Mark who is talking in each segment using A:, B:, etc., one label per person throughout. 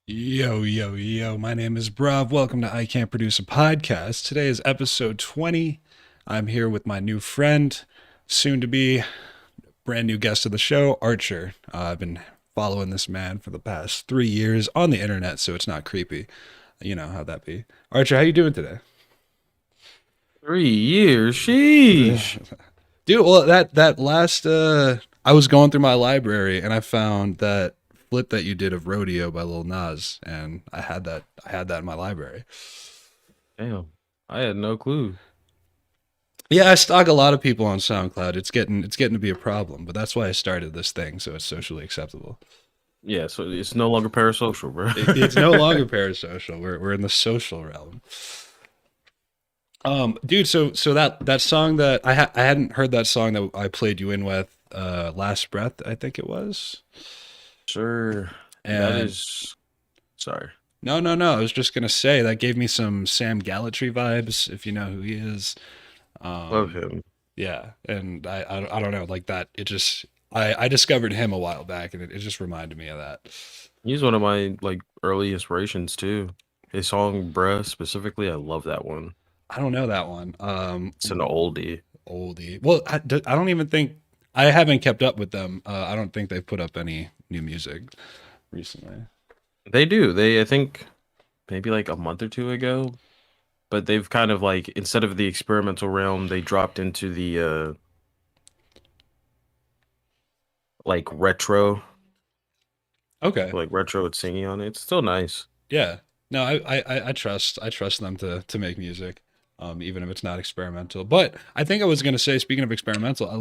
A: Yo, yo, yo, my name is braV. Welcome to I Can't Produce a Podcast. Today is episode 20. I'm here with my new friend, soon to be brand new guest of the show, archr. I've been following this man for the past 3 years on the internet, so it's not creepy. You know how that be. archr, how you doing today?
B: 3 years, sheesh.
A: Dude, well, that last I was going through my library and I found that flip that you did of Rodeo by Lil Nas, and I had that in my library.
B: Damn, I had no clue.
A: Yeah, I stalk a lot of people on SoundCloud. It's getting to be a problem, but that's why I started this thing, so it's socially acceptable.
B: Yeah, so it's no longer parasocial, bro.
A: It's no longer parasocial. We're in the social realm. Dude, so that song that I hadn't heard that song that I played you in with last breath, I think it was.
B: Sure, that
A: And
B: is. Sorry.
A: no, no, no. I was just gonna say that gave me some Sam Gallatry vibes, if you know who he is.
B: Love
A: Um,
B: him.
A: yeah, and I don't know, like that. It just I discovered him a while back, and it just reminded me of that.
B: He's one of my early inspirations too. His song "Bruh" specifically, I love that one.
A: I don't know that one.
B: It's an oldie.
A: Oldie. Well, I don't even think I haven't kept up with them. I don't think they've put up any new music recently.
B: They do. I think maybe like a month or two ago, but they've kind of instead of the experimental realm, they dropped into the retro.
A: Okay.
B: Retro with singing on it. It's still nice.
A: Yeah. No, I trust them to make music, even if it's not experimental. But I think I was gonna say, speaking of experimental, I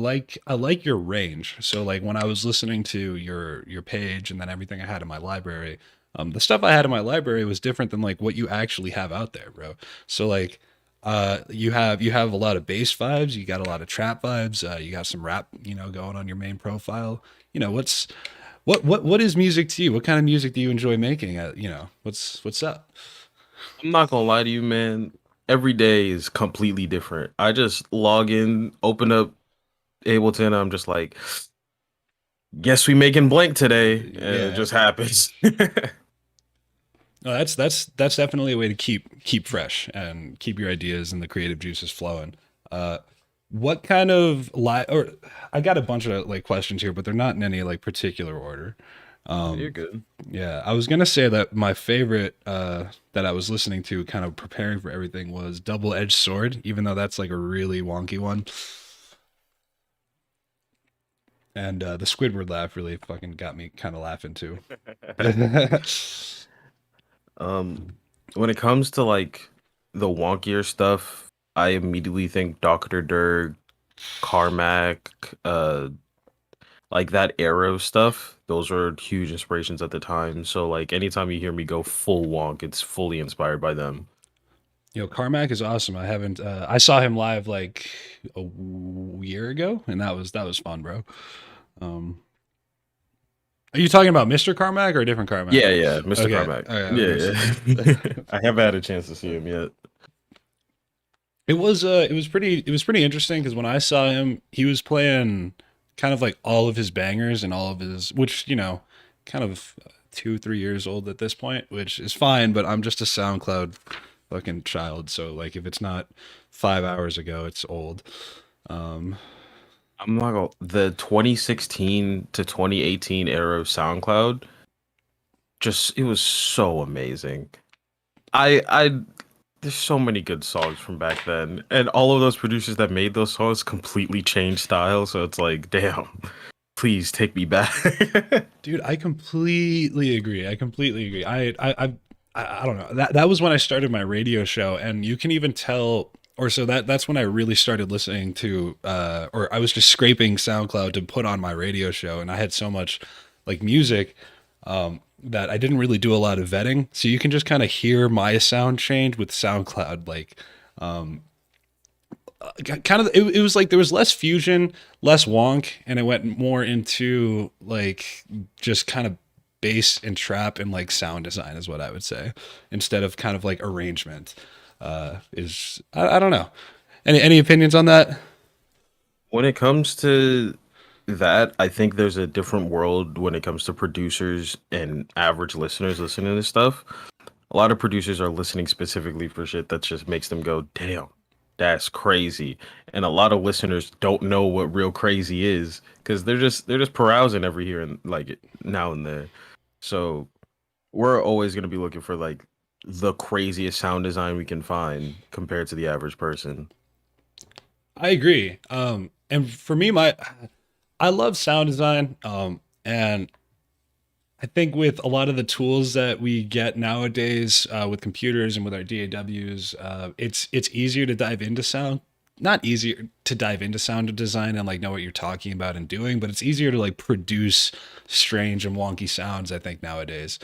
A: like your range. So like when I was listening to your page and then everything I had in my library, the stuff I had in my library was different than like what you actually have out there, bro. So like you have a lot of bass vibes, you got a lot of trap vibes, you got some rap, going on your main profile. What is music to you? What kind of music do you enjoy making? What's up?
B: I'm not gonna lie to you, man. Every day is completely different. I just log in, open up Ableton, I'm just like, guess we making blank today, and it
A: Yeah.
B: just happens.
A: No, that's definitely a way to keep fresh and keep your ideas and the creative juices flowing. Uh, what kind of or I got a bunch of like questions here, but they're not in any like particular order.
B: You're
A: Um,
B: good.
A: yeah, I was gonna say that my favorite that I was listening to, kind of preparing for everything, was Double Edged Sword, even though that's like a really wonky one. And the Squidward laugh really fucking got me kind of laughing too.
B: Um, when it comes to the wonkier stuff, I immediately think Dr. Dirk, Carmack, that Arrow stuff. Those were huge inspirations at the time. So anytime you hear me go full wonk, it's fully inspired by them.
A: Carmack is awesome. I saw him live like year ago, and that was fun, bro. Um, are you talking about Mr. Carmack or a different Carmack?
B: Yeah, yeah, Mr.
A: Okay,
B: Carmack.
A: okay, I was
B: Yeah,
A: gonna
B: yeah.
A: say.
B: I haven't had a chance to see him yet.
A: It was pretty interesting because when I saw him, he was playing kind of like all of his bangers and all of his, which kind of 2 3 years old at this point, which is fine. But I'm just a SoundCloud fucking child, so like if it's not 5 hours ago, it's old. Um,
B: I'm not gonna the 2016 to 2018 era of SoundCloud, just it was so amazing. I there's so many good songs from back then, and all of those producers that made those songs completely changed style. So it's like, damn, please take me back.
A: Dude, I completely agree. I completely agree. I don't know. That was when I started my radio show, and you can even tell. Or so that's when I really started listening to, or I was just scraping SoundCloud to put on my radio show, and I had so much like music that I didn't really do a lot of vetting. So you can just kind of hear my sound change with SoundCloud, like kind of it was like there was less fusion, less wonk, and it went more into like just kind of bass and trap and like sound design is what I would say, instead of kind of like arrangement. Is I don't know. Any opinions on that?
B: When it comes to that, I think there's a different world when it comes to producers and average listeners listening to this stuff. A lot of producers are listening specifically for shit that just makes them go, "Damn, that's crazy." And a lot of listeners don't know what real crazy is because they're just carousing every here and like now and there. So we're always gonna be looking for like the craziest sound design we can find compared to the average person.
A: I agree. And for me, I love sound design. And I think with a lot of the tools that we get nowadays with computers and with our DAWs, it's easier to dive into sound. Not easier to dive into sound design and like know what you're talking about and doing, but it's easier to like produce strange and wonky sounds. I think nowadays.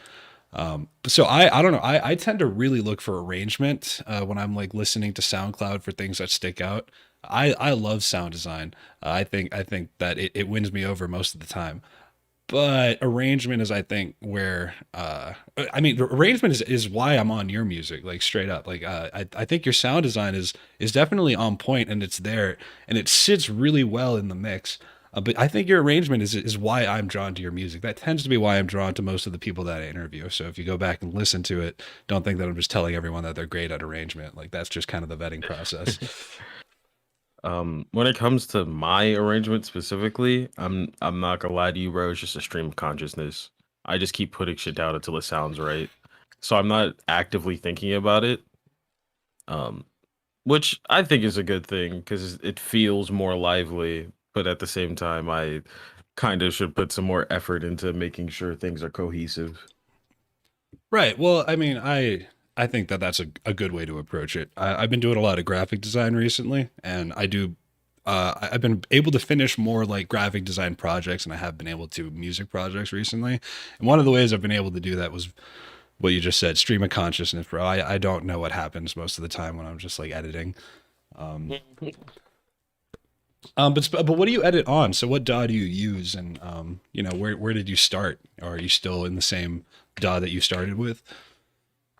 A: So I don't know. I tend to really look for arrangement when I'm like listening to SoundCloud for things that stick out. I love sound design. I think that it wins me over most of the time. But arrangement is, I think, where I mean, arrangement is why I'm on your music, like straight up. Like I think your sound design is definitely on point and it's there and it sits really well in the mix. But I think your arrangement is why I'm drawn to your music. That tends to be why I'm drawn to most of the people that I interview. So if you go back and listen to it, don't think that I'm just telling everyone that they're great at arrangement. Like that's just kind of the vetting process.
B: When it comes to my arrangement specifically, I'm not gonna lie to you, bro. It's just a stream of consciousness. I just keep putting shit down until it sounds right. So I'm not actively thinking about it. Um, which I think is a good thing because it feels more lively. But at the same time, I kind of should put some more effort into making sure things are cohesive.
A: Right. Well, I mean, I think that that's a good way to approach it. I've been doing a lot of graphic design recently, and I do. I've been able to finish more like graphic design projects, and I have been able to music projects recently. And one of the ways I've been able to do that was what you just said, stream of consciousness, bro. I don't know what happens most of the time when I'm just like editing. Um, but what do you edit on? So what DAW do you use, and where did you start? Or are you still in the same DAW that you started with?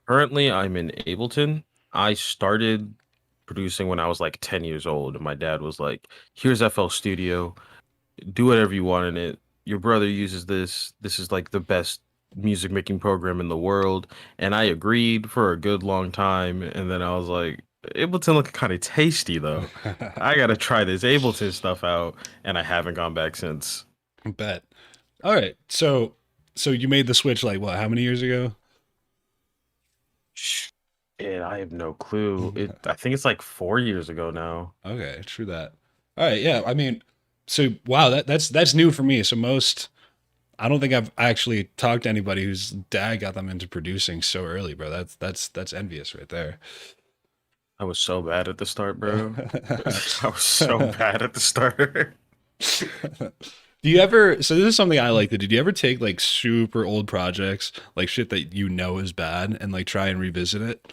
B: Currently, I'm in Ableton. I started producing when I was like 10 years old, and my dad was like, "Here's FL Studio. Do whatever you want in it. Your brother uses this. This is like the best music making program in the world." And I agreed for a good long time. And then I was like, Ableton look kind of tasty though. I gotta try this Ableton stuff out. And I haven't gone back since.
A: Bet. All right. So you made the switch like what? How many years ago?
B: And I have no clue. I think it's like 4 years ago now.
A: Okay, true that. All right, yeah. I mean, so wow, that's new for me. So most I don't think I've actually talked to anybody whose dad got them into producing so early, bro. That's envious right there.
B: I was so bad at the start, bro. I was so bad at the start.
A: Do you ever, so this is something I like to do. Do you ever take like super old projects, like shit that you know is bad and like try and revisit it?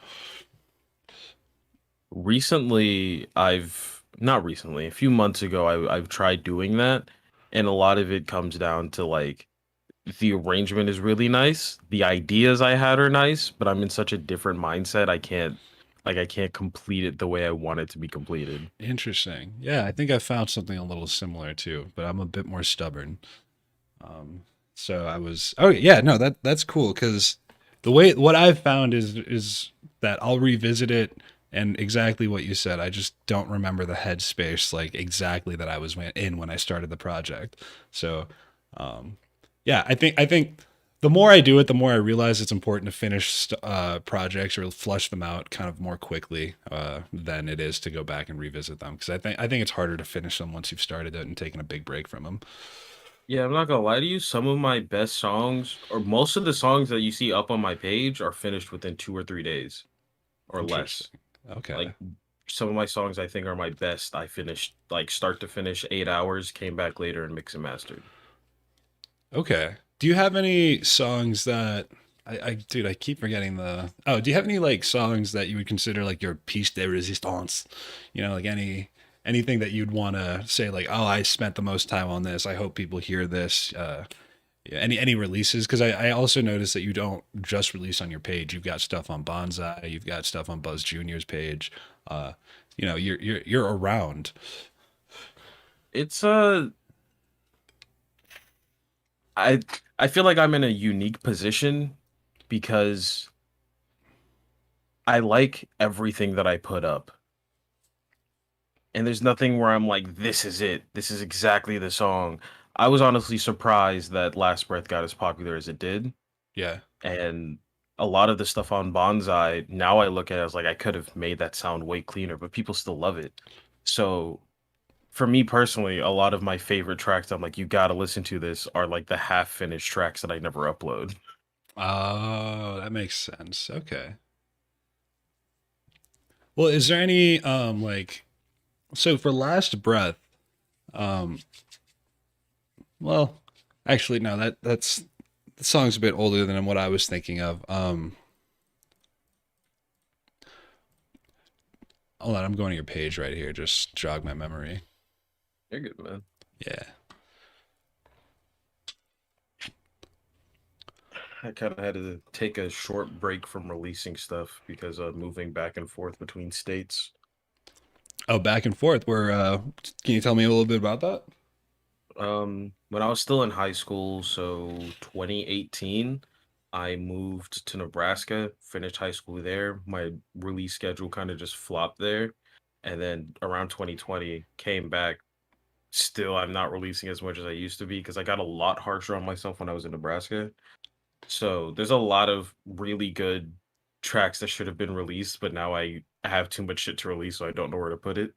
B: Recently, I've not recently, a few months ago, I've tried doing that, and a lot of it comes down to like the arrangement is really nice, the ideas I had are nice, but I'm in such a different mindset, I can't complete it the way I want it to be completed.
A: Interesting. Yeah, I think I found something a little similar too, but I'm a bit more stubborn. Um, so I was, oh yeah, no, that's cool because the way what I've found is that I'll revisit it and exactly what you said. I just don't remember the headspace like exactly that I was in when I started the project. So, um, yeah, I think the more I do it, the more I realize it's important to finish projects or flush them out kind of more quickly than it is to go back and revisit them because I think it's harder to finish them once you've started it and taken a big break from them.
B: Yeah, I'm not gonna lie to you, some of my best songs, or most of the songs that you see up on my page, are finished within 2 or 3 days or less.
A: Interesting. Okay.
B: Like some of my songs I think are my best, I finished like start to finish 8 hours, came back later and mix and mastered.
A: Okay. Do you have any songs that dude, I keep forgetting the. Oh, do you have any like songs that you would consider like your piece de resistance? Like anything that you'd want to say like, "Oh, I spent the most time on this. I hope people hear this." Yeah, any releases because I also noticed that you don't just release on your page. You've got stuff on Bonsai, you've got stuff on Buzz Junior's page. You're around.
B: It's I I feel like I'm in a unique position because I like everything that I put up. And there's nothing where I'm like, this is it. This is exactly the song. I was honestly surprised that Last Breath got as popular as it did.
A: Yeah.
B: And a lot of the stuff on Bonsai, now I look at it as like I could have made that sound way cleaner, but people still love it. So for me personally, a lot of my favorite tracks I'm like, you gotta listen to this are like the half finished tracks that I never upload.
A: Oh, that makes sense. Okay. Well, is there any like so for Last Breath, um well, actually no, that's the song's a bit older than what I was thinking of. Hold on, I'm going to your page right here. Just jog my memory.
B: You're good, man.
A: Yeah.
B: I kind of had to take a short break from releasing stuff because of moving back and forth between states.
A: Oh, back and forth. Where can you tell me a little bit about that?
B: When I was still in high school, so 2018, I moved to Nebraska, finished high school there. My release schedule kind of just flopped there. And then around 2020, came back. Still, I'm not releasing as much as I used to be because I got a lot harsher on myself when I was in Nebraska. So there's a lot of really good tracks that should have been released, but now I have too much shit to release, so I don't know where to put it.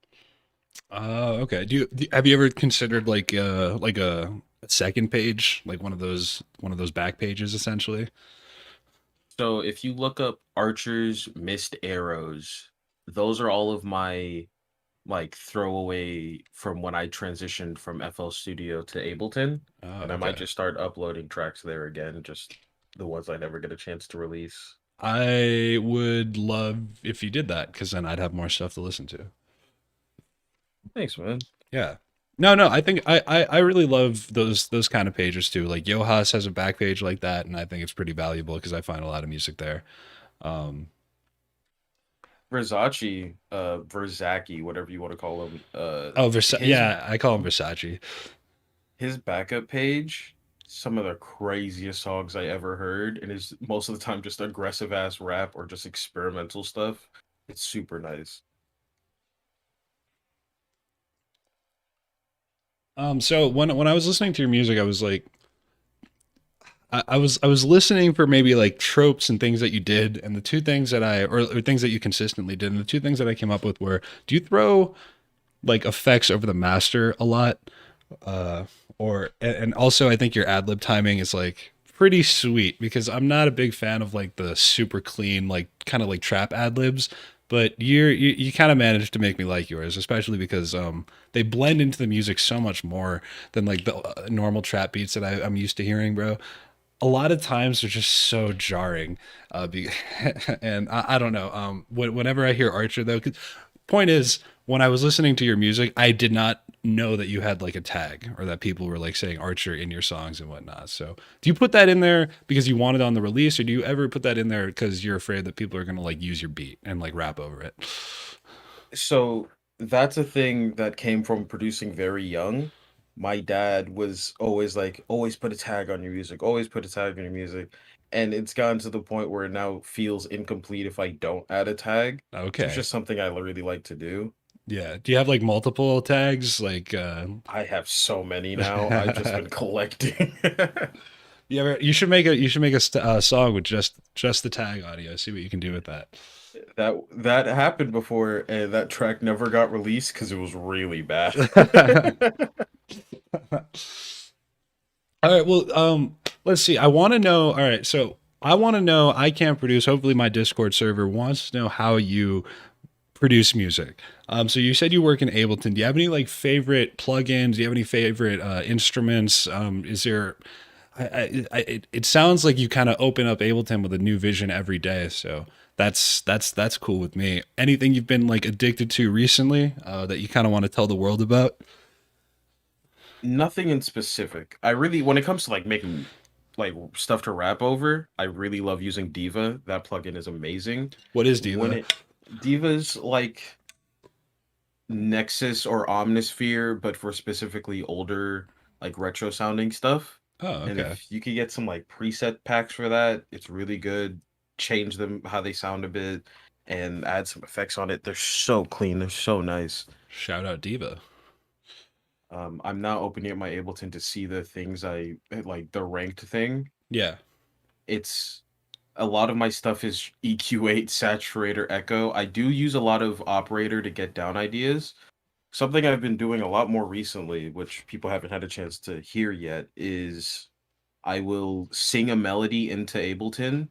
A: Okay. Have you ever considered like a second page, like one of those back pages essentially?
B: So if you look up Archer's Missed Arrows, those are all of my like throwaway from when I transitioned from FL Studio to Ableton,
A: Oh,
B: and I might
A: okay.
B: just start uploading tracks there again, just the ones I never get a chance to release.
A: I would love if you did that because then I'd have more stuff to listen to.
B: Thanks, man.
A: Yeah. No, no, I think I really love those kind of pages too. Like Yohas has a back page like that, and I think it's pretty valuable because I find a lot of music there. Um,
B: Verzaki, whatever you want to call him,
A: oh,
B: his
A: yeah, I call him Versace.
B: his backup page, some of the craziest songs I ever heard, and is most of the time just aggressive ass rap or just experimental stuff. It's super nice.
A: So when I was listening to your music, I was like, I was listening for maybe like tropes and things that you did, and the two things that or things that you consistently did, and the two things that I came up with were, do you throw like effects over the master a lot? Uh, or and also I think your ad lib timing is like pretty sweet because I'm not a big fan of like the super clean like kind of like trap ad libs, but you kind of managed to make me like yours, especially because they blend into the music so much more than like the normal trap beats that I'm used to hearing, bro. A lot of times they're just so jarring, and I don't know. Whenever I hear Archer though, 'cause point is, when I was listening to your music, I did not know that you had like a tag or that people were like saying Archer in your songs and whatnot. So, do you put that in there because you want it on the release, or do you ever put that in there because you're afraid that people are gonna like use your beat and like rap over it?
B: So that's a thing that came from producing very young. My dad was always like, always put a tag on your music, always put a tag on your music. And it's gotten to the point where it now feels incomplete if I don't add a tag. So it's
A: Okay,
B: just something I really like to do.
A: yeah. Do you have like multiple tags? Like,
B: I have so many now. I've just been collecting.
A: you should make a song with just the tag audio. See what you can do with that.
B: That happened before, and that track never got released because it was really bad.
A: All right. Well, let's see. I want to know. All right. So I want to know. I can't produce. Hopefully, my Discord server wants to know how you produce music. So you said you work in Ableton. Do you have any like favorite plugins? Do you have any favorite instruments? Is there? It sounds like you kind of open up Ableton with a new vision every day. So that's cool with me. Anything you've been like addicted to recently that you kind of want to tell the world about?
B: Nothing in specific. I really, when it comes to like making like stuff to rap over, I really love using Diva. That plugin is amazing.
A: What is
B: When
A: Diva?
B: it Diva's like Nexus or Omnisphere, but for specifically older, like retro sounding stuff.
A: Oh,
B: And
A: okay.
B: if you could get some like preset packs for that, it's really good. Change them how they sound a bit and add some effects on it. They're so clean. They're so nice.
A: Shout out Diva.
B: I'm now opening up my Ableton to see the things I like the ranked thing.
A: Yeah.
B: It's a lot of my stuff is EQ8, saturator, echo. I do use a lot of operator to get down ideas. Something I've been doing a lot more recently, which people haven't had a chance to hear yet, is I will sing a melody into Ableton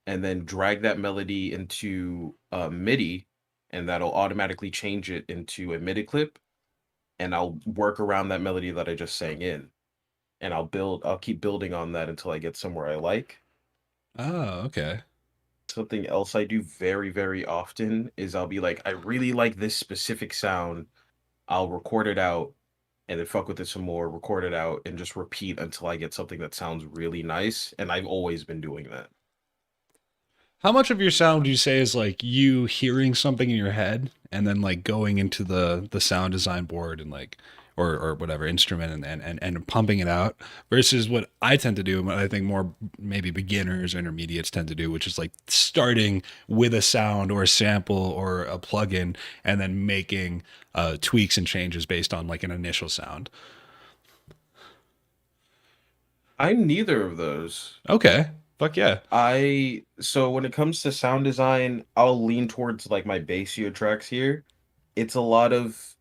B: and then drag that melody into MIDI, and that'll automatically change it into a MIDI clip. And I'll work around that melody that I just sang in, and I'll keep building on that until I get somewhere I like.
A: Oh, okay.
B: Something else I do very, very often is I'll be like, I really like this specific sound. I'll record it out and then fuck with it some more, record it out, and just repeat until I get something that sounds really nice. And I've always been doing that.
A: How much of your sound would you say is like you hearing something in your head and then like going into the sound design board and like or whatever instrument and pumping it out versus what I tend to do and what I think more maybe beginners or intermediates tend to do, which is like starting with a sound or a sample or a plugin and then making tweaks and changes based on like an initial sound.
B: I'm neither of those.
A: Okay. Fuck yeah.
B: So when it comes to sound design, I'll lean towards like my bassio tracks here. It's a lot of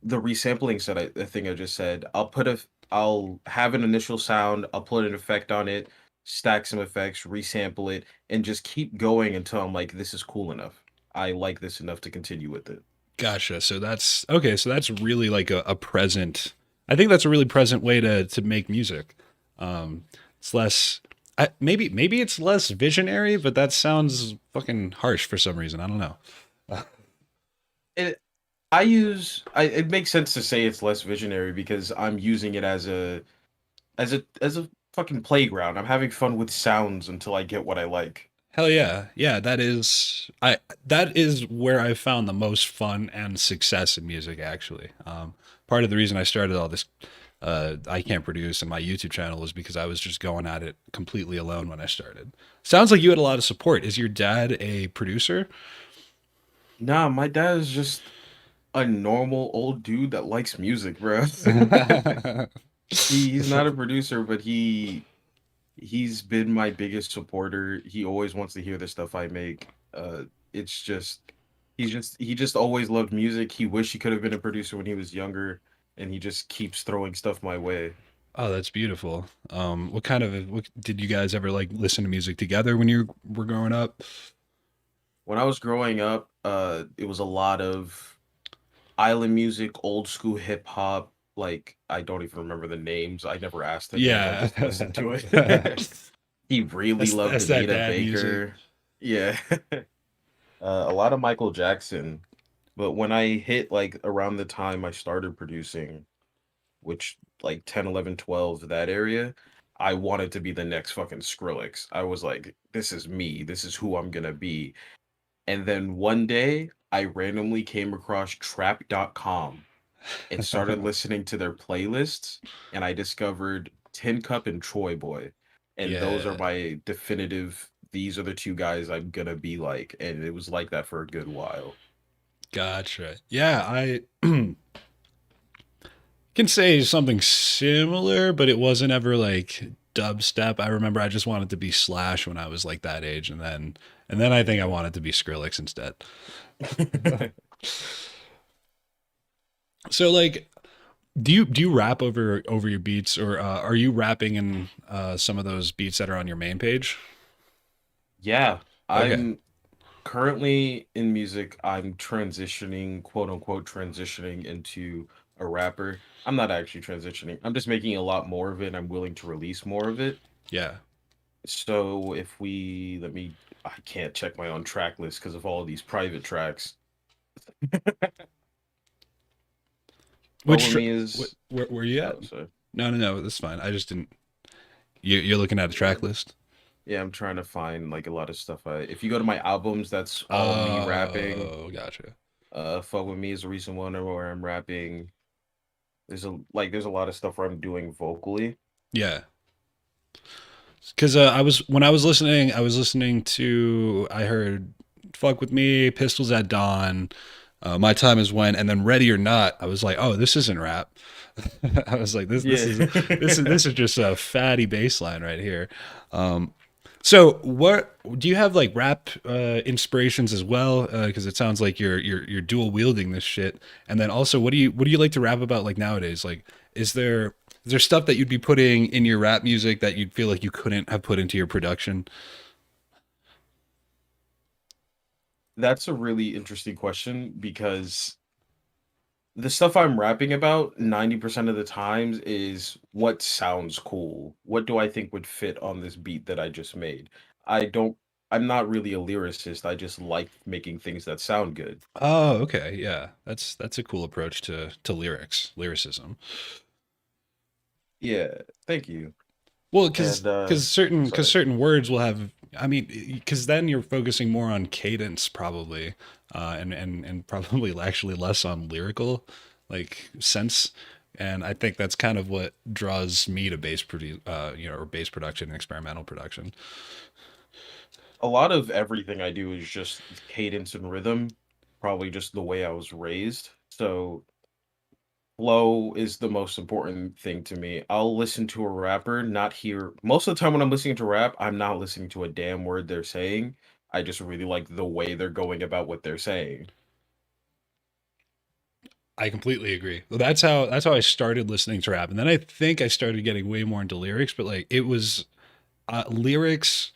B: the resampling set the thing I just said. I'll have an initial sound, I'll put an effect on it, stack some effects, resample it, and just keep going until I'm like, this is cool enough. I like this enough to continue with it.
A: Gotcha. So that's okay. So that's really like a present. I think that's a really present way to make music. It's less. Maybe it's less visionary, but that sounds fucking harsh for some reason. I don't know.
B: It it makes sense to say it's less visionary because I'm using it as a fucking playground. I'm having fun with sounds until I get what I like.
A: Hell yeah, yeah. That is where I found the most fun and success in music. Actually, part of the reason I started all this I can't produce and my YouTube channel was because I was just going at it completely alone when I started. Sounds like you had a lot of support. Is your dad a producer?
B: Nah, my dad is just a normal old dude that likes music, bro. He's not a producer, but he's been my biggest supporter. He always wants to hear the stuff I make. It's just he just always loved music. He wished he could have been a producer when he was younger, and he just keeps throwing stuff my way.
A: Oh, that's beautiful. What did you guys ever like listen to music together when you were growing up?
B: When I was growing up, it was a lot of island music, old school hip hop. Like I don't even remember the names. I never asked the names. I
A: Yeah.
B: just listened to it. He really loved
A: That's that
B: Anita
A: dad music.
B: Baker. Yeah. A lot of Michael Jackson. But when I hit like around the time I started producing, which like 10, 11, 12, that area, I wanted to be the next fucking Skrillex. I was like, this is me. This is who I'm gonna be. And then one day I randomly came across trap.com and started listening to their playlists, and I discovered Tin Cup and Troy Boy. And those are
A: Yeah,
B: my definitive, these are the two guys I'm gonna be like. And it was like that for a good while.
A: gotcha. Yeah, I can say something similar, but it wasn't ever like dubstep. I remember I just wanted to be Slash when I was like that age, and then I think I wanted to be Skrillex instead. So like, do you rap over your beats, or are you rapping in some of those beats that are on your main page?
B: Yeah,
A: Okay,
B: I'm currently in music. I'm transitioning, quote unquote, transitioning into a rapper. I'm not actually transitioning. I'm just making a lot more of it. I'm willing to release more of it.
A: yeah.
B: So if we let me, I can't check my own track list because of all of these private tracks. But
A: Which
B: with me
A: where were you at?
B: oh sorry.
A: No, no, no. That's fine. I just didn't. You're looking at a track list.
B: Yeah, I'm trying to find like a lot of stuff. If you go to my albums, that's all me rapping.
A: Oh, gotcha.
B: Fuck with Me is a recent one where I'm rapping. There's a lot of stuff where I'm doing vocally.
A: Yeah. Because I was listening, I was listening to, I heard "Fuck with Me," "Pistols at Dawn," "My Time Is When," and then "Ready or Not." I was like, oh, this isn't rap. I was like,
B: Yeah.
A: this is just a fatty bass line right here. Um, so what do you have like rap inspirations as well? Because it sounds like you're dual wielding this shit. And then also, what do you like to rap about like nowadays? Like, is there is there stuff that you'd be putting in your rap music that you'd feel like you couldn't have put into your production?
B: That's a really interesting question because the stuff I'm rapping about 90% of the times is what sounds cool. What do I think would fit on this beat that I just made? I don't I'm not really a lyricist. I just like making things that sound good.
A: Oh, okay, yeah, that's a cool approach to lyricism.
B: Yeah, thank you.
A: Well,
B: And
A: because
B: sorry.
A: certain words will have. I mean, because then you're focusing more on cadence probably, and probably actually less on lyrical, like sense. And I think that's kind of what draws me to or bass production and experimental production.
B: A lot of everything I do is just cadence and rhythm, probably just the way I was raised. So flow is the most important thing to me. I'll listen to a rapper, not hear most of the time when I'm listening to rap, I'm not listening to a damn word they're saying. I just really like the way they're going about what they're saying.
A: I completely agree. Well, that's how I started listening to rap, and then I think I started getting way more into lyrics. But like it was lyrics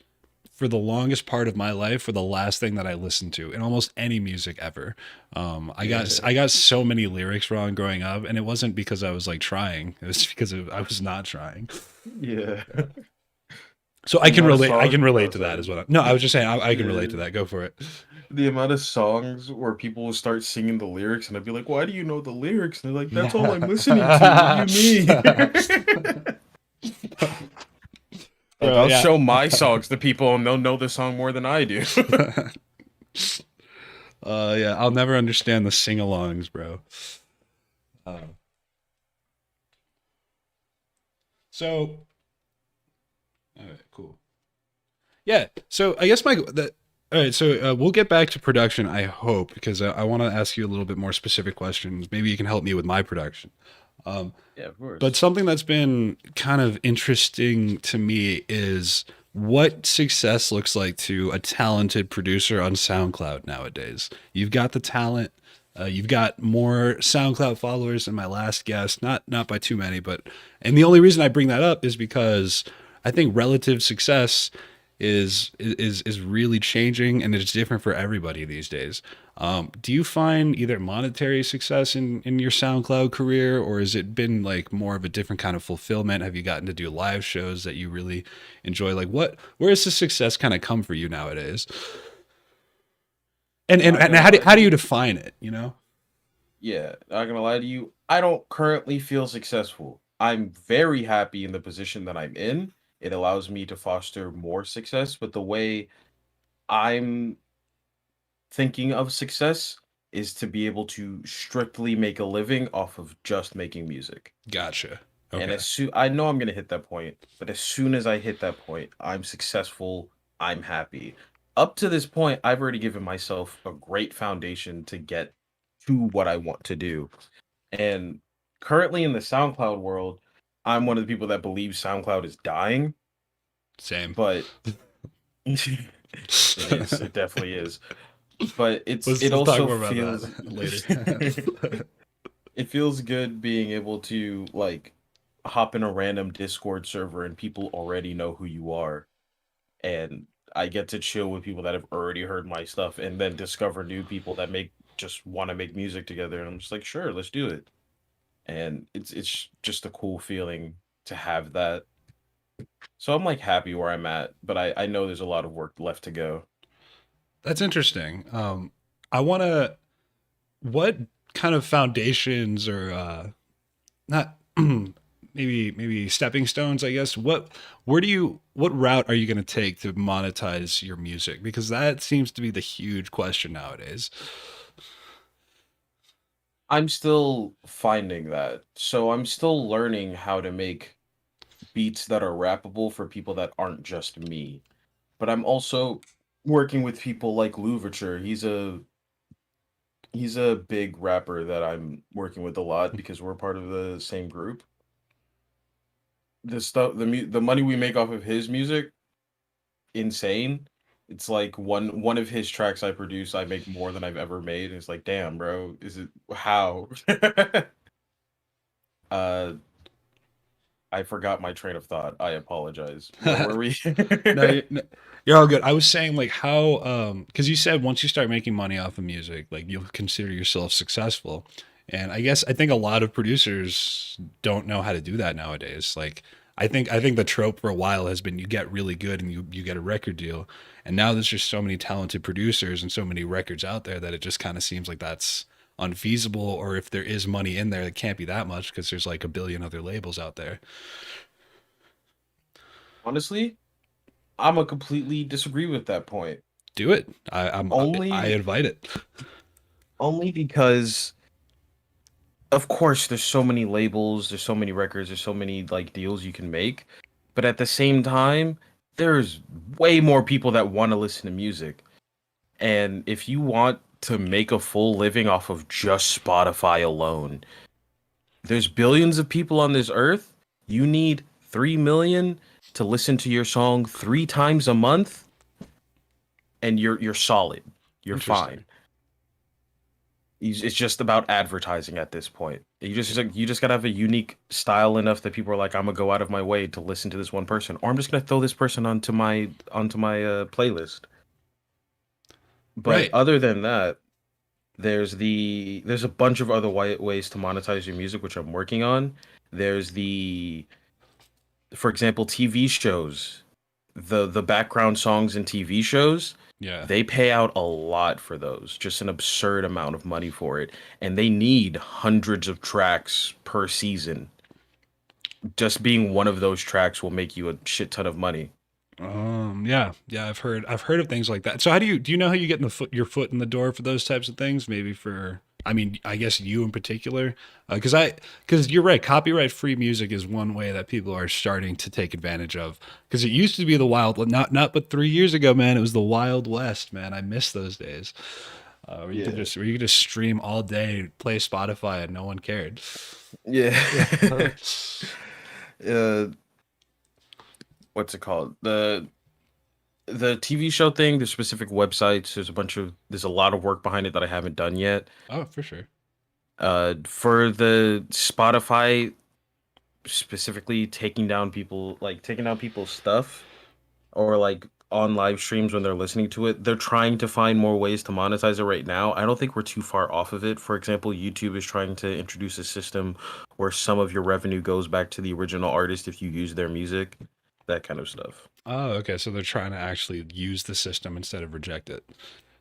A: for the longest part of my life for the last thing that I listened to in almost any music ever.
B: Yeah.
A: I got so many lyrics wrong growing up, and it wasn't because I was like trying; it was because I was not trying.
B: Yeah.
A: So
B: The amount of
A: I can
B: songs oh,
A: relate to that
B: sorry.
A: as well. No, I was just saying I can relate
B: Yeah.
A: to that. Go for it.
B: The amount of songs where people will start singing the lyrics and I'd be like, "Why do you know the lyrics?" And they're like, "That's all I'm listening to. What do you mean?" Like,
A: Bro,
B: I'll
A: yeah.
B: show my songs to people and they'll know the song more than I do.
A: Yeah, I'll never understand the sing-alongs, bro. Uh, so, all right, cool. Yeah. So I guess my that. All right, so we'll get back to production, I hope, because I want to ask you a little bit more specific questions. Maybe you can help me with my production. Um,
B: Yeah, of
A: but
B: course.
A: something that's been kind of interesting to me is what success looks like to a talented producer on SoundCloud nowadays. You've got the talent. You've got more SoundCloud followers than my last guest, not by too many, but and the only reason I bring that up is because I think relative success is really changing and it's different for everybody these days. Do you find either monetary success in your SoundCloud career, or has it been like more of a different kind of fulfillment? Have you gotten to do live shows that you really enjoy? Like, where does the success kind of come for you nowadays?
B: Not
A: And
B: gonna lie
A: how
B: to
A: do you
B: you.
A: define it? You know?
B: Yeah, not gonna lie to you. I don't currently feel successful. I'm very happy in the position that I'm in. It allows me to foster more success, but the way I'm thinking of success is to be able to strictly make a living off of just making music.
A: Gotcha.
B: And
A: Okay.
B: as soon I know I'm gonna hit that point, but as soon as I hit that point, I'm successful, I'm happy. Up to this point, I've already given myself a great foundation to get to what I want to do. And currently in the SoundCloud world, I'm one of the people that believes SoundCloud is dying,
A: Same.
B: but it is, it definitely is. But it
A: Let's talk
B: also
A: more about
B: feels
A: that later.
B: it feels good being able to like hop in a random Discord server and people already know who you are. And I get to chill with people that have already heard my stuff and then discover new people that make just want to make music together. And I'm just like, sure, let's do it. And it's just a cool feeling to have that. So I'm like happy where I'm at, but I know there's a lot of work left to go.
A: That's interesting. I want to. What kind of foundations or not maybe stepping stones, I guess. What route are you going to take to monetize your music? Because that seems to be the huge question nowadays.
B: I'm still finding that. So I'm still learning how to make beats that are rappable for people that aren't just me. But I'm also working with people like Louverture. He's a big rapper that I'm working with a lot because we're part of the same group. The stuff, the money we make off of his music, insane. It's like one of his tracks I produce, I make more than I've ever made. And it's like, damn, bro, is it how? uh, I forgot my train of thought. I apologize. Where were we?
A: No, no, you're all good. I was saying like how because you said once you start making money off of music, like you'll consider yourself successful. And I think a lot of producers don't know how to do that nowadays. Like I think the trope for a while has been you get really good and you get a record deal. And now there's just so many talented producers and so many records out there that it just kind of seems like that's unfeasible, or if there is money in there, it can't be that much because there's like a billion other labels out there.
B: Honestly, I'm a completely disagree with that point.
A: Do it. I
B: Only
A: invite it.
B: only because of course there's so many labels, there's so many records, there's so many like deals you can make, but at the same time, there's way more people that want to listen to music. And if you want to make a full living off of just Spotify alone, there's billions of people on this earth. You need 3 million to listen to your song 3 times a month and you're solid. You're
A: Interesting.
B: fine. It's just about advertising at this point. You just gotta have a unique style enough that people are like, I'm gonna go out of my way to listen to this one person, or I'm just gonna throw this person onto my playlist. But
A: Right.
B: other than that, there's a bunch of other ways to monetize your music, which I'm working on. There's for example, TV shows, the background songs in TV shows,
A: Yeah.
B: they pay out a lot for those, just an absurd amount of money for it, and they need hundreds of tracks per season. Just being one of those tracks will make you a shit ton of money.
A: Yeah. Yeah. I've heard of things like that. So how do you know how you get your foot in the door for those types of things? Maybe for, I mean, I guess you in particular, because you're right. Copyright free music is one way that people are starting to take advantage of. Because it used to be the wild, not but 3 years ago, man, it was the Wild West, man. I miss those days.
B: Yeah.
A: Where you could just stream all day, play Spotify, and no one cared.
B: Yeah. uh, what's it called? The TV show thing, the specific websites, there's a lot of work behind it that I haven't done yet.
A: Oh, for sure.
B: For the Spotify, specifically taking down people's stuff, or like on live streams when they're listening to it, they're trying to find more ways to monetize it right now. I don't think we're too far off of it. For example, YouTube is trying to introduce a system where some of your revenue goes back to the original artist if you use their music, that kind of stuff.
A: Oh, okay. So they're trying to actually use the system instead of reject it.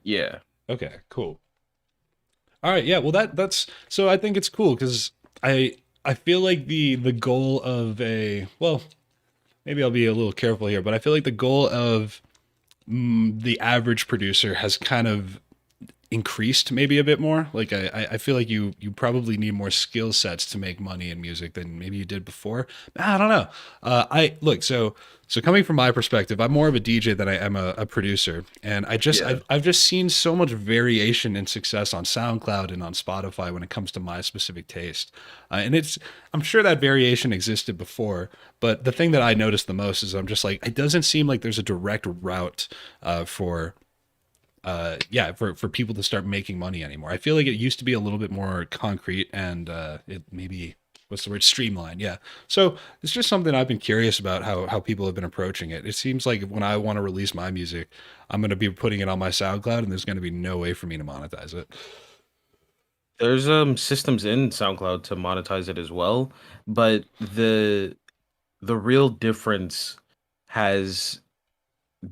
B: Yeah.
A: Okay, cool. All right, yeah. Well, that's so. I think it's cool because I feel like the goal of a well, maybe I'll be a little careful here, but I feel like the goal of the average producer has kind of increased maybe a bit more. Like I feel like you probably need more skill sets to make money in music than maybe you did before. I don't know. I look so coming from my perspective, I'm more of a DJ than I am a producer, and
B: Yeah.
A: I've just seen so much variation in success on SoundCloud and on Spotify when it comes to my specific taste. And it's I'm sure that variation existed before, but the thing that I noticed the most is I'm just like it doesn't seem like there's a direct route for yeah for people to start making money anymore. I feel like it used to be a little bit more concrete and it maybe what's the word streamlined. Yeah, so it's just something I've been curious about how people have been approaching it. It seems like when I want to release my music, I'm going to be putting it on my SoundCloud and there's going to be no way for me to monetize it.
B: There's systems in SoundCloud to monetize it as well, but the real difference has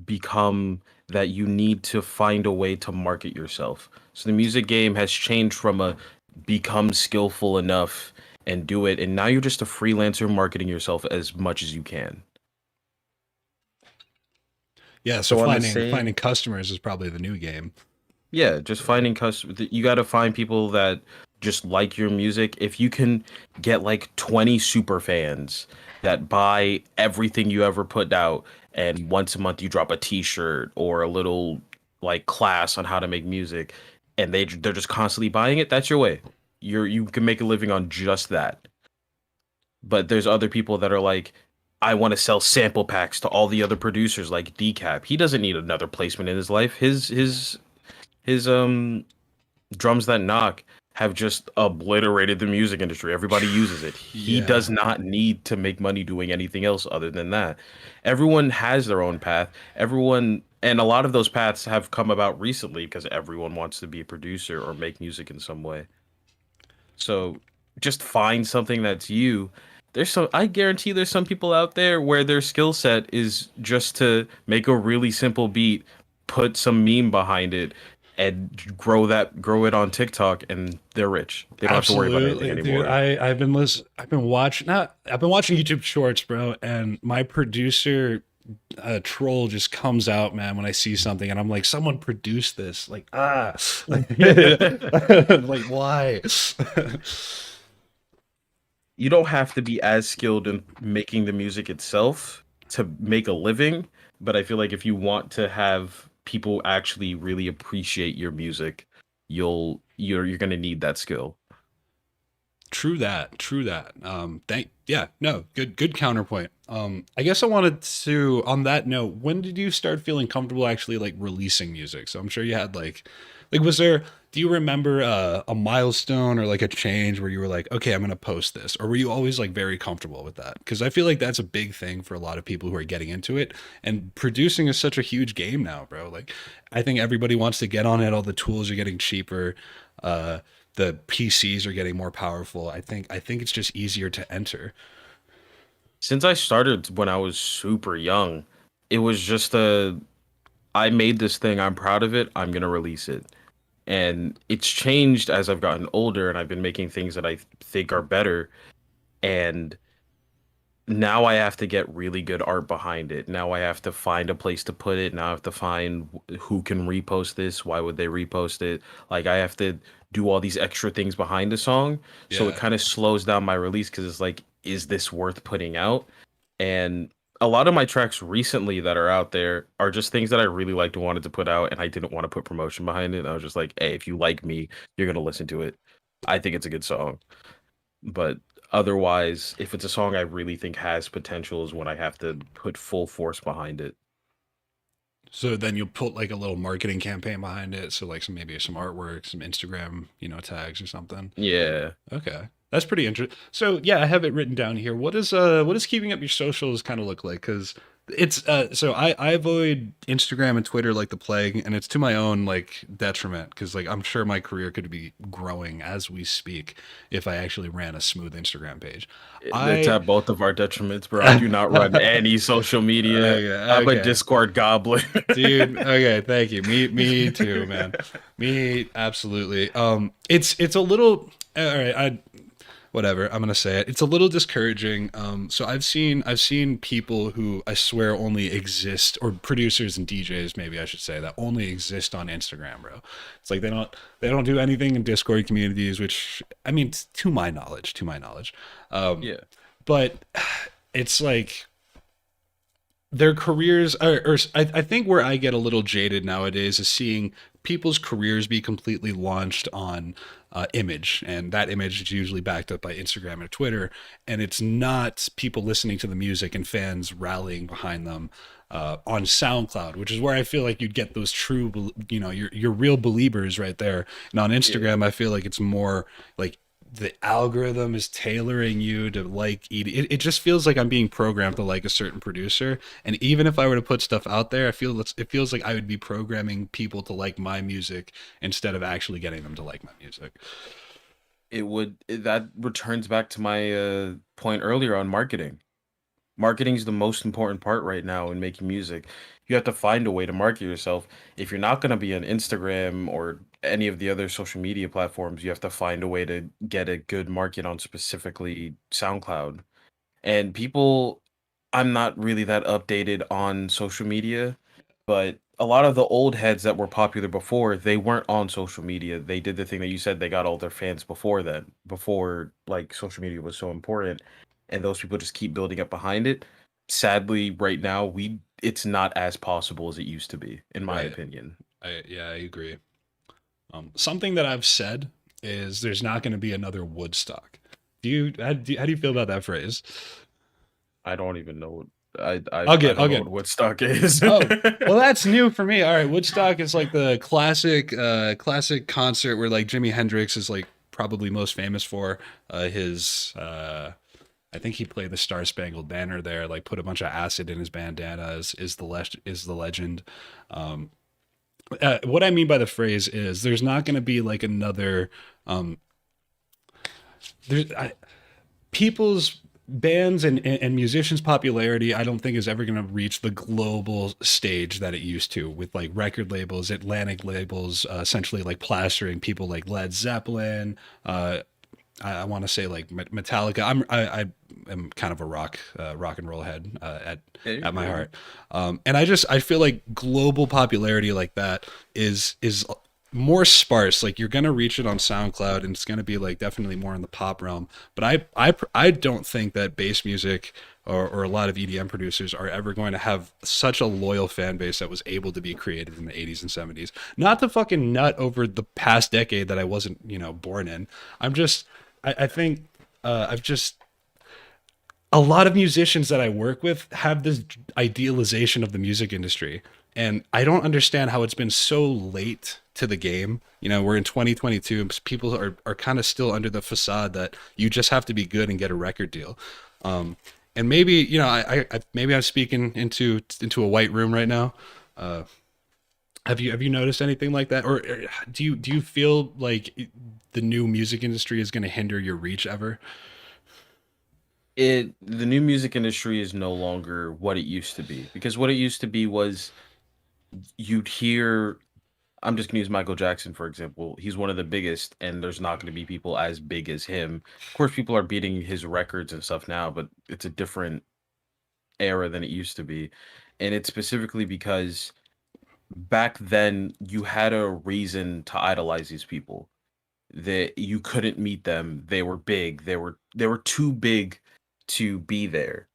B: become that you need to find a way to market yourself. So the music game has changed from a become skillful enough and do it, and now you're just a freelancer marketing yourself as much as you can.
A: Yeah, so
B: So on the
A: finding
B: same,
A: customers is probably the new game.
B: yeah, just
A: Yeah.
B: finding customers. You got to find people that just like your music, if you can get like 20 super fans that buy everything you ever put out, and once a month you drop a t-shirt or a little like class on how to make music, and they're just constantly buying it, that's your way. You can make a living on just that. But there's other people that are like, I want to sell sample packs to all the other producers like Decap. He doesn't need another placement in his life. His drums that knock have just obliterated the music industry. Everybody uses it. He
A: Yeah.
B: does not need to make money doing anything else other than that. Everyone has their own path. Everyone, and a lot of those paths have come about recently because everyone wants to be a producer or make music in some way. So just find something that's you. I guarantee there's some people out there where their skill set is just to make a really simple beat, put some meme behind it, and grow it on TikTok, and they're rich. They don't have to worry about anything
A: Absolutely, dude.
B: anymore.
A: I've been watching not I've been watching YouTube Shorts, bro, and my producer troll just comes out, man, when I see something, and I'm like, someone produced this, like like, like why?
B: You don't have to be as skilled in making the music itself to make a living, but I feel like if you want to have people actually really appreciate your music, you're gonna need that skill.
A: True that. True that. Thank. Yeah. No. Good counterpoint. I guess I wanted to. On that note, when did you start feeling comfortable actually like releasing music? So I'm sure you had like, was there? Do you remember a milestone or like a change where you were like, okay, I'm gonna post this, or were you always like very comfortable with that? Because I feel like that's a big thing for a lot of people who are getting into it, and producing is such a huge game now, bro. Like, I think everybody wants to get on it. All the tools are getting cheaper. The PCs are getting more powerful. I think it's just easier to enter.
B: Since I started when I was super young, it was just a I made this thing, I'm proud of it, I'm gonna release it. And it's changed as I've gotten older and I've been making things that I think are better. And now I have to get really good art behind it. Now I have to find a place to put it. Now I have to find who can repost this. Why would they repost it? Like I have to do all these extra things behind the song. So it
A: Yeah.
B: kind of slows down my release because it's like, is this worth putting out? And a lot of my tracks recently that are out there are just things that I really liked and wanted to put out, and I didn't want to put promotion behind it. I was just like, hey, if you like me, you're gonna listen to it. I think it's a good song. But otherwise, if it's a song I really think has potential, is when I have to put full force behind it.
A: So then you'll put like a little marketing campaign behind it. So like maybe some artwork, some Instagram, tags or something.
B: Yeah.
A: Okay. That's pretty interesting. So yeah, I have it written down here. What is keeping up your socials kind of look like? Because it's so I avoid Instagram and Twitter like the plague, and it's to my own like detriment. Because like I'm sure my career could be growing as we speak if I actually ran a smooth Instagram page.
B: It's
A: I
B: at both of our detriments, bro. I do not run any social media.
A: okay,
B: I'm a
A: okay.
B: Discord goblin.
A: Dude, okay, thank you. Me too, man. Me absolutely. It's a little all right, I whatever, I'm gonna say it. It's a little discouraging. So I've seen people who I swear only exist, or producers and DJs maybe I should say, that only exist on Instagram, bro. It's like they don't do anything in Discord communities, which I mean to my knowledge. Um,
B: Yeah.
A: but it's like their careers or I think where I get a little jaded nowadays is seeing people's careers be completely launched on image, and that image is usually backed up by Instagram or Twitter, and it's not people listening to the music and fans rallying behind them on SoundCloud, which is where I feel like you'd get those true, your real believers right there. And on
B: Yeah.
A: Instagram, I feel like it's more like the algorithm is tailoring you to like it just feels like I'm being programmed to like a certain producer, and even if I were to put stuff out there, it feels like I would be programming people to like my music instead of actually getting them to like my music.
B: That returns back to my point earlier on marketing. Marketing is the most important part right now in making music. You have to find a way to market yourself. If you're not going to be on Instagram or any of the other social media platforms, you have to find a way to get a good market on specifically SoundCloud. And people, I'm not really that updated on social media, but a lot of the old heads that were popular before, they weren't on social media. They did the thing that you said, they got all their fans before then, before like social media was so important, and those people just keep building up behind it. Sadly, right now, we it's not as possible as it used to be, in my
A: Right.
B: opinion.
A: I agree. Something that I've said is there's not going to be another Woodstock. How do you feel about that phrase?
B: I don't even know what I
A: I'll
B: I
A: get
B: don't
A: I'll
B: know
A: get
B: what Woodstock is.
A: Oh, well, that's new for me. All right, Woodstock is like the classic concert where like Jimi Hendrix is like probably most famous for his I think he played the Star Spangled Banner there, like put a bunch of acid in his bandana is the legend. Um what I mean by the phrase is there's not going to be like another um there's people's bands and musicians popularity I don't think is ever going to reach the global stage that it used to with like record labels, Atlantic labels, essentially like plastering people like Led Zeppelin, I want to say like Metallica. I am kind of a rock and roll head
B: Yeah, you're
A: at my
B: good.
A: heart, and I feel like global popularity like that is more sparse. Like you're gonna reach it on SoundCloud, and it's gonna be like definitely more in the pop realm. But I don't think that bass music or a lot of EDM producers are ever going to have such a loyal fan base that was able to be created in the 80s and 70s. Not the fucking nut over the past decade that I wasn't, born in. I'm just I think I've just a lot of musicians that I work with have this idealization of the music industry. And I don't understand how it's been so late to the game. We're in 2022. People are kind of still under the facade that you just have to be good and get a record deal. And maybe, maybe I'm speaking into a white room right now. Uh, have you noticed anything like that, or do you feel like the new music industry is going to hinder your reach ever?
B: The new music industry is no longer what it used to be, because what it used to be was you'd hear, I'm just gonna use Michael Jackson for example. He's one of the biggest, and there's not gonna be people as big as him. Of course, people are beating his records and stuff now, but it's a different era than it used to be. And it's specifically because back then you had a reason to idolize these people. That you couldn't meet them. They were big. They were too big to be there.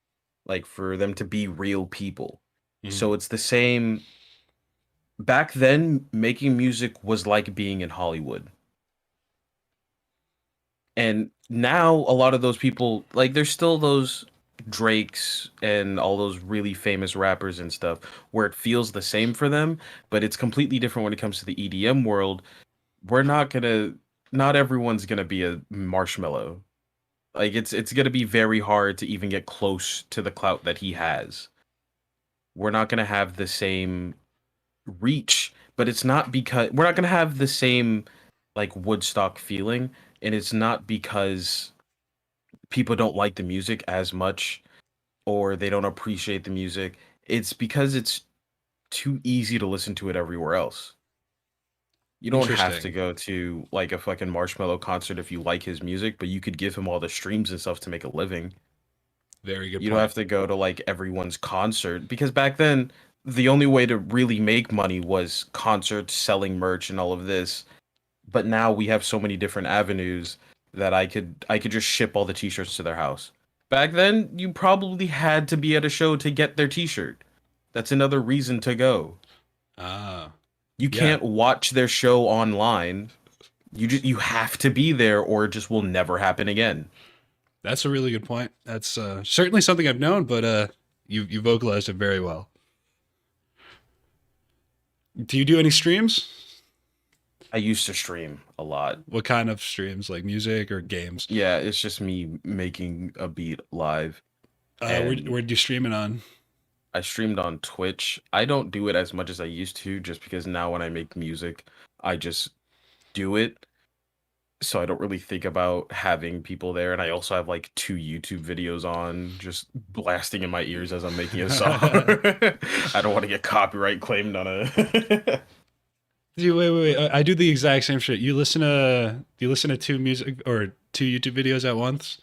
B: Like for them to be real people.
A: Mhm.
B: So it's the same back then. Making music was like being in Hollywood. And now a lot of those people, like there's still those Drakes and all those really famous rappers and stuff where it feels the same for them, but it's completely different when it comes to the EDM world. We're not gonna Not everyone's gonna be a marshmallow. Like it's gonna be very hard to even get close to the clout that he has. We're not gonna have the same reach, but it's not because we're not gonna have the same like Woodstock feeling, and it's not because people don't like the music as much or they don't appreciate the music. It's because it's too easy to listen to it everywhere else. You don't have to
A: Interesting.
B: go to like a fucking Marshmello concert if you like his music, but you could give him all the streams and stuff to make a living.
A: Very good
B: You don't
A: point.
B: have to go to like everyone's concert, because back then the only way to really make money was concerts, selling merch and all of this. But now we have so many different avenues that I could just ship all the t-shirts to their house. Back then you probably had to be at a show to get their t-shirt. That's another reason to go.
A: Ah,
B: You
A: yeah,
B: can't watch their show online. You have to be there or it just will never happen again.
A: that's a really good point. That's certainly something I've known, but you vocalized it very well. Do you do any streams?
B: I used to stream a lot.
A: What kind of streams, like music or games?
B: Yeah, it's just me making a beat live,
A: Where
B: and
A: do you stream it on?
B: I streamed on Twitch. I don't do it as much as I used to just because now when I make music, I just do it. So I don't really think about having people there. And I also have like two YouTube videos on just blasting in my ears as I'm making a song. I don't want to get copyright claimed on a
A: Wait. I do the exact same shit. Do you listen to two music or two YouTube videos at once?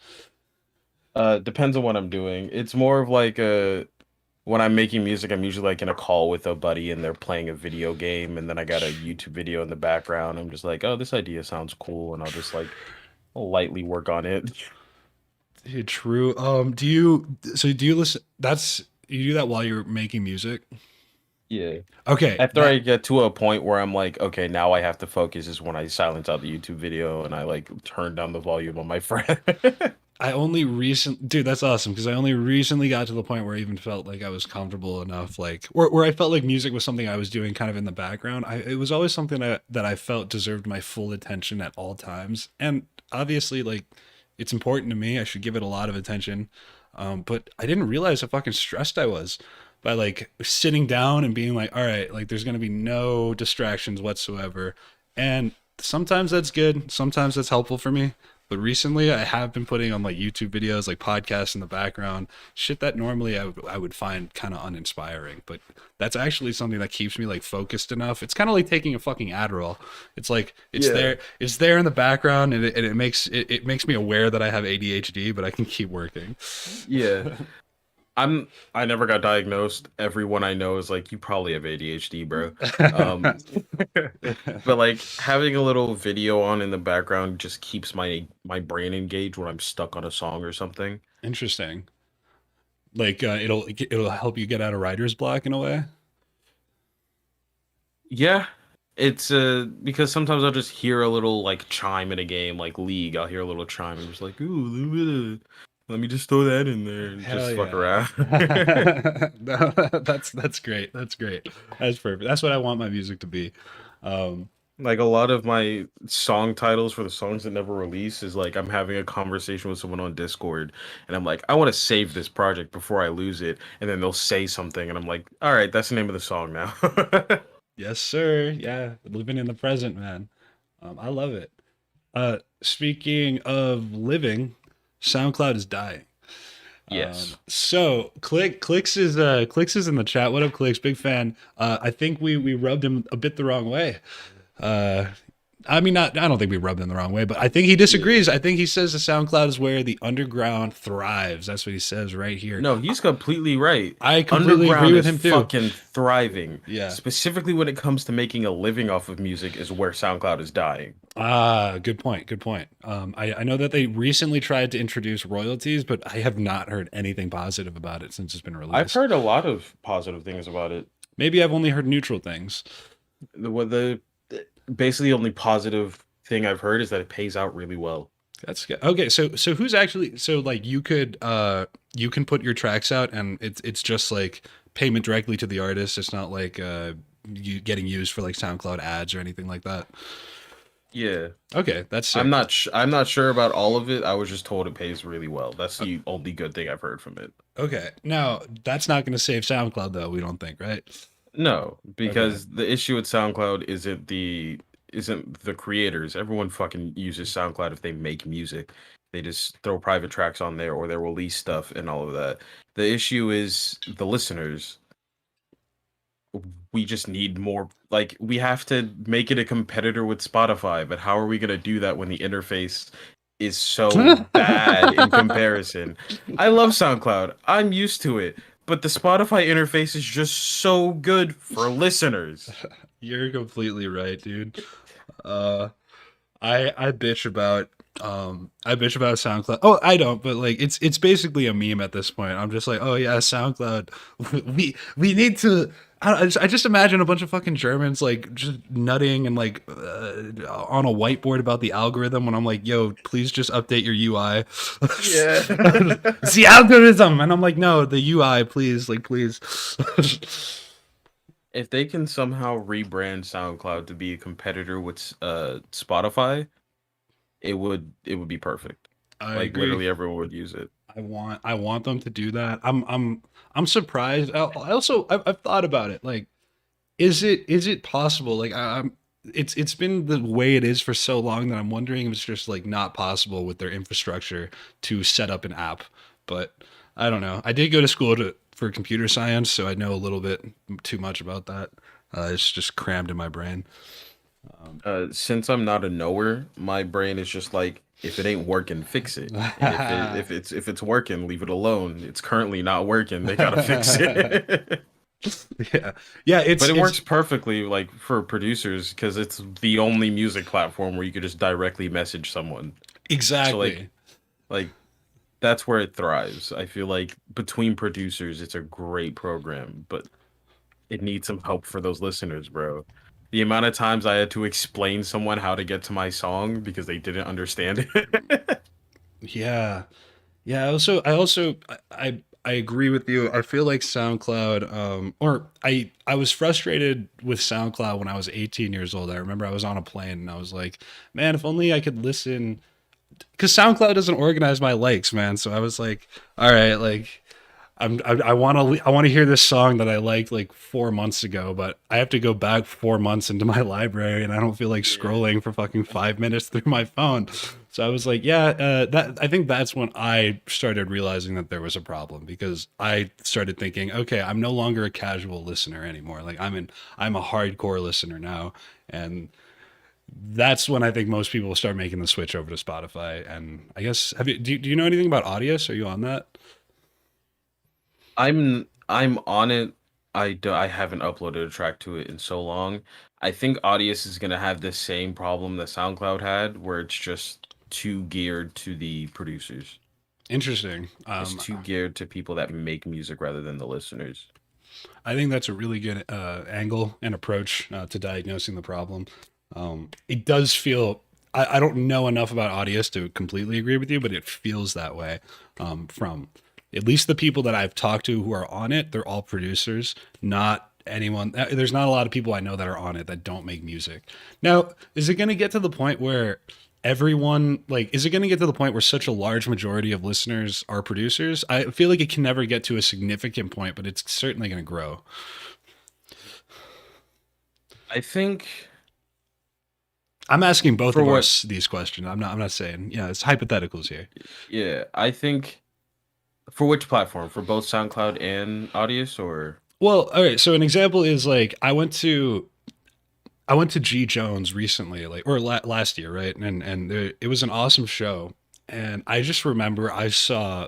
B: Depends on what I'm doing. It's more of like a when I'm making music, I'm usually like in a call with a buddy and they're playing a video game, and then I got a YouTube video in the background. I'm just like, oh, this idea sounds cool, and I'll just like lightly work on it.
A: Dude, true. Do you listen? That's you do that while you're making music.
B: Yeah.
A: Okay,
B: After I
A: that
B: get to a point where I'm like, okay, now I have to focus, is when I silence out the YouTube video and I like turn down the volume on my friend.
A: I only recent dude, that's awesome because I only recently got to the point where I even felt like I was comfortable enough, like where I felt like music was something I was doing kind of in the background. It was always something that I felt deserved my full attention at all times, and obviously, like it's important to me. I should give it a lot of attention, but I didn't realize how fucking stressed I was by like sitting down and being like, all right, like there's gonna be no distractions whatsoever, and sometimes that's good, sometimes that's helpful for me. But recently, I have been putting on like YouTube videos, like podcasts in the background, shit that normally I would find kind of uninspiring. But that's actually something that keeps me like focused enough. It's kind of like taking a fucking Adderall. It's like
B: Yeah.
A: it's there in the background, and it makes me aware that I have ADHD, but I can keep working.
B: Yeah. I never got diagnosed. Everyone I know is like, you probably have ADHD, bro. Um, but like having a little video on in the background just keeps my brain engaged when I'm stuck on a song or something.
A: Interesting. Like it'll help you get out of writer's block in a way.
B: Yeah, it's because sometimes I'll just hear a little like chime in a game like League. I'll hear a little chime and just like, ooh, let me just throw that in there and
A: Hell
B: just fuck
A: yeah.
B: around.
A: No, that's great. That's great. That's perfect. That's what I want my music to be. Um,
B: Like a lot of my song titles for the songs that never release is like I'm having a conversation with someone on Discord and I'm like, I want to save this project before I lose it, and then they'll say something and I'm like, all right, that's the name of the song now.
A: yes, sir. Yeah, living in the present, man. I love it. Speaking of living, SoundCloud is dying.
B: Yes.
A: So Clicks is in the chat. What up, Clicks? Big fan. I think we rubbed him a bit the wrong way. Uh, I mean, not. I don't think we rubbed him the wrong way, but I think he
B: Yeah.
A: disagrees. I think he says the SoundCloud is where the underground thrives. That's what he says right here.
B: No, he's completely right.
A: I completely agree
B: Underground
A: with
B: is
A: him too.
B: fucking thriving.
A: Yeah.
B: Specifically when it comes to making a living off of music is where SoundCloud is dying.
A: Ah, good point. Good point. I know that they recently tried to introduce royalties, but I have not heard anything positive about it since it's been
B: I've
A: released.
B: heard a lot of positive things about it.
A: Maybe I've only heard neutral things.
B: The basically the only positive thing I've heard is that it pays out really well.
A: That's good. Okay, so who's actually so like you can put your tracks out and it's just like payment directly to the artist. It's not like you getting used for like SoundCloud ads or anything like that.
B: Yeah.
A: Okay, that's sick.
B: I'm not sure about all of it. I was just told it pays really well. That's the only good thing I've heard from it.
A: Okay, now that's not going to save SoundCloud though. We don't think, right?
B: No,
A: Okay.
B: because the issue with SoundCloud isn't the creators. Everyone fucking uses SoundCloud if they make music. They just throw private tracks on there or they release stuff and all of that. The issue is the listeners. We just need more, like we have to make it a competitor with Spotify, but how are we going to do that when the interface is so bad in comparison? I love SoundCloud. I'm used to it, but the Spotify interface is just so good for listeners.
A: You're completely right, dude. Uh, I bitch about I bitch about SoundCloud. Oh, I don't, but like it's basically a meme at this point. I'm just like, oh yeah, SoundCloud. We need to. I just imagine a bunch of fucking Germans like just nutting and like on a whiteboard about the algorithm. When I'm like, yo, please just update your UI.
B: Yeah.
A: It's the algorithm, and I'm like, no, the UI, please, like, please.
B: If they can somehow rebrand SoundCloud to be a competitor with Spotify, it would be perfect.
A: I
B: Like
A: agree.
B: literally everyone would use it.
A: I want them to do that. I'm surprised. I've thought about it. Like, is it possible? Like, it's been the way it is for so long that I'm wondering if it's just like not possible with their infrastructure to set up an app. But I don't know. I did go to school for computer science, so I know a little bit too much about that. It's just crammed in my brain.
B: Since I'm not a knower, my brain is just like, If it ain't working, fix it. And if it's working, leave it alone. It's currently not working. They gotta fix it.
A: Yeah, yeah.
B: But it
A: It's
B: works perfectly, like for producers, because it's the only music platform where you could just directly message someone. So
A: exactly.
B: like that's where it thrives. I feel like between producers, it's a great program, but it needs some help for those listeners, bro. The amount of times I had to explain someone how to get to my song because they didn't understand it.
A: Yeah, yeah. I agree with you. I feel like SoundCloud, or I was frustrated with SoundCloud when I was 18 years old. I remember I was on a plane and I was like, man, if only I could listen, because SoundCloud doesn't organize my likes, man. So I was like, all right, like I want to hear this song that I liked like 4 months ago, but I have to go back 4 months into my library, and I don't feel like
B: Yeah.
A: scrolling for fucking 5 minutes through my phone. So I was like, yeah, that I think that's when I started realizing that there was a problem, because I started thinking, okay, I'm no longer a casual listener anymore. Like I'm a hardcore listener now, and that's when I think most people will start making the switch over to Spotify. And I guess do you know anything about Audius? Are you on that?
B: I'm on it. I haven't uploaded a track to it in so long. I think Audius is gonna have the same problem that SoundCloud had, where it's just too geared to the producers.
A: Interesting.
B: It's too geared to people that make music rather than the listeners.
A: I think that's a really good angle and approach to diagnosing the problem. It does feel, I don't know enough about Audius to completely agree with you, but it feels that way from at least the people that I've talked to who are on it. They're all producers, not anyone. There's not a lot of people I know that are on it that don't make music. Now, is it going to get to the point where everyone, like, is it going to get to the point where such a large majority of listeners are producers? I feel like it can never get to a significant point, but it's certainly going to grow.
B: I think
A: I'm asking both
B: for
A: of
B: what,
A: us these questions. I'm not saying, yeah, it's hypotheticals here.
B: yeah, I think for which platform? For both SoundCloud and Audius, or
A: Well, all right. So an example is like I went to G Jones recently, like, or last year, right? And it was an awesome show, and I just remember I saw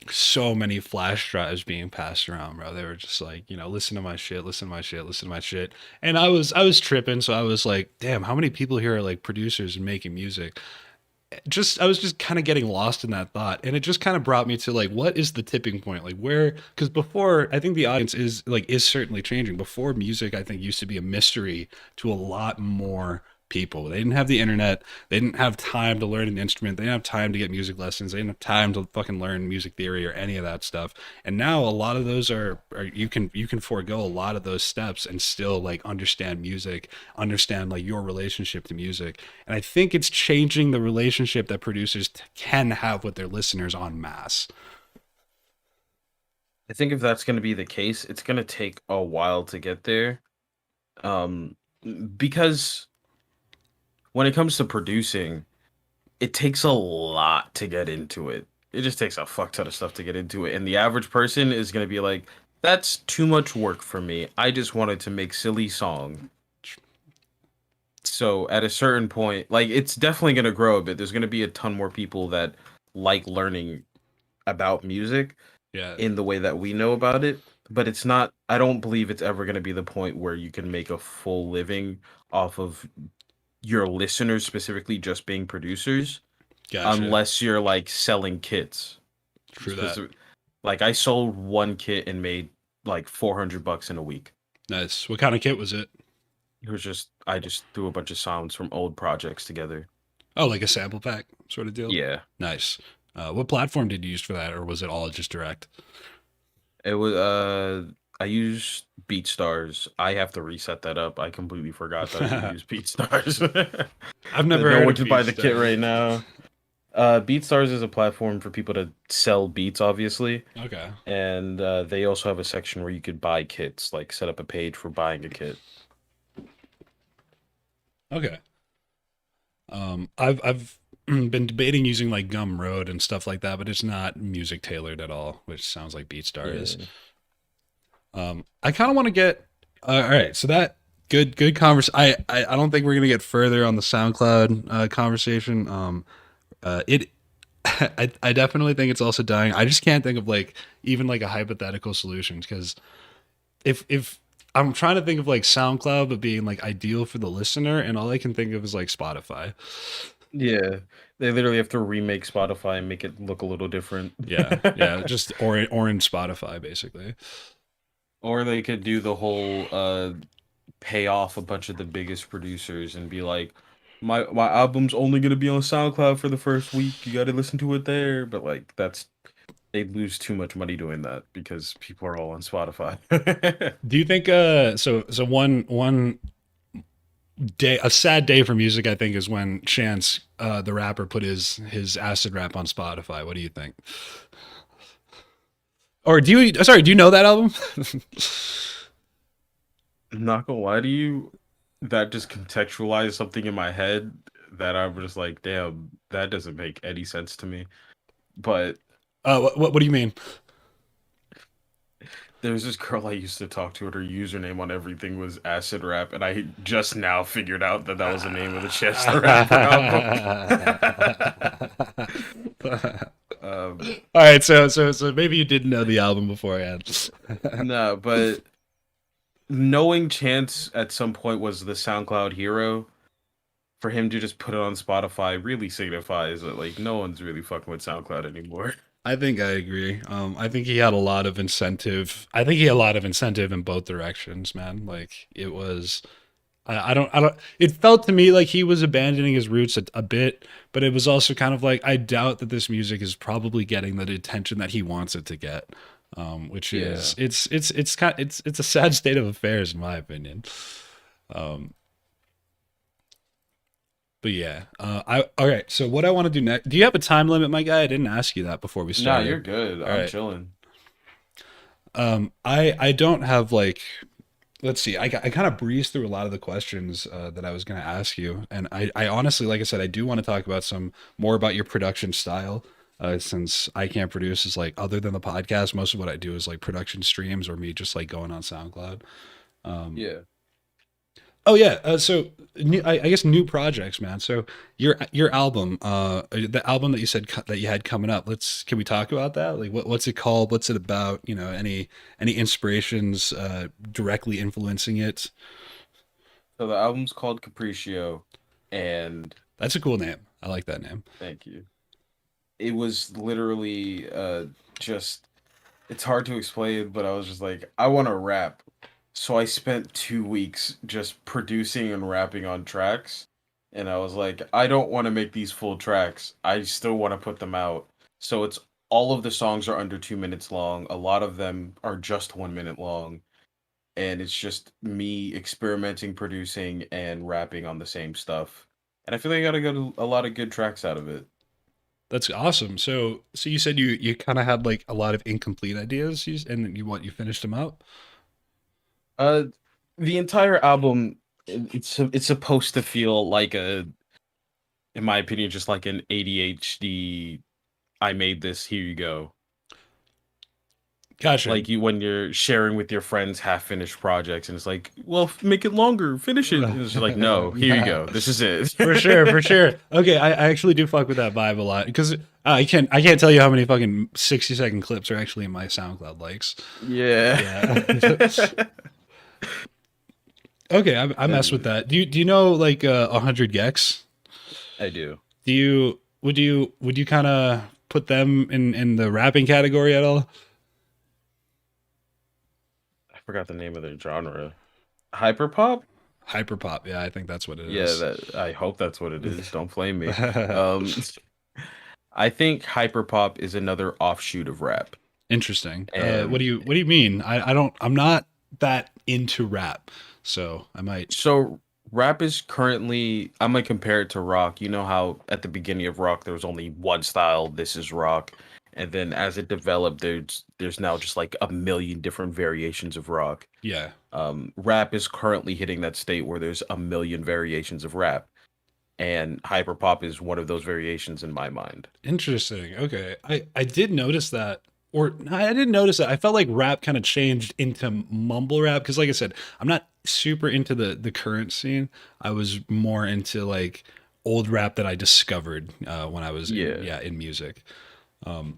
A: so many flash drives being passed around, bro. They were just like, listen to my shit, listen to my shit, listen to my shit. And I was tripping, so I was like, damn, how many people here are like producers and making music? Just I was just kind of getting lost in that thought, and it just kind of brought me to like, what is the tipping point, like where, because before, I think the audience is certainly changing. Before, music, I think, used to be a mystery to a lot more people. They didn't have the internet, they didn't have time to learn an instrument, they didn't have time to get music lessons, they didn't have time to fucking learn music theory or any of that stuff. And now a lot of those are you can forego a lot of those steps and still like understand music, understand like your relationship to music. And I think it's changing the relationship that producers can have with their listeners en masse.
B: I think if that's going to be the case, it's going to take a while to get there. Um, because when it comes to producing, it takes a lot to get into it. It just takes a fuck ton of stuff to get into it. And the average person is going to be like, that's too much work for me. I just wanted to make silly song. So at a certain point, like it's definitely going to grow a bit. There's going to be a ton more people that like learning about music
A: Yeah,
B: in the way that we know about it, but it's not, I don't believe it's ever going to be the point where you can make a full living off of your listeners specifically just being producers,
A: gotcha.
B: unless you're like selling kits.
A: True that.
B: Specific, like I sold one kit and made like $400 in a week.
A: Nice. What kind of kit was it?
B: It was just I just threw a bunch of sounds from old projects together.
A: Oh, like a sample pack sort of deal.
B: Yeah.
A: Nice. What platform did you use for that, or was it all just direct?
B: It was I used BeatStars. I have to reset that up. I completely forgot that I even used BeatStars.
A: I've never
B: No
A: heard
B: one
A: of
B: can buy the kit
A: BeatStars.
B: right now. BeatStars is a platform for people to sell beats, obviously,
A: Okay.
B: and they also have a section where you could buy kits, like set up a page for buying a kit.
A: Okay. I've been debating using like Gumroad and stuff like that, but it's not music tailored at all, which sounds like BeatStar is.
B: Yeah.
A: I kind of want to get. All right, so that good converse. I don't think we're gonna get further on the SoundCloud conversation. It I definitely think it's also dying. I just can't think of like even like a hypothetical solution because if I'm trying to think of like SoundCloud but being like ideal for the listener, and all I can think of is like Spotify.
B: Yeah, they literally have to remake Spotify and make it look a little different.
A: Yeah, yeah, just or in Spotify basically.
B: Or they could do the whole pay off a bunch of the biggest producers and be like, my album's only gonna be on SoundCloud for the first week. You got to listen to it there. But like that's they lose too much money doing that because people are all on Spotify.
A: Do you think so one day, a sad day for music, I think, is when Chance the rapper put his acid rap on Spotify. What do you think? Or do you sorry, do you know that album?
B: I'm not gonna lie to you, that just contextualized something in my head that I'm just like, damn, that doesn't make any sense to me. But
A: What do you mean?
B: there's this girl I used to talk to, and her username on everything was Acid Rap, and I just now figured out that that was the name of the Chance the Rapper album. um,
A: All right, so maybe you didn't know the album beforehand.
B: no, but knowing Chance at some point was the SoundCloud hero, for him to just put it on Spotify really signifies that like no one's really fucking with SoundCloud anymore.
A: I think I agree. I think he had a lot of incentive. I think he had a lot of incentive in both directions, man. Like it was, I don't. It felt to me like he was abandoning his roots a bit, but it was also kind of like I doubt that this music is probably getting the attention that he wants it to get. Which
B: Yeah.
A: is it's kind it's a sad state of affairs in my opinion. Um, but yeah, I all right. So what I want to do next? Do you have a time limit, my guy? I didn't ask you that before we
B: Nah, you're
A: started.
B: good.
A: All
B: I'm
A: right.
B: chilling.
A: I don't have like let's see. I kind of breezed through a lot of the questions that I was going to ask you, and I honestly, like I said, I do want to talk about some more about your production style. Since I can't produce is like other than the podcast, most of what I do is like production streams or me just like going on SoundCloud. Um,
B: Yeah.
A: Oh yeah. So I guess new projects, man. So your album, the album that you said that you had coming up. Can we talk about that? Like what's it called? What's it about? You know, any inspirations directly influencing it?
B: So the album's called Capriccio, and
A: That's a cool name. I like that name.
B: thank you. It was literally just it's hard to explain, but I was just like, I want to rap. So I spent 2 weeks just producing and rapping on tracks. And I was like, I don't want to make these full tracks. I still want to put them out. So it's all of the songs are under 2 minutes long. A lot of them are just 1 minute long. And it's just me experimenting, producing, and rapping on the same stuff. And I feel like I got a lot of good tracks out of it.
A: That's awesome. So you said you kind of had like a lot of incomplete ideas, and you finished them out.
B: Uh, the entire album, it's supposed to feel like in my opinion, just like an ADHD. I made this. Here you go.
A: Gotcha.
B: Like you when you're sharing with your friends half-finished projects, and it's like, well, make it longer, finish it. And it's just like, no, here you go. This is it.
A: For sure, for sure. Okay, I actually do fuck with that vibe a lot because I can't tell you how many fucking 60-second clips are actually in my SoundCloud likes.
B: Yeah.
A: Yeah. Okay, I mess with
B: And
A: that. Do you know like 100 gex?
B: I do.
A: Would you kind of put them in the rapping category at all?
B: I forgot the name of their genre. Hyperpop?
A: Hyperpop, yeah, I think that's what it
B: Yeah,
A: is.
B: that I hope that's what it is. Don't flame me. Um I think hyperpop is another offshoot of rap.
A: Interesting.
B: And
A: What do you mean? I'm not that into rap, so I might.
B: so rap is currently I'm gonna compare it to rock. You know how at the beginning of rock there was only one style, this is rock. And then as it developed, there's now just like a million different variations of rock.
A: Yeah.
B: Rap is currently hitting that state where there's a million variations of rap. And hyperpop is one of those variations in my mind.
A: Interesting. Okay. I did notice that, or no, I didn't notice that. I felt like rap kind of changed into mumble rap because, like I said, I'm not super into the current scene. I was more into like old rap that I discovered when I was in
B: Yeah.
A: yeah in music.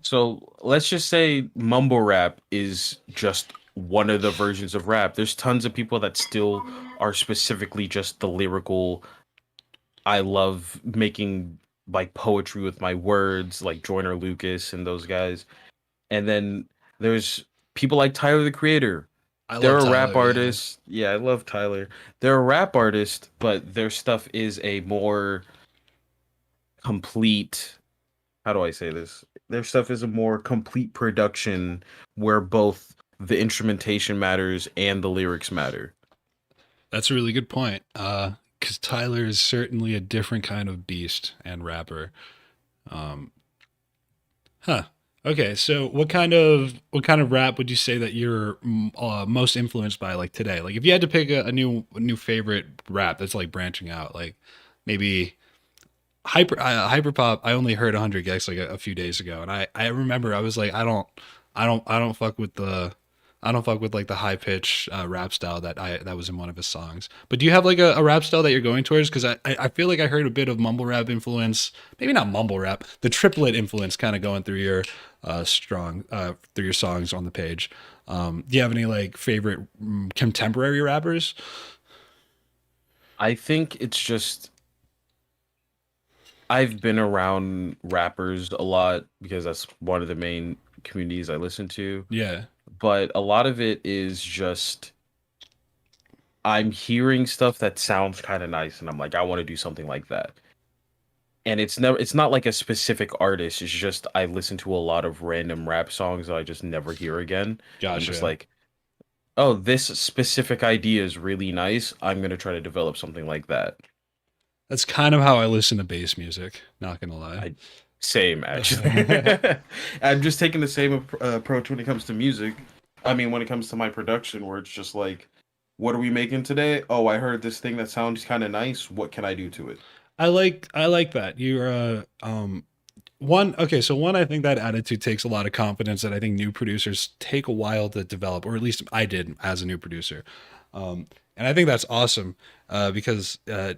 B: So let's just say mumble rap is just one of the versions of rap. There's tons of people that still are specifically just the lyrical. I love making like poetry with my words, like Joyner Lucas and those guys. And then there's people like Tyler the Creator.
A: I love
B: They're a rap
A: Tyler. Yeah,
B: artist. Yeah, I love Tyler. They're a rap artist, but their stuff is a more complete, how do I say this? Their stuff is a more complete production where both the instrumentation matters and the lyrics matter.
A: that's a really good point. Because Tyler is certainly a different kind of beast and rapper. Um, huh. Okay, so what kind of rap would you say that you're most influenced by, like today? Like, if you had to pick a new favorite rap that's like branching out, like maybe hyper pop. I only heard 100 gigs like a few days ago, and I remember I was like, I don't fuck with the I don't fuck with like the high pitch rap style that was in one of his songs. But do you have like a rap style that you're going towards? Because I feel like I heard a bit of mumble rap influence, maybe not mumble rap, the triplet influence kind of going through your strong through your songs on the page. Do you have any like favorite contemporary rappers?
B: I think it's just I've been around rappers a lot because that's one of the main communities I listen to,
A: Yeah,
B: but a lot of it is just I'm hearing stuff that sounds kind of nice and I'm like I want to do something like that. And it's not like a specific artist, it's just I listen to a lot of random rap songs that I just never hear again. I'm just
A: gotcha.
B: like, "Oh, this specific idea is really nice. I'm going to try to develop something like that."
A: That's kind of how I listen to bass music. Not gonna lie.
B: I Same actually. I'm just taking the same approach when it comes to music. I mean, when it comes to my production, where it's just like, what are we making today? Oh, I heard this thing that sounds kind of nice. What can I do to it?
A: I like that. You're one okay, so one I think that attitude takes a lot of confidence that I think new producers take a while to develop, or at least I did as a new producer. And I think that's awesome because I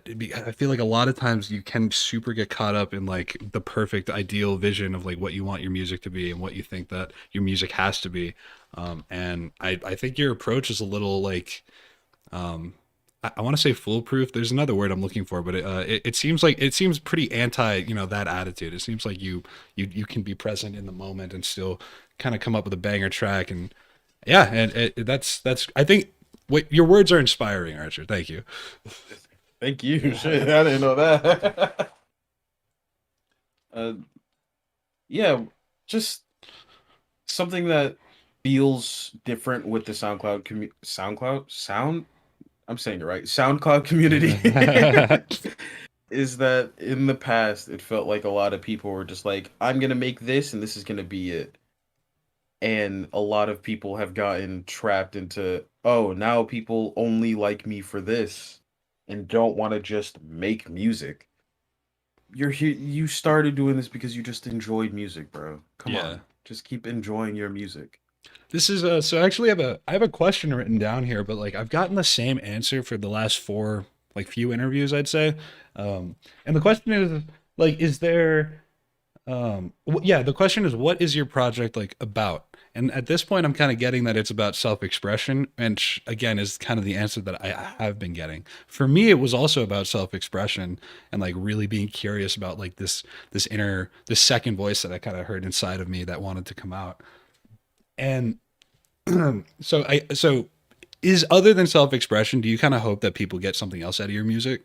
A: feel like a lot of times you can super get caught up in like the perfect ideal vision of like what you want your music to be and what you think that your music has to be. And I think your approach is a little like um, I want to say foolproof. There's another word I'm looking for, but it seems like it seems pretty anti, that attitude. It seems like you can be present in the moment and still kind of come up with a banger track. And yeah, and that's I think what your words are inspiring, Archer. Thank you.
B: Thank you. Shit, I didn't know that. uh, yeah, just something that feels different with the SoundCloud sound. I'm saying it right. SoundCloud community is that in the past it felt like a lot of people were just like, I'm gonna make this and this is gonna be it. And a lot of people have gotten trapped into, oh, now people only like me for this and don't want to just make music. You're here, you started doing this because you just enjoyed music, bro. Come
A: Yeah.
B: on. Just keep enjoying your music.
A: This is so actually I have a question written down here, but like I've gotten the same answer for the last four like few interviews, I'd say. And the question is like, is there yeah, the question is, what is your project like about? And at this point, I'm kind of getting that it's about self-expression, and again, is kind of the answer that I have been getting. For me, it was also about self-expression and like really being curious about like this second voice that I kind of heard inside of me that wanted to come out. And so is other than self-expression, do you kind of hope that people get something else out of your music?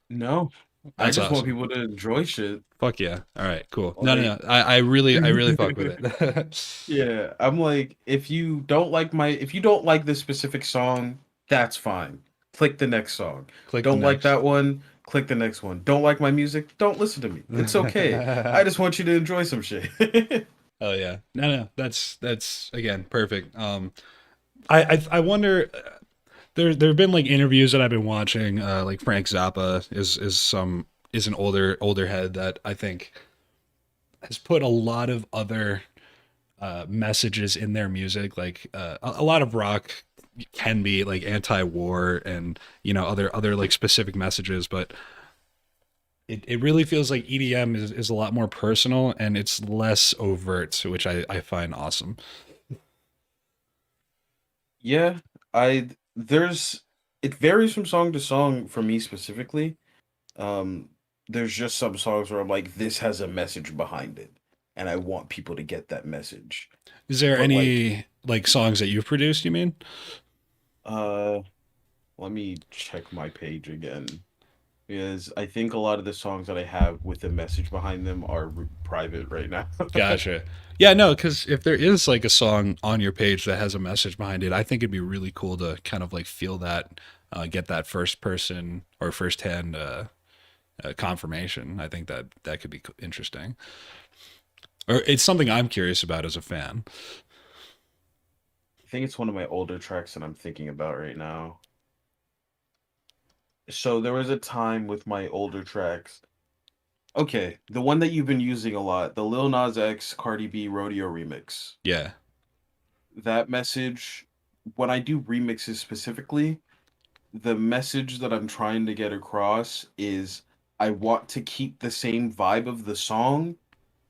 B: No, I
A: That's
B: just want
A: awesome.
B: people to enjoy shit.
A: Fuck yeah. All right, cool. No, no,
B: Like,
A: no. I really fuck with it.
B: yeah, I'm like, if you don't like this specific song, that's fine. Click the next song.
A: Click the
B: Don't like
A: next.
B: that one, click the next one. Don't like my music, don't listen to me. It's okay. I just want you to enjoy some shit.
A: Oh yeah. No, no. That's again perfect. I wonder. There have been like interviews that I've been watching. Like Frank Zappa is an older head that I think has put a lot of other messages in their music, like a lot of rock can be like anti-war and other like specific messages, but it really feels like EDM is a lot more personal and it's less overt, which I find awesome.
B: Yeah, I there's it varies from song to song for me specifically. Um, there's just some songs where I'm like, this has a message behind it, and I want people to get that message.
A: Is there
B: But like,
A: any like songs that you've produced, you mean?
B: uh, let me check my page again because I think a lot of the songs that I have with a message behind them are private right now.
A: Gotcha. Yeah, no, because if there is like a song on your page that has a message behind it, I think it'd be really cool to kind of like feel that, get that first person or first hand confirmation. I think that that could be interesting, or it's something I'm curious about as a fan.
B: I think it's one of my older tracks that I'm thinking about right now. So there was a time with my older tracks. Okay, the one that you've been using a lot, the Lil Nas X Cardi B Rodeo remix.
A: Yeah,
B: That message, when I do remixes specifically, the message that I'm trying to get across is I want to keep the same vibe of the song,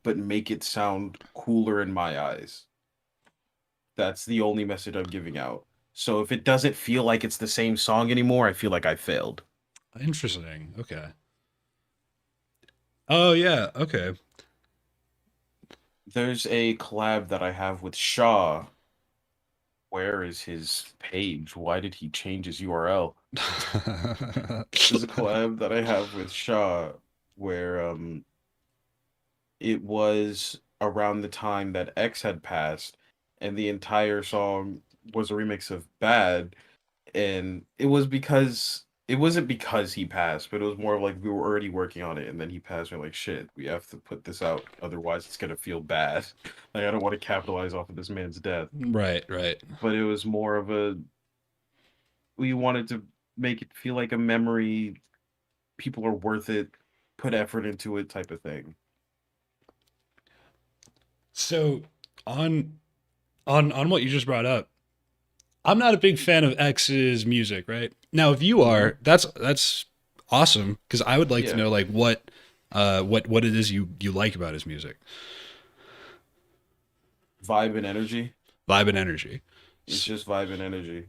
B: but make it sound cooler in my eyes. That's the only message I'm giving out. So if it doesn't feel like it's the same song anymore, I feel like I failed.
A: interesting. Okay. Oh yeah. Okay.
B: There's a collab that I have with Shaw. Where is his page? Why did he change his URL? There's a collab that I have with Shaw where it was around the time that X had passed and the entire song was a remix of Bad, and it wasn't because he passed, but it was more of like we were already working on it and then he passed. We're like, shit, we have to put this out, otherwise it's gonna feel bad. Like I don't want to capitalize off of this man's death.
A: Right. Right.
B: But it was more of a we wanted to make it feel like a memory, people are worth it, put effort into it type of thing.
A: So on on what you just brought up, I'm not a big fan of X's music, right? Now, if you
B: Hmm.
A: are, that's awesome because I would like to
B: Yeah.
A: know like what it is you like about his music,
B: Vibe and energy.
A: vibe and energy.
B: It's just vibe and energy.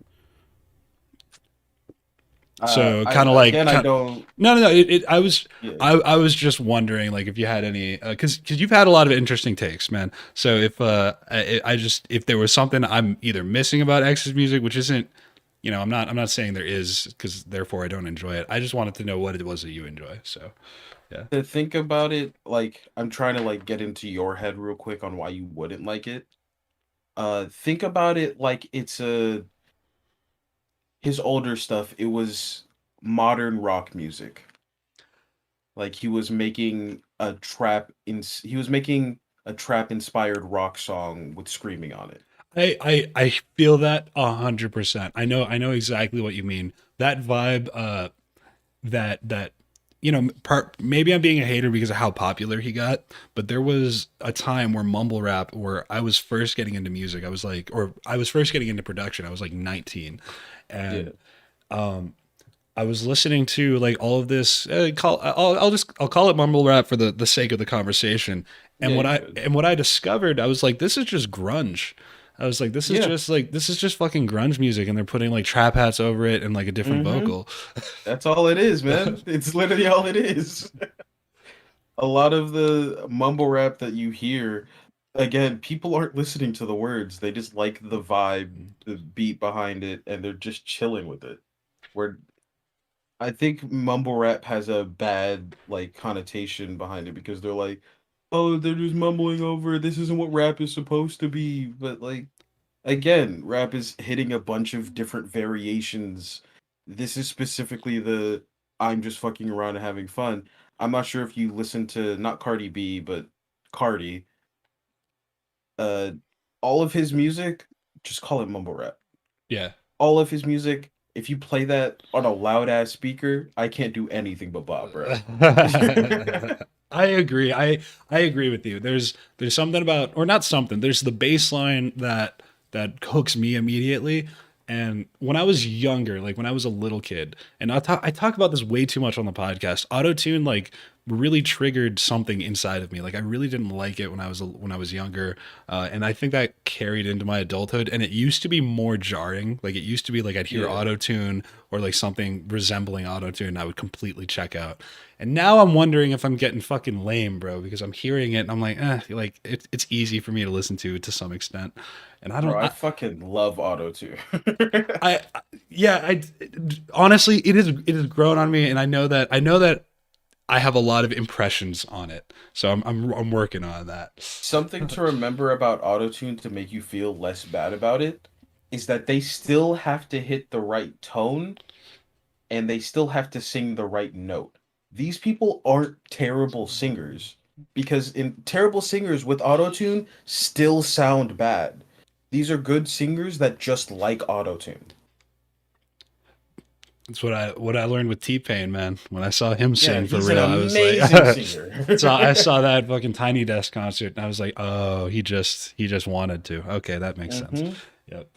A: So
B: I
A: kind of like
B: again I don't
A: no, no, no. I was
B: yeah.
A: I was just wondering like if you had any because you've had a lot of interesting takes, man. So if I just if there was something I'm either missing about X's music, which isn't I'm not saying there is because therefore I don't enjoy it. I just wanted to know what it was that you enjoy. So yeah.
B: To think about it, like I'm trying to like get into your head real quick on why you wouldn't like it. Think about it like it's a his older stuff, it was modern rock music. Like he was making a trap inspired rock song with screaming on it.
A: I feel that 100%. I know exactly what you mean. That vibe, that maybe I'm being a hater because of how popular he got, but there was a time where mumble rap where I was first getting into music. I was like, or I was first getting into production. I was like 19,
B: Yeah.
A: and I was listening to like all of this. I'll call it mumble rap for the sake of the conversation.
B: Yeah, you could.
A: And what I discovered, I was like, this is just grunge. I was
B: Yeah.
A: this is just fucking grunge music, and they're putting like trap hats over it and like a different
B: Mm-hmm.
A: vocal.
B: That's all it is, man. It's literally all it is. A lot of the mumble rap that you hear, again, people aren't listening to the words. They just like the vibe, the beat behind it, and they're just chilling with it. Where I think mumble rap has a bad like connotation behind it because they're like, oh, they're just mumbling over. This isn't what rap is supposed to be. But like again, rap is hitting a bunch of different variations. This is specifically the I'm just fucking around and having fun. I'm not sure if you listen to not Cardi B, but Cardi. Uh, all of his music, just call it mumble rap.
A: Yeah.
B: All of his music, if you play that on a loud ass speaker, I can't do anything but bop, bro.
A: I agree. I agree with you. There's something about or not something. There's the bass line that hooks me immediately. And when I was younger, like when I was a little kid, and I talk about this way too much on the podcast. Auto tune like really triggered something inside of me. Like I really didn't like it when I was younger, and I think that carried into my adulthood. And it used to be more jarring. Like it used to be like I'd hear
B: Yeah.
A: auto tune or like something resembling auto tune, and I would completely check out. And now I'm wondering if I'm getting fucking lame, bro, because I'm hearing it and I'm like, like it's easy for me to listen to some extent. And I
B: Bro,
A: don't,
B: I fucking love auto tune.
A: yeah, honestly, it has grown on me, and I know that I have a lot of impressions on it, so I'm working on that.
B: Something to remember about autotune to make you feel less bad about it is that they still have to hit the right tone and they still have to sing the right note. These people aren't terrible singers because in terrible singers with autotune still sound bad. These are good singers that just like autotune.
A: That's what I learned with T Pain, man. When I saw him
B: Yeah,
A: sing for
B: he's an
A: real, I was like,
B: amazing singer.
A: so I saw that fucking Tiny Desk concert, and I was like, oh, he just wanted to. Okay, that makes sense.
B: hmm
A: Yep.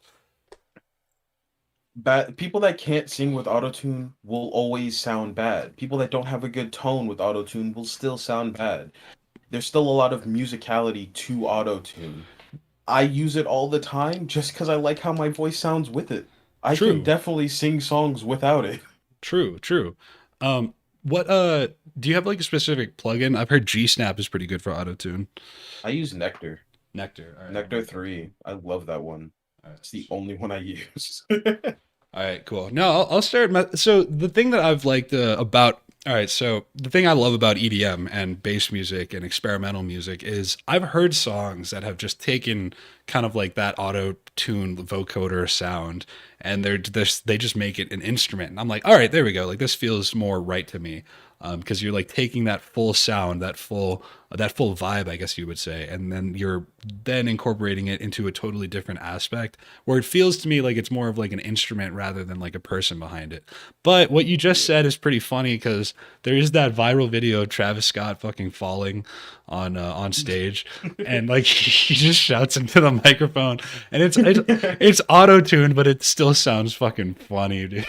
B: Bad people that can't sing with autotune will always sound bad. People that don't have a good tone with autotune will still sound bad. There's still a lot of musicality to autotune. I use it all the time just because I like how my voice sounds with it. I can
A: True,
B: definitely sing songs without it.
A: true. Um, what do you have like a specific plugin? I've heard G Snap is pretty good for auto tune.
B: I use Nectar.
A: Nectar. All right, I'll
B: Nectar
A: write that.
B: 3. I love that one.
A: All right.
B: It's the only one I use.
A: All right, cool. No, I'll start. So the thing that I've liked about all right, so the thing I love about EDM and bass music and experimental music is I've heard songs that have just taken kind of like that auto tune vocoder sound, and they just make it an instrument, and I'm like, all right, there we go. Like this feels more right to me, because you're like taking that full sound, that full vibe, I guess you would say, and then you're then incorporating it into a totally different aspect where it feels to me like it's more of like an instrument rather than like a person behind it. But what you just
B: Yeah.
A: said is pretty funny because there is that viral video of Travis Scott fucking falling on stage, and like he just shouts into the microphone, and it's auto tuned, but it still sounds fucking funny, dude.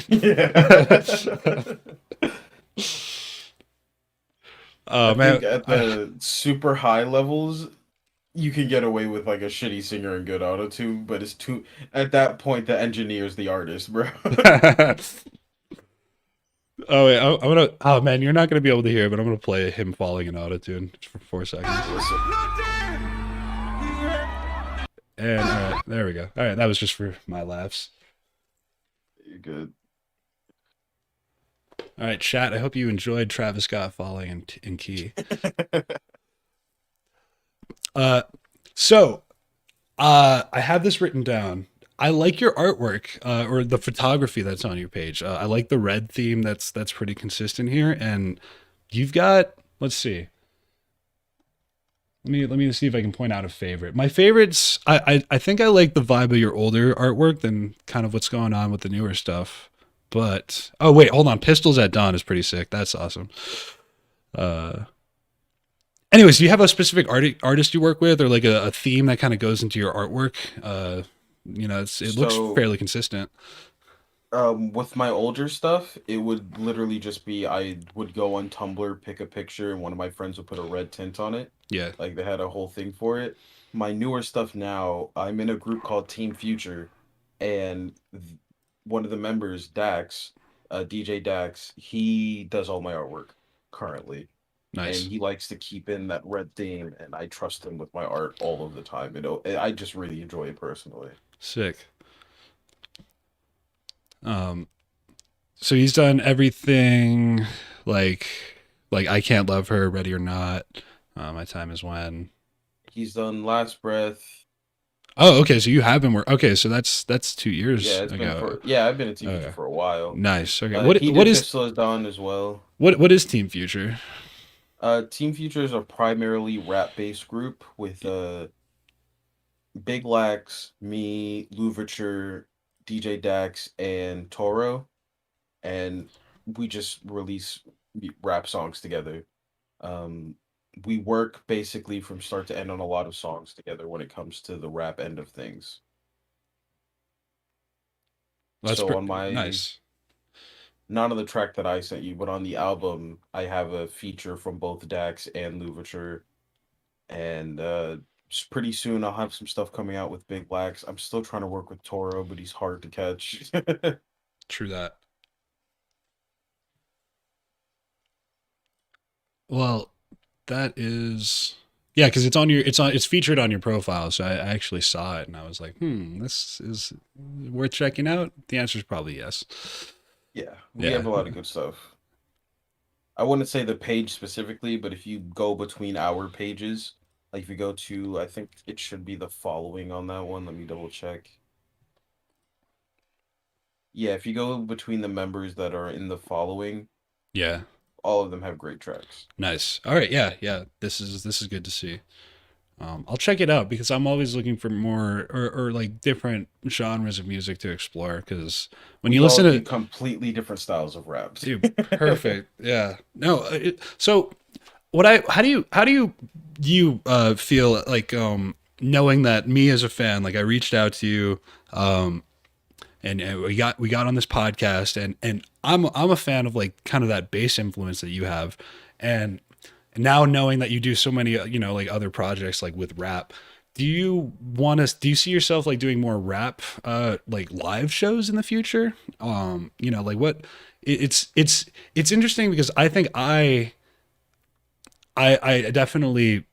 B: Yeah. I
A: Oh man,
B: think at the super high levels, you can get away with like a shitty singer and good auto-tune, but it's too at that point the engineer's the artist, bro.
A: oh wait, I'm gonna. Oh man, you're not gonna be able to hear, but I'm gonna play him falling in autotune just for 4 seconds.
B: Listen,
A: And all right, there we go. All right, that was just for my laughs.
B: you're good.
A: All right, chat. I hope you enjoyed Travis Scott falling in key. Uh, so I have this written down. I like your artwork or the photography that's on your page. I like the red theme that's pretty consistent here, and you've got. Let's see. Let me see if I can point out a favorite. My favorites, I think I like the vibe of your older artwork than kind of what's going on with the newer stuff. But oh wait, hold on. Pistols at Dawn is pretty sick. That's awesome. Uh, anyways, do you have a specific artist you work with, or like a theme that kind of goes into your artwork? It looks
B: So,
A: fairly consistent.
B: with my older stuff, it would literally just be I would go on Tumblr, pick a picture, and one of my friends would put a red tint on it.
A: Yeah,
B: Like they had a whole thing for it. My newer stuff now, I'm in a group called Team Future, and one of the members, Dax, DJ Dax, he does all my artwork currently, and
A: nice,
B: he likes to keep in that red theme, and I trust him with my art all of the time. I just really enjoy it personally.
A: sick. Um, so he's done everything, like I can't love her, ready or not. My time is when.
B: He's done Last Breath.
A: Oh, okay. So you have been work. Okay, so that's 2 years
B: Yeah, it's been
A: ago.
B: for yeah, I've been a Team Future
A: Okay,
B: for a while.
A: nice. Okay,
B: He
A: what
B: did
A: is
B: Pistol is Dawn as well.
A: what is Team Future?
B: Team Future is a primarily rap-based group with Big Lax, me, Louverture, DJ Dax, and Toro, and we just release rap songs together. Um, we work basically from start to end on a lot of songs together when it comes to the rap end of things.
A: Well,
B: So on my
A: nice.
B: not on the track that I sent you, but on the album, I have a feature from both Dax and Louverture, and pretty soon I'll have some stuff coming out with Big Blacks. I'm still trying to work with Toro, but he's hard to catch.
A: True that. Well, that is yeah, because it's featured on your profile. So I actually saw it and I was like, this is worth checking out. The answer is probably yes.
B: Yeah, we
A: Yeah,
B: have a lot of good stuff. I wouldn't say the page specifically, but if you go between our pages, like if you go to, I think it should be the following on that one. Let me double check. Yeah, if you go between the members that are in the following,
A: yeah,
B: all of them have great tracks.
A: nice. All right, yeah, yeah. This is good to see. I'll check it out because I'm always looking for more or like different genres of music to explore. Because when you
B: We all
A: listen
B: do
A: to
B: completely different styles of raps.
A: dude, perfect, yeah. No, so what I how do you feel like knowing that me as a fan, like I reached out to you and we got on this podcast and I'm a fan of like kind of that bass influence that you have and now knowing that you do so many like other projects like with rap, do you see yourself like doing more rap like live shows in the future? Like what it's interesting because I think I definitely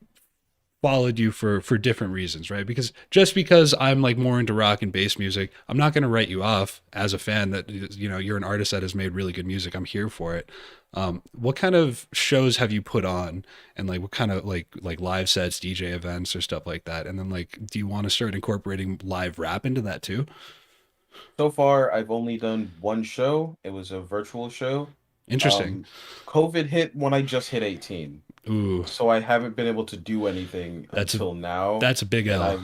A: followed you for different reasons, right? Because just because I'm like more into rock and bass music, I'm not going to write you off as a fan that you're an artist that has made really good music. I'm here for it. What kind of shows have you put on, and like what kind of like live sets, DJ events, or stuff like that? And then like, do you want to start incorporating live rap into that too?
B: So far, I've only done one show. It was a virtual show.
A: Interesting.
B: Um, COVID hit when I just hit 18.
A: Ooh,
B: So I haven't been able to do anything
A: that's a
B: until now.
A: that's a big
B: And
A: L.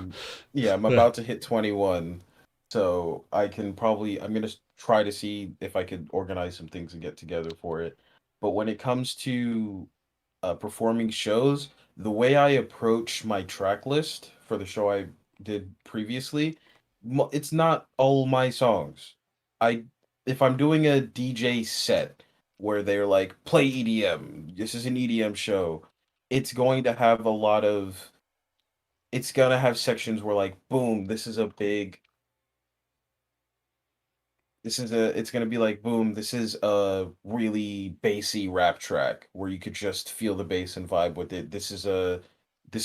B: I'm about to hit 21. So I'm gonna try to see if I could organize some things and get together for it. But when it comes to performing shows, the way I approach my track list for the show I did previously, it's not all my songs. I If I'm doing a DJ set where they're like play EDM, this is an EDM show, it's going to have a lot of it's gonna have sections where like boom, it's gonna be like boom, this is a really bassy rap track where you could just feel the bass and vibe with it. This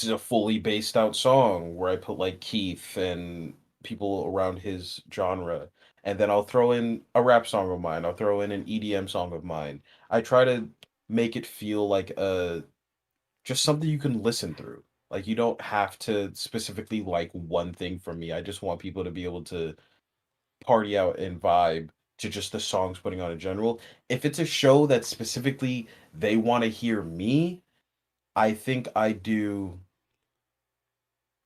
B: is a fully bassed out song where I put like Keith and people around his genre. And then I'll throw in a rap song of mine. I'll throw in an EDM song of mine. I try to make it feel like a just something you can listen through. Like you don't have to specifically like one thing from me. I just want people to be able to party out and vibe to just the songs putting on in general. If it's a show that specifically they want to hear me, I think I do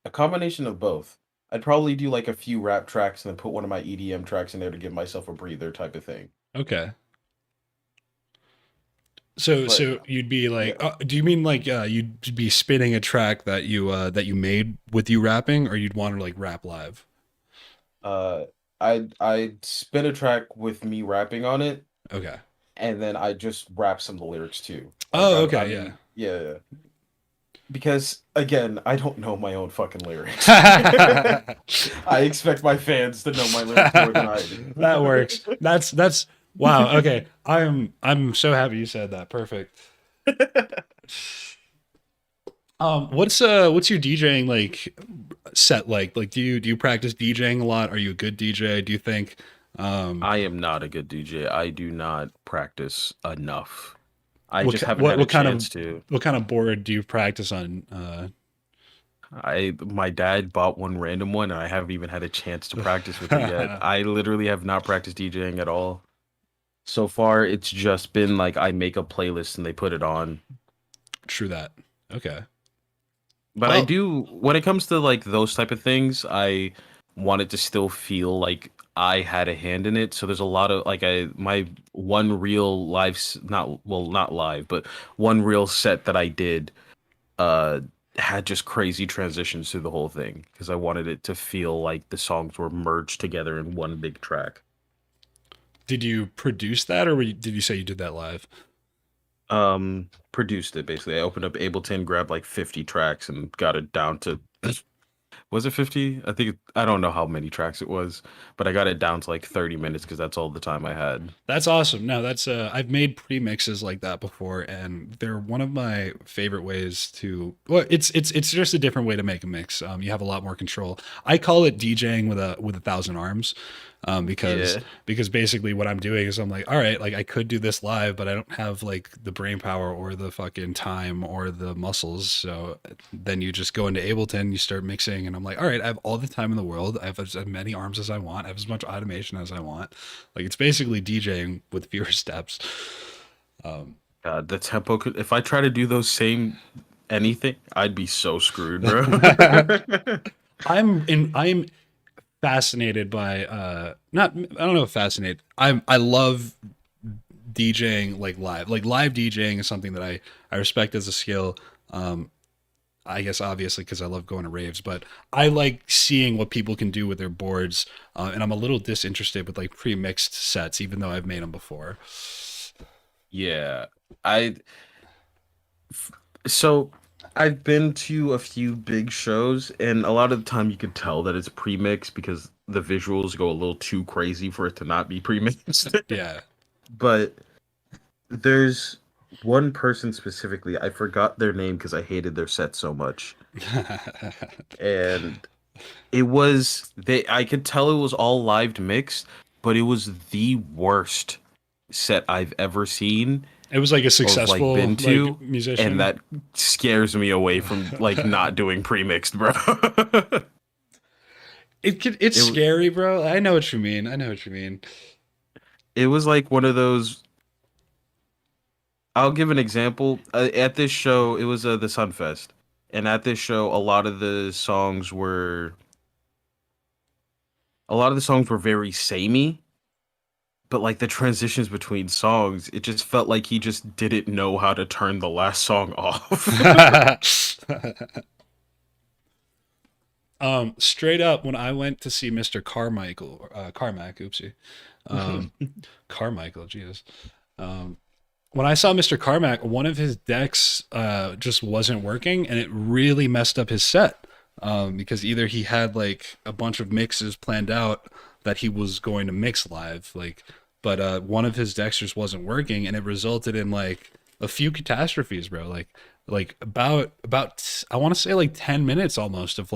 B: a combination of both. I'd probably do like a few rap tracks and then put one of my EDM tracks in there to give myself a breather type of thing.
A: Okay. So
B: But
A: so you'd be like,
B: yeah,
A: do you mean like you'd be spinning a track that you made with you rapping, or you'd want to like rap live?
B: uh, I'd spin a track with me rapping on it,
A: Okay.
B: and then I just rap some of the lyrics too. Like
A: Oh,
B: I
A: okay, yeah.
B: mean, yeah, because again, I don't know my own fucking lyrics. I expect my fans to know my lyrics more than I
A: That works.
B: do.
A: That's wow. Okay, I'm so happy you said that. Perfect. What's your DJing like set like? Like, do you practice DJing a lot? Are you a good DJ? Do you think? Um,
B: I am not a good DJ. I do not practice enough. I
A: what
B: just
A: ki-
B: haven't
A: what
B: had a
A: what kind of
B: chance to.
A: what kind of board do you practice on?
B: My dad bought one random one and I haven't even had a chance to practice with it yet. I literally have not practiced DJing at all. So far, it's just been like I make a playlist and they put it on.
A: True that. Okay.
B: But I
A: Well,
B: do when it comes to like those type of things, I want it to still feel like I had a hand in it. So there's a lot of like I my one real not live, but one real set that I did uh had just crazy transitions through the whole thing because I wanted it to feel like the songs were merged together in one big track.
A: Did you produce that, or did you say you did that live?
B: Produced it basically. I opened up Ableton, grabbed like 50 tracks, and got it down to was it 50? I don't know how many tracks it was, but I got it down to like 30 minutes because that's all the time I had.
A: That's awesome. No, that's I've made pre-mixes like that before, and they're one of my favorite ways to. Well, it's just a different way to make a mix. You have a lot more control. I call it DJing with a thousand arms,
B: Yeah.
A: because basically what I'm doing is I'm like, all right, like I could do this live, but I don't have like the brain power or the fucking time or the muscles. So then you just go into Ableton, you start mixing, and I'm like, all right, I have all the time in the world. I have as many arms as I want. I have as much automation as I want. Like it's basically DJing with fewer steps. Um,
B: God, the tempo could, if I try to do those same anything, I'd be so screwed, bro.
A: I'm fascinated by not I don't know if fascinated. I love DJing like live. Like live DJing is something that I respect as a skill. Um, I guess obviously because I love going to raves, but I like seeing what people can do with their boards, and I'm a little disinterested with like pre-mixed sets, even though I've made them before.
B: Yeah. I so I've been to a few big shows, and a lot of the time you can tell that it's pre-mixed because the visuals go a little too crazy for it to not be pre-mixed.
A: Yeah.
B: But there's one person specifically, I forgot their name because I hated their set so much. And it was they I could tell it was all live mixed, but it was the worst set I've ever seen
A: It was like a
B: or like
A: successful
B: been to,
A: like
B: and
A: musician.
B: that scares me away from like not doing pre-mixed, bro.
A: It's
B: it
A: scary, bro. I know what you mean. I know what you mean.
B: it was like one of those. I'll give an example. At this show, it was the Sunfest, and at this show, a lot of the songs were very samey, but like the transitions between songs, it just felt like he just didn't know how to turn the last song off.
A: Straight up, when I went to see Mr. Carmichael, Carmack, oopsie, um, Carmichael, Jesus. Um, when I saw Mr. Carmack, one of his decks just wasn't working, and it really messed up his set. Because either he had like a bunch of mixes planned out that he was going to mix live, like, but one of his decks just wasn't working, and it resulted in like a few catastrophes, bro. Like about I want to say like 10 minutes almost of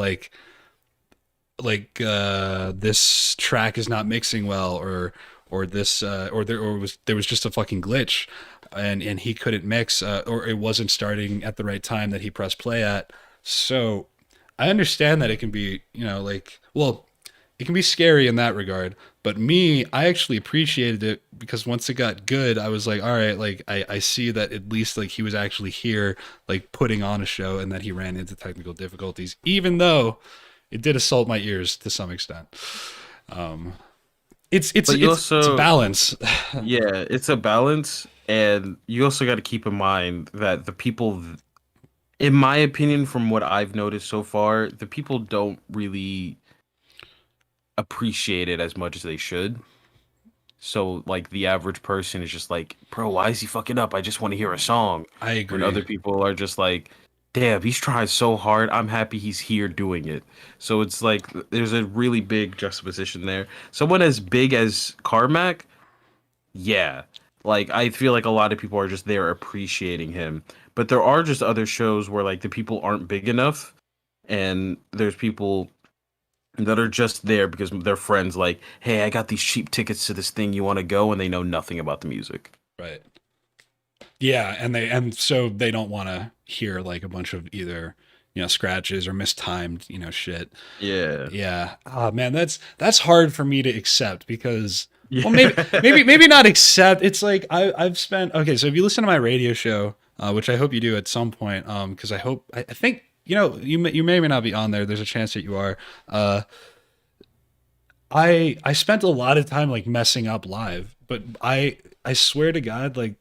A: this track is not mixing well, or this there was just a fucking glitch, and he couldn't mix, or it wasn't starting at the right time that he pressed play at. So I understand that it can be, like, well, it can be scary in that regard. But me, I actually appreciated it because once it got good, I was like, all right, like I see that at least like he was actually here, like putting on a show, and that he ran into technical difficulties, even though it did assault my ears to some extent. Um,
B: But you
A: it's a
B: also,
A: balance.
B: yeah, it's a balance, and you also got to keep in mind that the people, in my opinion, from what I've noticed so far, the people don't really appreciate it as much as they should. So, like, the average person is just like, bro, why is he fucking up? I just want to hear a song.
A: I
B: When
A: agree.
B: other people are just like, damn, he's trying so hard. I'm happy he's here doing it. So it's like there's a really big juxtaposition there. Someone as big as Carmack, yeah. Like, I feel like a lot of people are just there appreciating him. But there are just other shows where like the people aren't big enough, and there's people that are just there because their friends like, hey, I got these cheap tickets to this thing. You want to go? And they know nothing about the music.
A: Right. Yeah, and so they don't want to hear like a bunch of either scratches or mistimed shit.
B: Yeah.
A: Yeah. Oh man, that's hard for me to accept because, well,
B: Yeah.
A: maybe not accept. It's like I've spent, okay. So if you listen to my radio show, which I hope you do at some point, because I think you may or may not be on there. There's a chance that you are. I spent a lot of time like messing up live, but I swear to God, like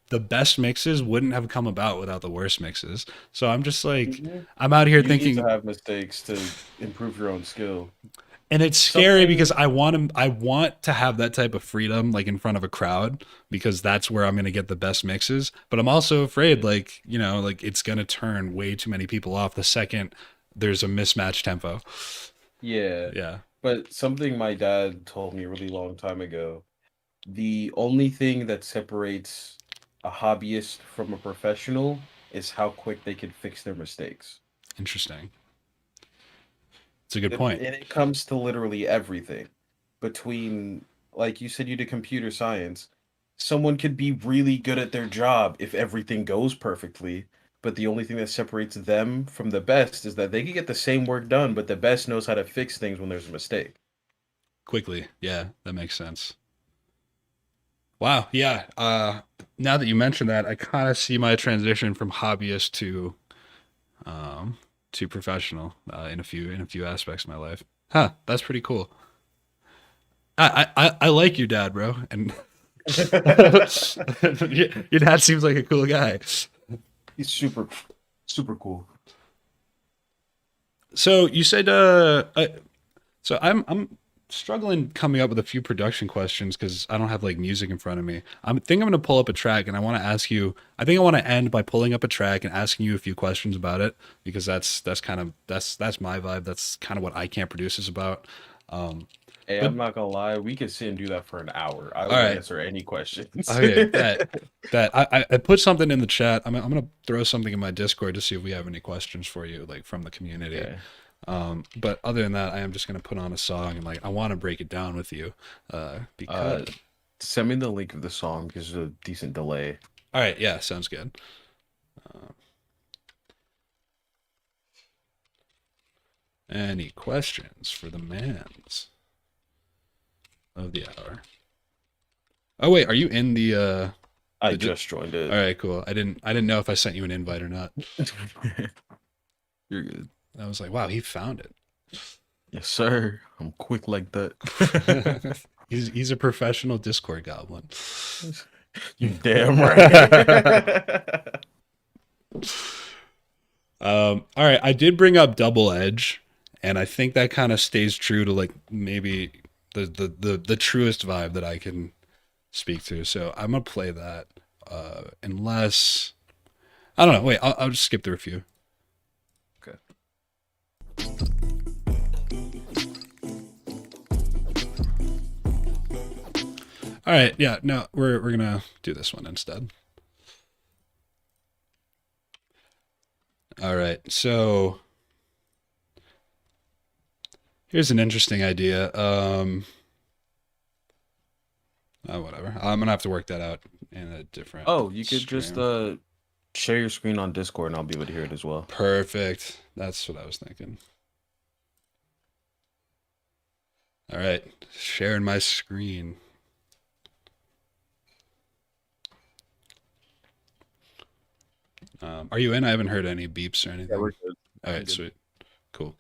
A: the best mixes wouldn't have come about without the worst mixes. So I'm just like,
B: Mhm.
A: I'm out here
B: You need to
A: thinking,
B: have mistakes to improve your own skill.
A: And it's scary because I want to have that type of freedom like in front of a crowd because that's where I'm going to get the best mixes, but I'm also afraid like, you know, like it's going to turn way too many people off the second there's a mismatched tempo.
B: Yeah,
A: Yeah.
B: but something my dad told me a really long time ago, the only thing that separates a hobbyist from a professional is how quick they can fix their mistakes.
A: Interesting. It's a good
B: And
A: point.
B: it comes to literally everything. Between, like you said, you did computer science. Someone could be really good at their job if everything goes perfectly, but the only thing that separates them from the best is that they can get the same work done, but the best knows how to fix things when there's a mistake.
A: Quickly. Yeah, that makes sense. Wow. Yeah. Now that you mention that, I kind of see my transition from hobbyist um, to professional in a few aspects of my life. Huh. That's pretty cool. I like your dad, bro, and your dad seems like a cool guy.
B: He's super cool.
A: So you said, so I'm struggling coming up with a few production questions because I don't have like music in front of me. I'm gonna pull up a track and I want to ask you. I think I want to end by pulling up a track and asking you a few questions about it because that's kind of that's my vibe. That's kind of what I can't produce is about. Um,
B: Hey,
A: but
B: I'm not gonna lie, we could sit and do that for an hour. I
A: all
B: will
A: right,
B: answer any questions.
A: okay, bet. I put something in the chat. I'm gonna throw something in my Discord to see if we have any questions for you, like from the community.
B: Okay.
A: But other than that, I am just gonna put on a song and like I want to break it down with you,
B: Uh,
A: because.
B: Send me the link of the song because there's a decent delay.
A: All right, yeah, sounds good. Uh, any questions for the mans of the hour? Oh wait, are you in
B: I
A: the?
B: just joined
A: All
B: it.
A: right, cool. I didn't know if I sent you an invite or not.
B: You're good.
A: I was like, wow, he found it.
B: Yes, sir. I'm quick like that.
A: He's a professional Discord goblin.
B: You damn right.
A: All right, I did bring up Double Edge, and I think that kind of stays true to like maybe the truest vibe that I can speak to. So I'm gonna play that. Unless I don't know. Wait, I'll just skip through a few.
B: Okay.
A: All right, yeah, no, we're gonna do this one instead. All right, so here's an interesting idea. Whatever. I'm gonna have to work that out in a different
B: Oh, you could just
A: stream.
B: share your screen on Discord and I'll be able to hear it as well.
A: Perfect. That's what I was thinking. All right, sharing my screen. Are you in? I haven't heard any beeps or
B: Yeah, we're
A: anything.
B: good.
A: All
B: I'm
A: right,
B: good.
A: sweet, cool.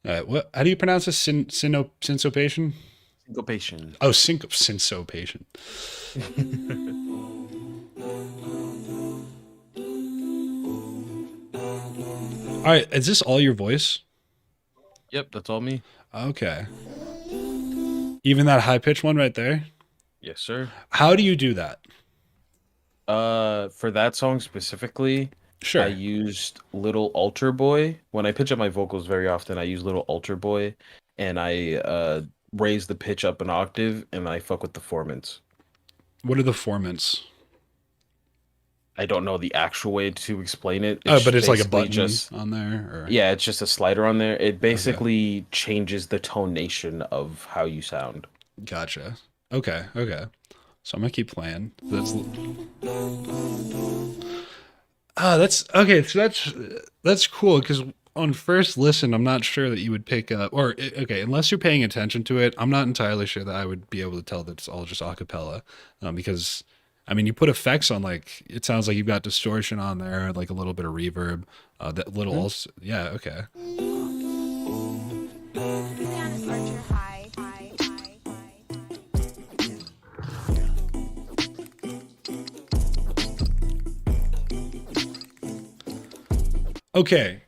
A: All right, what? How do you pronounce this? Syncopation?
B: Syncopation.
A: Oh, syncopation. All right, is this all your voice?
B: Yep, that's all me.
A: Okay. Even that high pitched one right there.
B: Yes, sir.
A: How do you do that?
B: For that song specifically, I
A: Sure.
B: used Little Altar Boy. When I pitch up my vocals very often, I use Little Altar Boy and I raise the pitch up an octave and I fuck with the formants.
A: What are the formants?
B: I don't know the actual way to explain it.
A: Oh,
B: It's
A: but it's like a
B: basically
A: button
B: just
A: on there, or
B: yeah, it's just a slider on there. It
A: okay,
B: basically changes the tonation of how you sound.
A: gotcha. Okay, okay. So I'm gonna keep playing. That's okay. So that's cool because on first listen, I'm not sure that you would pick up, or okay, unless you're paying attention to it, I'm not entirely sure that I would be able to tell that it's all just a cappella, because I mean, you put effects on like it sounds like you've got distortion on there, like a little bit of reverb, that little
B: Mhm.
A: also, yeah, okay.
C: Down is archer high.
A: Okay,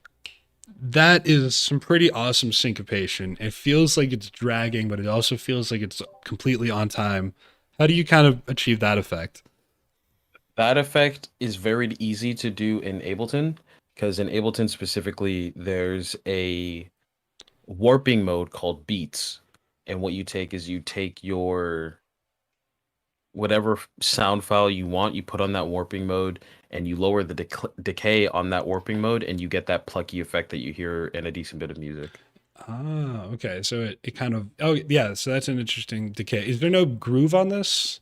A: That is some pretty awesome syncopation. It feels like it's dragging, but it also feels like it's completely on time. How do you kind of achieve that effect?
B: That effect is very easy to do in Ableton because in Ableton specifically, there's a warping mode called beats. And what you take is you take your whatever sound file you want, you put on that warping mode and you lower the decay on that warping mode and you get that plucky effect that you hear in a decent bit of music.
A: Ah, okay. So it kind of, oh, yeah. So that's an interesting decay. Is there no groove on this?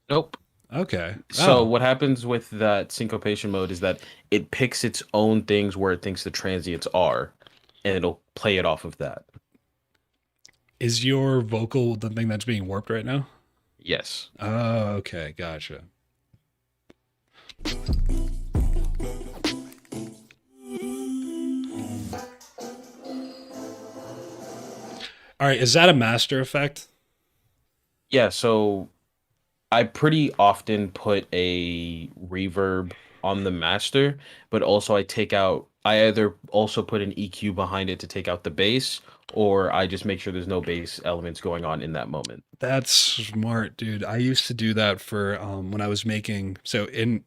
B: Nope.
A: Okay.
B: So
A: Oh,
B: what happens with that syncopation mode is that it picks its own things where it thinks the transients are, and it'll play it off of that.
A: is your vocal the thing that's being warped right now?
B: Yes.
A: Oh, okay. Gotcha. All right. Is that a master effect?
B: Yeah, so I pretty often put a reverb on the master, but also I either also put an EQ behind it to take out the bass, or I just make sure there's no bass elements going on in that moment.
A: That's smart, dude. I used to do that for when I was making. So in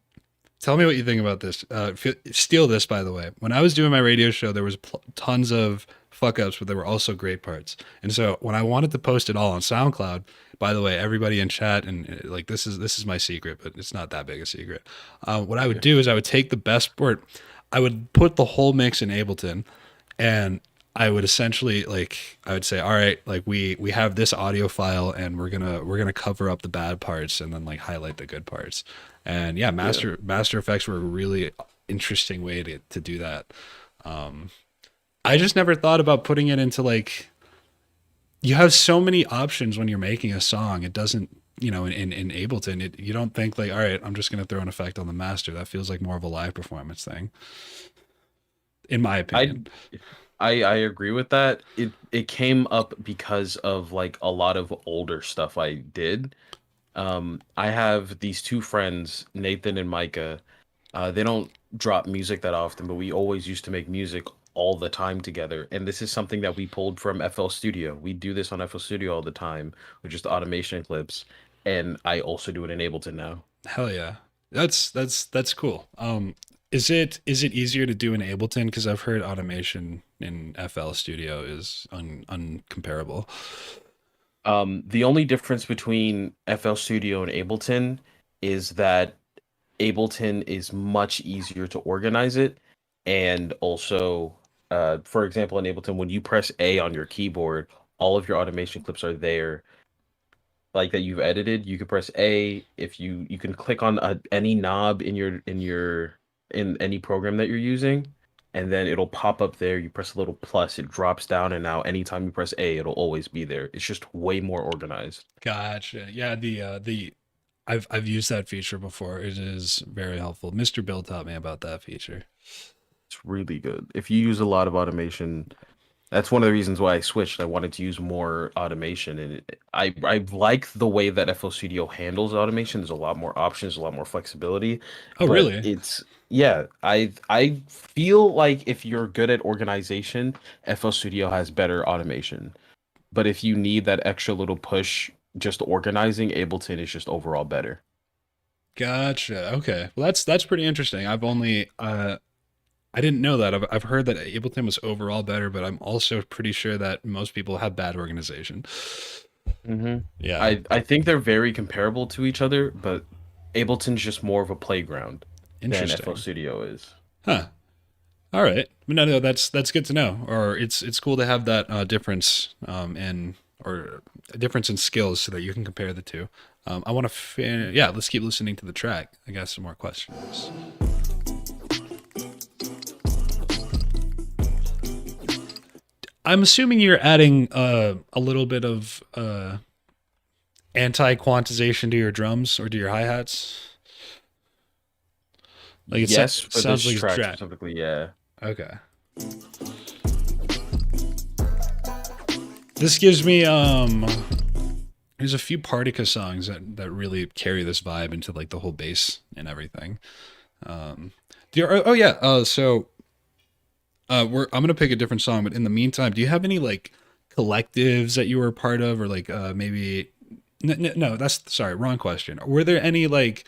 A: tell me what you think about this. Steal this, by the way. When I was doing my radio show, there was tons of fuck ups, but there were also great parts. And so when I wanted to post it all on SoundCloud, by the way, everybody in chat and like this is my secret, but it's not that big a secret. What I would
B: Okay.
A: do is I would take the best part, I would put the whole mix in Ableton, and I would essentially like I would say, all right, like we have this audio file, and we're gonna cover up the bad parts and then like highlight the good parts. And yeah,
B: Yeah.
A: master effects were a really interesting way to do that. Um, I just never thought about putting it into like you have so many options when you're making a song. It doesn't, in Ableton, you don't think like, all right, I'm just gonna throw an effect on the master. That feels like more of a live performance thing, in my
B: I
A: opinion.
B: I agree with that. It came up because of like a lot of older stuff I did. I have these two friends, Nathan and Micah. They don't drop music that often, but we always used to make music all the time together. And this is something that we pulled from FL Studio. We do this on FL Studio all the time with just automation clips. And I also do it in Ableton now.
A: Hell yeah. That's cool. Is it easier to do in Ableton? Because I've heard automation in FL Studio is uncomparable.
B: The only difference between FL Studio and Ableton is that Ableton is much easier to organize it. And also, for example, in Ableton, when you press A on your keyboard, all of your automation clips are there, like that you've edited. You can press A if you can click on any knob in any program that you're using, and then it'll pop up there. You press a little plus, it drops down, and now anytime you press A, it'll always be there. It's just way more organized.
A: Gotcha. Yeah, the I've used that feature before. It is very helpful. Mr. Bill taught me about that feature.
B: It's really good. If you use a lot of automation, that's one of the reasons why I switched. I wanted to use more automation, and I like the way that FL Studio handles automation. There's a lot more options, a lot more flexibility,
A: Oh,
B: but
A: really?
B: it's yeah. I feel like if you're good at organization, FL Studio has better automation. But if you need that extra little push, just organizing, Ableton is just overall better.
A: Gotcha. Okay. Well, that's pretty interesting. I didn't know that. I've heard that Ableton was overall better, but I'm also pretty sure that most people have bad organization.
B: hmm
A: Yeah.
B: I think they're very comparable to each other, but Ableton's just more of a playground than FL
A: Interesting.
B: Studio is.
A: Huh. All right. No, that's good to know. Or it's cool to have that difference in or a difference in skills so that you can compare the two. I want to yeah, let's keep listening to the track. I got some more questions. I'm assuming you're adding a little bit of anti-quantization to your drums or to your hi-hats. Like
B: Yes, for this
A: sounds like it's
B: track
A: drat.
B: specifically, yeah.
A: Okay. This gives me there's a few Partica songs that really carry this vibe into like the whole bass and everything. Um oh yeah, so I'm gonna pick a different song, but in the meantime, do you have any like collectives that you were a part of, or like maybe? No, that's sorry, wrong question. Were there any like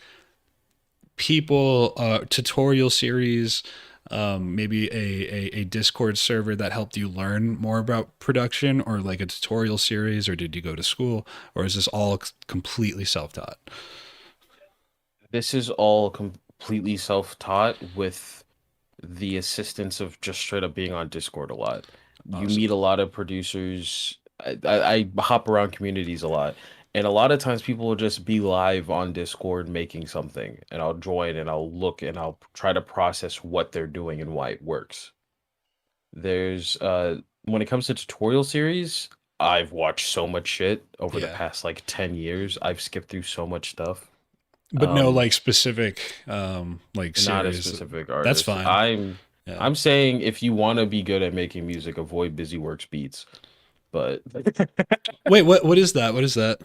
A: people tutorial series, maybe a Discord server that helped you learn more about production, or like a tutorial series, or did you go to school, or is this all completely self-taught?
B: This is all completely self-taught with the assistance of just straight up being on Discord a lot. You
A: Awesome.
B: meet a lot of producers. I hop around communities a lot, and a lot of times people will just be live on Discord making something, and I'll join and I'll look and I'll try to process what they're doing and why it works. There's when it comes to tutorial series, I've watched so much shit over the
A: Yeah,
B: past like 10 years. I've skipped through so much stuff.
A: but no
B: Um,
A: like specific like
B: Not a
A: series.
B: specific
A: That's
B: artist.
A: fine.
B: I'm
A: Yeah.
B: I'm saying if you want to be good at making music, avoid BusyWorks beats. But
A: Wait, what is that? What is that?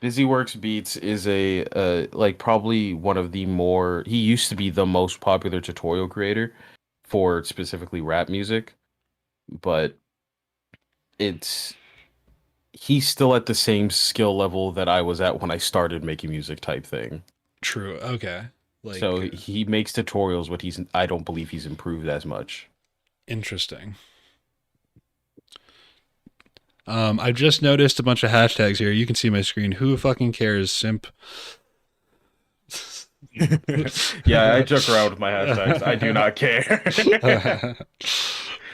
B: BusyWorks beats is a like probably one of the more he used to be the most popular tutorial creator for specifically rap music, but it's he's still at the same skill level that I was at when I started making music type thing.
A: True. Okay.
B: So
A: Like
B: he makes tutorials, but I don't believe he's improved as much.
A: interesting. I've just noticed a bunch of hashtags here. You can see my screen. Who fucking cares, simp?
B: Yeah, I joke around with my hashtags. I do not care.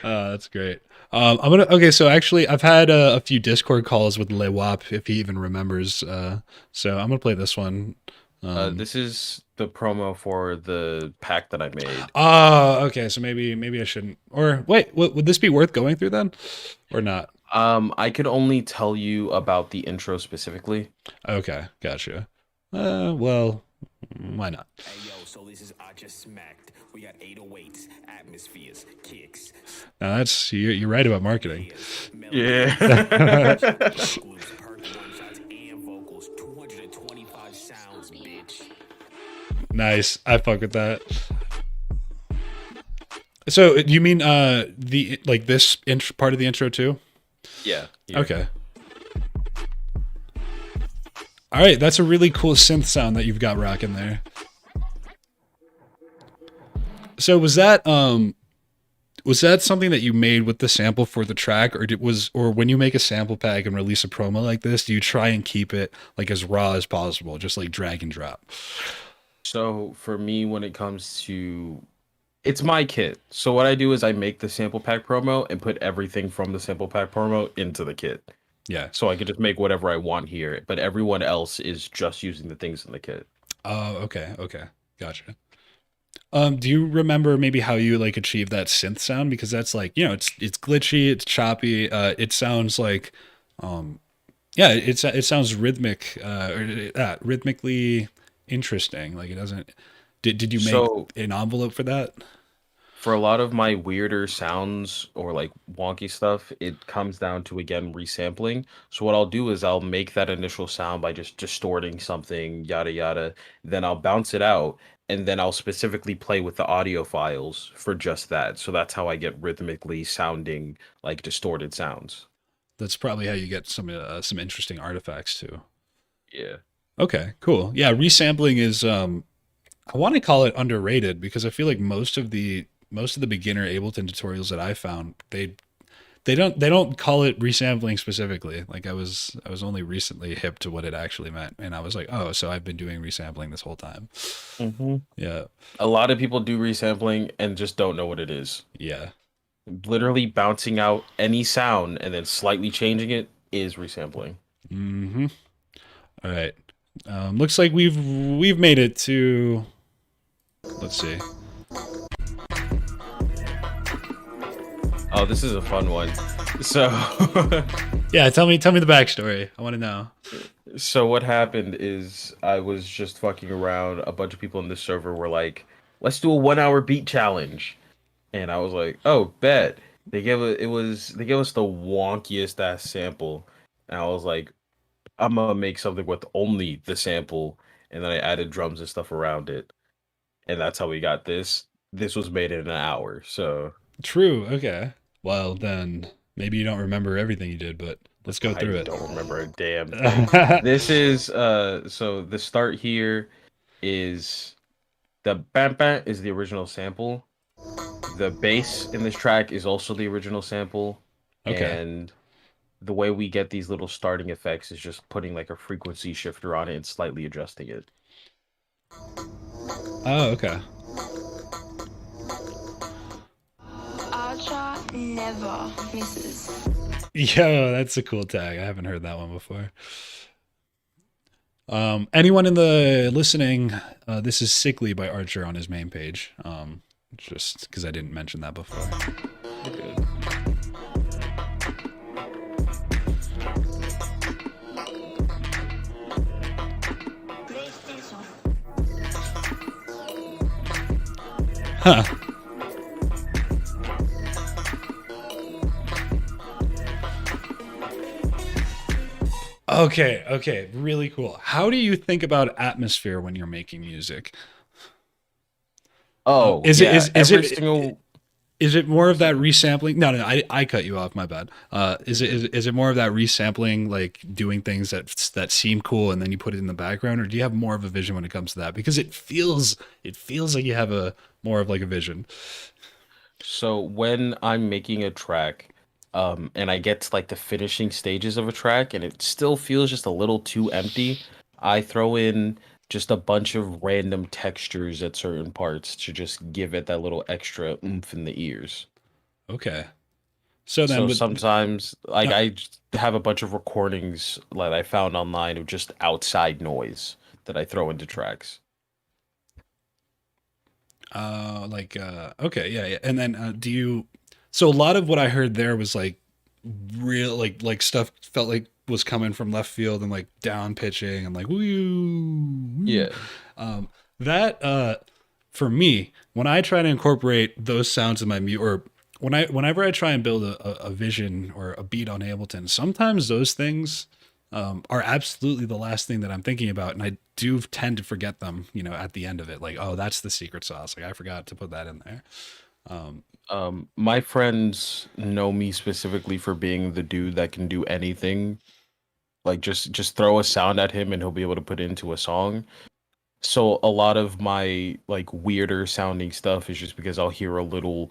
A: That's great. I'm gonna okay. So actually, I've had a few Discord calls with Lewap, if he even remembers. So I'm gonna play this one. Um,
B: This is the promo for the pack that I made.
A: oh, okay. So maybe I shouldn't. Or wait, would this be worth going through then, or not?
B: I could only tell you about the intro specifically.
A: Okay, gotcha. Well, why not?
D: Hey yo, so this is I just smacked. We got 808s, atmospheres, kicks,
A: Now that's you're right about marketing.
D: snares, melodies,
B: Yeah.
D: groups, perk one shots, and vocals. 225 sounds, bitch.
A: Nice. I fuck with that. So you mean the like this part of the intro too?
B: Yeah. Here.
A: Okay. All right, that's a really cool synth sound that you've got rocking there. So was that something that you made with the sample for the track, or or when you make a sample pack and release a promo like this, do you try and keep it like as raw as possible, just like drag and drop?
B: So for me, when it comes to it's my kit. So what I do is I make the sample pack promo and put everything from the sample pack promo into the kit.
A: Yeah.
B: So I could just make whatever I want here, but everyone else is just using the things in the kit.
A: Oh, okay, okay, gotcha. Do you remember maybe how you like achieve that synth sound? Because that's like, it's glitchy, it's choppy. It sounds like, um, yeah, it sounds rhythmic, rhythmically interesting. Like it doesn't. Did you make
B: So
A: an envelope for that?
B: for a lot of my weirder sounds or like wonky stuff, it comes down to again resampling. So what I'll do is I'll make that initial sound by just distorting something, yada yada. Then I'll bounce it out, and then I'll specifically play with the audio files for just that. So that's how I get rhythmically sounding like distorted sounds.
A: That's probably how you get some interesting artifacts too.
B: Yeah.
A: Okay, cool. Yeah, resampling is I want to call it underrated because I feel like most of the beginner Ableton tutorials that I found, they don't call it resampling specifically. Like I was only recently hip to what it actually meant, and I was like, oh, so I've been doing resampling this whole time.
B: Hmm.
A: Yeah,
B: A lot of people do resampling and just don't know what it is.
A: yeah.
B: Literally bouncing out any sound and then slightly changing it is resampling.
A: Mm-hmm. All right. Looks like we've made it to. Let's see.
B: Oh, this is a fun one. So,
A: Yeah, tell me the backstory. I want to know.
B: so what happened is I was just fucking around. A bunch of people in this server were like, "Let's do a 1 hour beat challenge," and I was like, "Oh, bet." They gave us the wonkiest ass sample, and I was like, "I'm gonna make something with only the sample," and then I added drums and stuff around it, and that's how we got this. This was made in an hour, so.
A: True. Okay. Well, then maybe you don't remember everything you did, but let's go
B: I
A: through it.
B: don't remember a damn thing. This is so the start here is the bam bam is the original sample. The bass in this track is also the original sample,
A: Okay.
B: and the way we get these little starting effects is just putting like a frequency shifter on it and slightly adjusting it.
A: Oh, okay.
C: Archer never misses.
A: Yo, that's a cool tag. I haven't heard that one before. Anyone in the listening, this is Sickly by Archer on his main page. Just because I didn't mention that before. Huh. Okay, okay, really cool. How do you think about atmosphere when you're making music?
B: Oh
A: Is it
B: yeah,
A: is
B: every
A: it
B: single
A: is it more of that resampling? No, no, I cut you off. My bad. Is it more of that resampling, like doing things that seem cool and then you put it in the background, or do you have more of a vision when it comes to that? Because it feels like you have a more of like a vision.
B: So when I'm making a track, and I get to like the finishing stages of a track and it still feels just a little too empty, I throw in just a bunch of random textures at certain parts to just give it that little extra oomph in the ears.
A: Okay. So then
B: So
A: with
B: sometimes, like
A: uh,
B: I just have a bunch of recordings that I found online of just outside noise that I throw into tracks.
A: okay, yeah, yeah. And then do you so a lot of what I heard there was like real like stuff felt like was coming from left field and like down pitching and like woo, woo.
B: Yeah.
A: Um that for me, when I try to incorporate those sounds in my mute or whenever I try and build a vision or a beat on Ableton, sometimes those things are absolutely the last thing that I'm thinking about, and I do tend to forget them. At the end of it, like, oh, that's the secret sauce. Like I forgot to put that in there. Um,
B: My friends know me specifically for being the dude that can do anything. Like just throw a sound at him and he'll be able to put it into a song. So a lot of my like weirder sounding stuff is just because I'll hear a little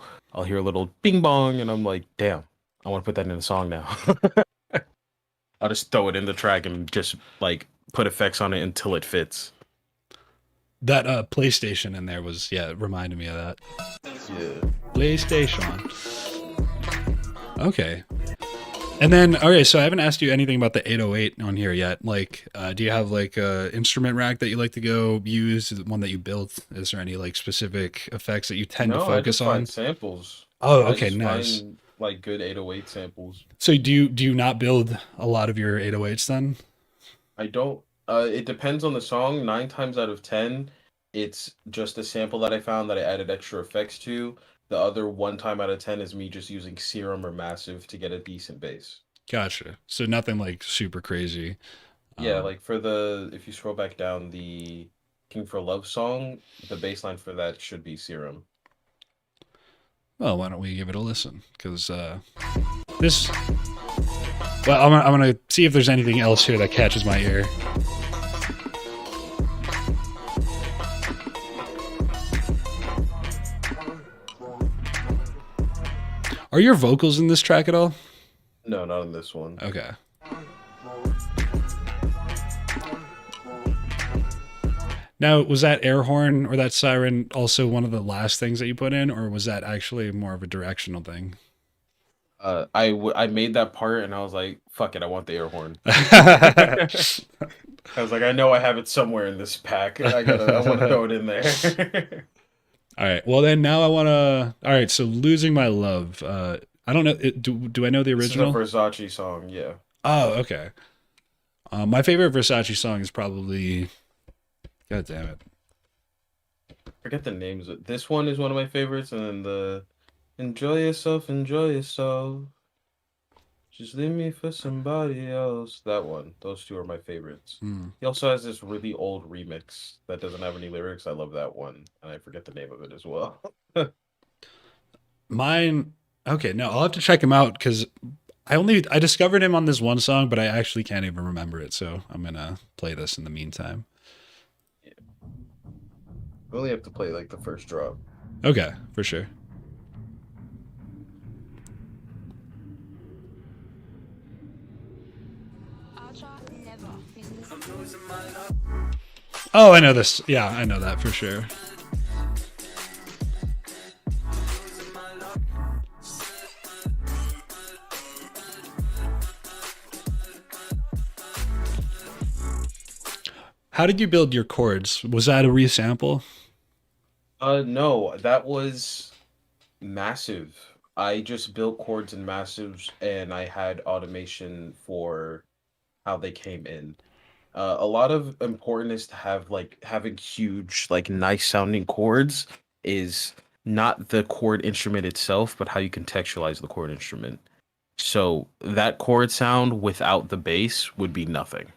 B: bing bong and I'm like, damn, I want to put that in a song now. I'll just throw it in the track and just like put effects on it until it fits.
A: that PlayStation in there was yeah, it reminded me of that
B: Yeah.
A: PlayStation. Okay. And then, okay, so I haven't asked you anything about the 808 on here yet. Like, do you have like a instrument rack that you like to go use? Is it one that you built? Is there any like specific effects that you tend to
B: No, I
A: focus
B: just find
A: on?
B: samples.
A: Oh,
B: I
A: okay,
B: just
A: nice.
B: find like good 808 samples.
A: So do you not build a lot of your 808s then?
B: I don't. It depends on the song. 9 times out of 10, it's just a sample that I found that I added extra effects to. The other 1 time out of 10 is me just using Serum or Massive to get a decent bass.
A: Gotcha. So nothing like super crazy.
B: Yeah,
A: Um,
B: like for the if you scroll back down the King for Love song, the bass line for that should be Serum.
A: well, why don't we give it a listen? Because this. Well, I'm gonna see if there's anything else here that catches my ear. Are your vocals in this track at all?
B: No, not in this one.
A: Okay. Now, was that air horn or that siren also one of the last things that you put in, or was that actually more of a directional thing?
B: I made that part and I was like, fuck it, I want the air horn. I was like, I know I have it somewhere in this pack. I want to throw it in there.
A: All right. Well, then now I want to. All right. So, losing my love. I don't know. Do I know the
B: This is a
A: original?
B: Versace song, yeah.
A: Oh, okay. My favorite Versace song is probably. God damn it.
B: Forget the names. This one is one of my favorites, and then the Enjoy Yourself, Enjoy Yourself. Just leave me for somebody else. That one. Those two are my favorites.
A: Hmm.
B: He also has this really old remix that doesn't have any lyrics. I love that one, and I forget the name of it as well.
A: Mine. Okay, no, I'll have to check him out because I discovered him on this one song, but I actually can't even remember it. So I'm gonna play this in the meantime.
B: We only have to play like the first drop.
A: Okay, for sure.
C: archr never misses.
A: Oh, I know this. Yeah, I know that for sure. How did you build your chords? Was that a resample?
B: No, that was massive. I just built chords in massives and I had automation for how they came in. A lot of important is to have like having huge, like nice sounding chords is not the chord instrument itself, but how you contextualize the chord instrument. So that chord sound without the bass would be nothing.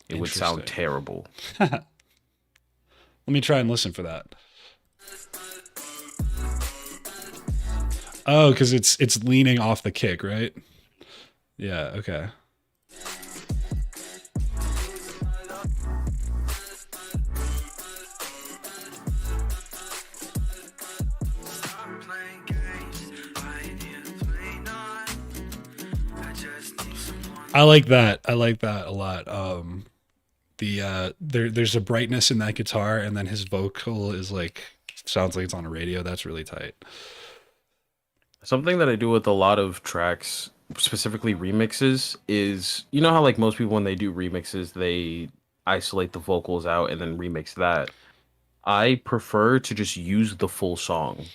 B: It would sound
A: Interesting.
B: terrible.
A: Let me try and listen for that. Oh, because it's leaning off the kick, right? Yeah. Okay. I like that. I like that a lot. There's a brightness in that guitar, and then his vocal is like sounds like it's on a radio. That's really tight.
B: Something that I do with a lot of tracks, specifically remixes, is you know how like most people when they do remixes, they isolate the vocals out and then remix that. I prefer to just use the full song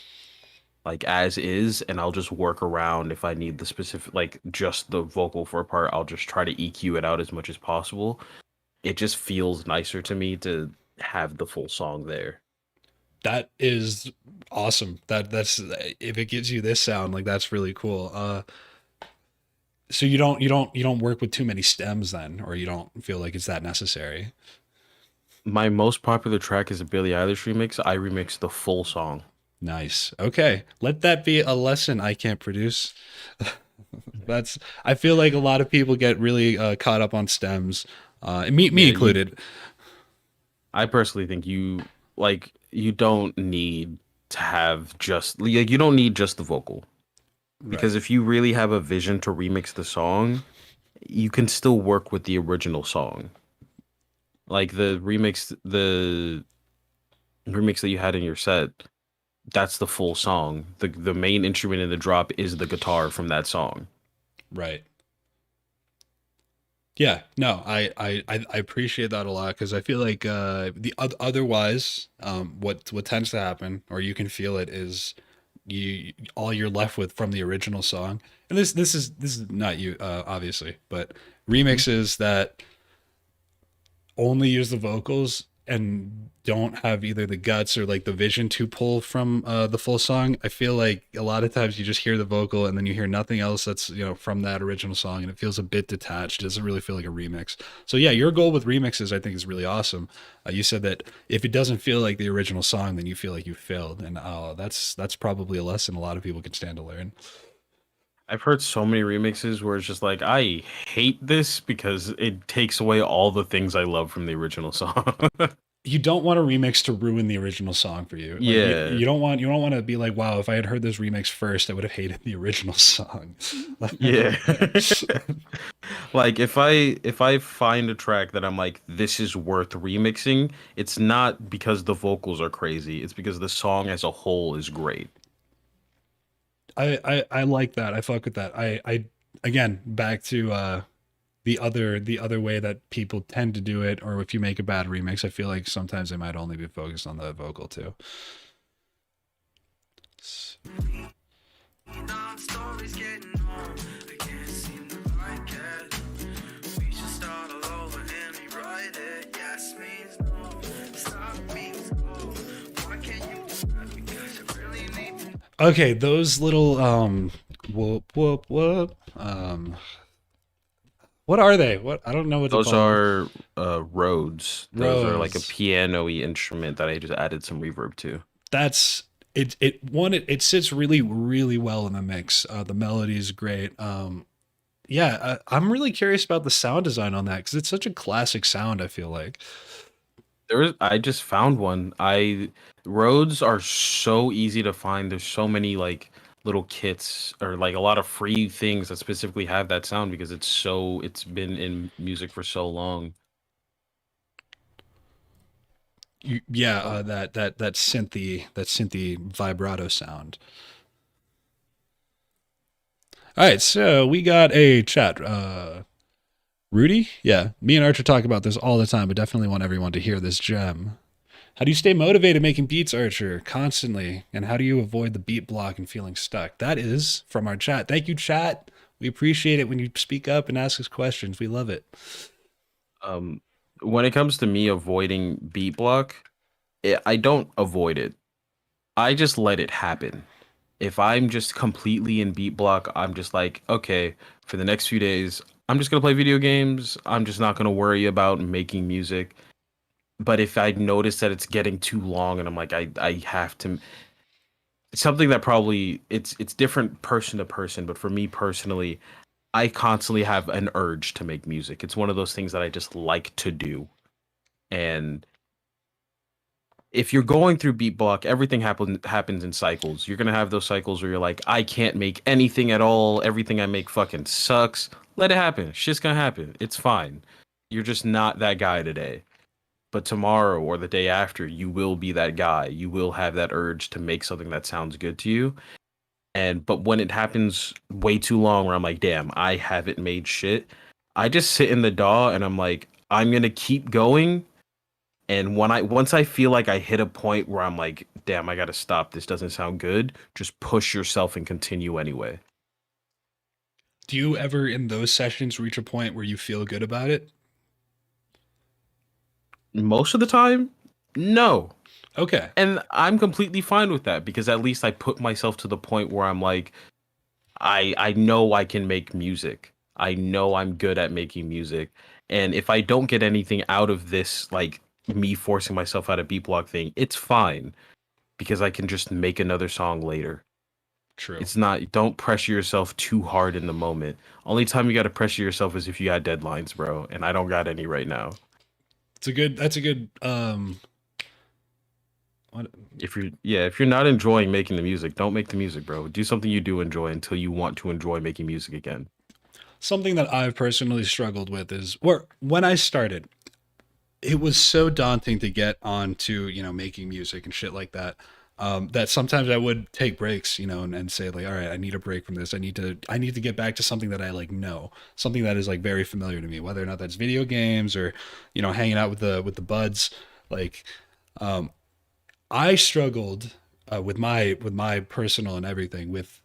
B: like as is, and I'll just work around if I need the specific like just the vocal for a part, I'll just try to EQ it out as much as possible. It just feels nicer to me to have the full song there.
A: That is awesome. That's if it gives you this sound, like that's really cool. So you don't work with too many stems then, or you don't feel like it's that necessary.
B: My most popular track is a Billie Eilish remix. I remix the full song.
A: Nice. Okay. Let that be a lesson I can't produce. That's I feel like a lot of people get really caught up on stems, me
B: Yeah, you
A: included.
B: I personally think you don't need to have just like you don't need just the vocal.
A: Right.
B: Because if you really have a vision to remix the song, you can still work with the original song. Like the remix that you had in your set, that's the full song. The main instrument in the drop is the guitar from that song.
A: Right. Yeah, no, I appreciate that a lot because I feel like otherwise, what tends to happen, or you can feel it, is you all you're left with from the original song, and this is not you, obviously, but
B: Mhm.
A: remixes that only use the vocals and don't have either the guts or like the vision to pull from the full song. I feel like a lot of times you just hear the vocal and then you hear nothing else that's from that original song, and it feels a bit detached. It doesn't really feel like a remix. So yeah, your goal with remixes I think is really awesome. You said that if it doesn't feel like the original song, then you feel like you failed, and that's probably a lesson a lot of people can stand to learn.
B: I've heard so many remixes where it's just like I hate this because it takes away all the things I love from the original song.
A: You don't want a remix to ruin the original song for you. Like
B: Yeah.
A: you don't want to be like, wow, if I had heard this remix first, I would have hated the original song.
B: Yeah. Like if I find a track that I'm like this is worth remixing, it's not because the vocals are crazy. It's because the song as a whole is great.
A: I like that. I fuck with that. I again back to the other way that people tend to do it, or if you make a bad remix, I feel like sometimes they might only be focused on the vocal too. Okay, those little whoop whoop whoop. What are they? What I don't know what to
B: Those
A: call them.
B: are Rhodes. Those are like a
A: Rose.
B: piano-y instrument that I just added some reverb to.
A: That's it sits really really well in the mix. The melody is great. Yeah, I'm really curious about the sound design on that because it's such a classic sound. I feel like.
B: I just found one. I Roads are so easy to find. There's so many like little kits or like a lot of free things that specifically have that sound because it's been in music for so long.
A: Yeah,
B: Um,
A: that synthy vibrato sound. All right, so we got a chat. Rudy, yeah, me and Archer talk about this all the time, but definitely want everyone to hear this gem. How do you stay motivated making beats, Archer, constantly? And how do you avoid the beat block and feeling stuck? That is from our chat. Thank you, chat. We appreciate it when you speak up and ask us questions. We love it.
B: um, when it comes to me avoiding beat block, I don't avoid it. I just let it happen. If I'm just completely in beat block, I'm just like, okay, for the next few days, I'm just gonna play video games. I'm just not gonna worry about making music. But if I notice that it's getting too long and I'm like, I have to something that probably it's different person to person, but for me personally, I constantly have an urge to make music. It's one of those things that I just like to do. And if you're going through beat block, everything happens in cycles. You're gonna have those cycles where you're like, I can't make anything at all. Everything I make fucking sucks. Let it happen. Shit's gonna happen. It's fine. You're just not that guy today. But tomorrow or the day after, you will be that guy. You will have that urge to make something that sounds good to you. And but when it happens way too long, where I'm like, damn, I haven't made shit. I just sit in the DAW and I'm like, I'm gonna keep going and once I feel like I hit a point where I'm like, damn, I gotta stop. This doesn't sound good. Just push yourself and continue anyway.
A: Do you ever, in those sessions, reach a point where you feel good about it?
B: Most of the time, no.
A: Okay.
B: And I'm completely fine with that because at least I put myself to the point where I'm like, I know I can make music. I know I'm good at making music. And if I don't get anything out of this, like me forcing myself out of beat block thing, it's fine because I can just make another song later.
A: True.
B: It's not, don't pressure yourself too hard in the moment. Only time you got to pressure yourself is if you got deadlines, bro. And I don't got any right now.
A: That's a good what,
B: If you're not enjoying making the music, don't make the music, bro. Do something you do enjoy until you want to enjoy making music again.
A: something that I've personally struggled with is where when I started, it was so daunting to get onto, making music and shit like that. That sometimes I would take breaks, and say like, all right, I need a break from this. I need to get back to something that I like know, something that is like very familiar to me, whether or not that's video games or, hanging out with the buds. Like, um, I struggled with my personal and everything with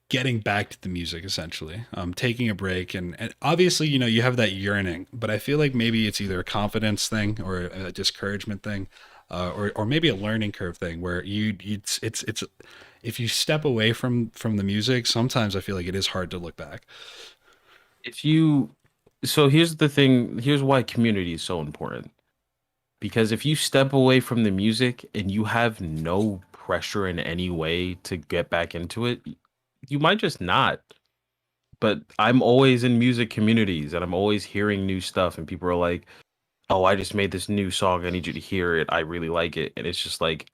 A: getting back to the music essentially, taking a break and obviously you have that yearning, but I feel like maybe it's either a confidence thing or a discouragement thing, or maybe a learning curve thing where it's if you step away from the music, sometimes I feel like it is hard to look back.
B: If you, so here's the thing, here's why community is so important. Because if you step away from the music and you have no pressure in any way to get back into it, you might just not. But I'm always in music communities and I'm always hearing new stuff, and people are like, "Oh, I just made this new song. I need you to hear it. I really like it." And it's just like,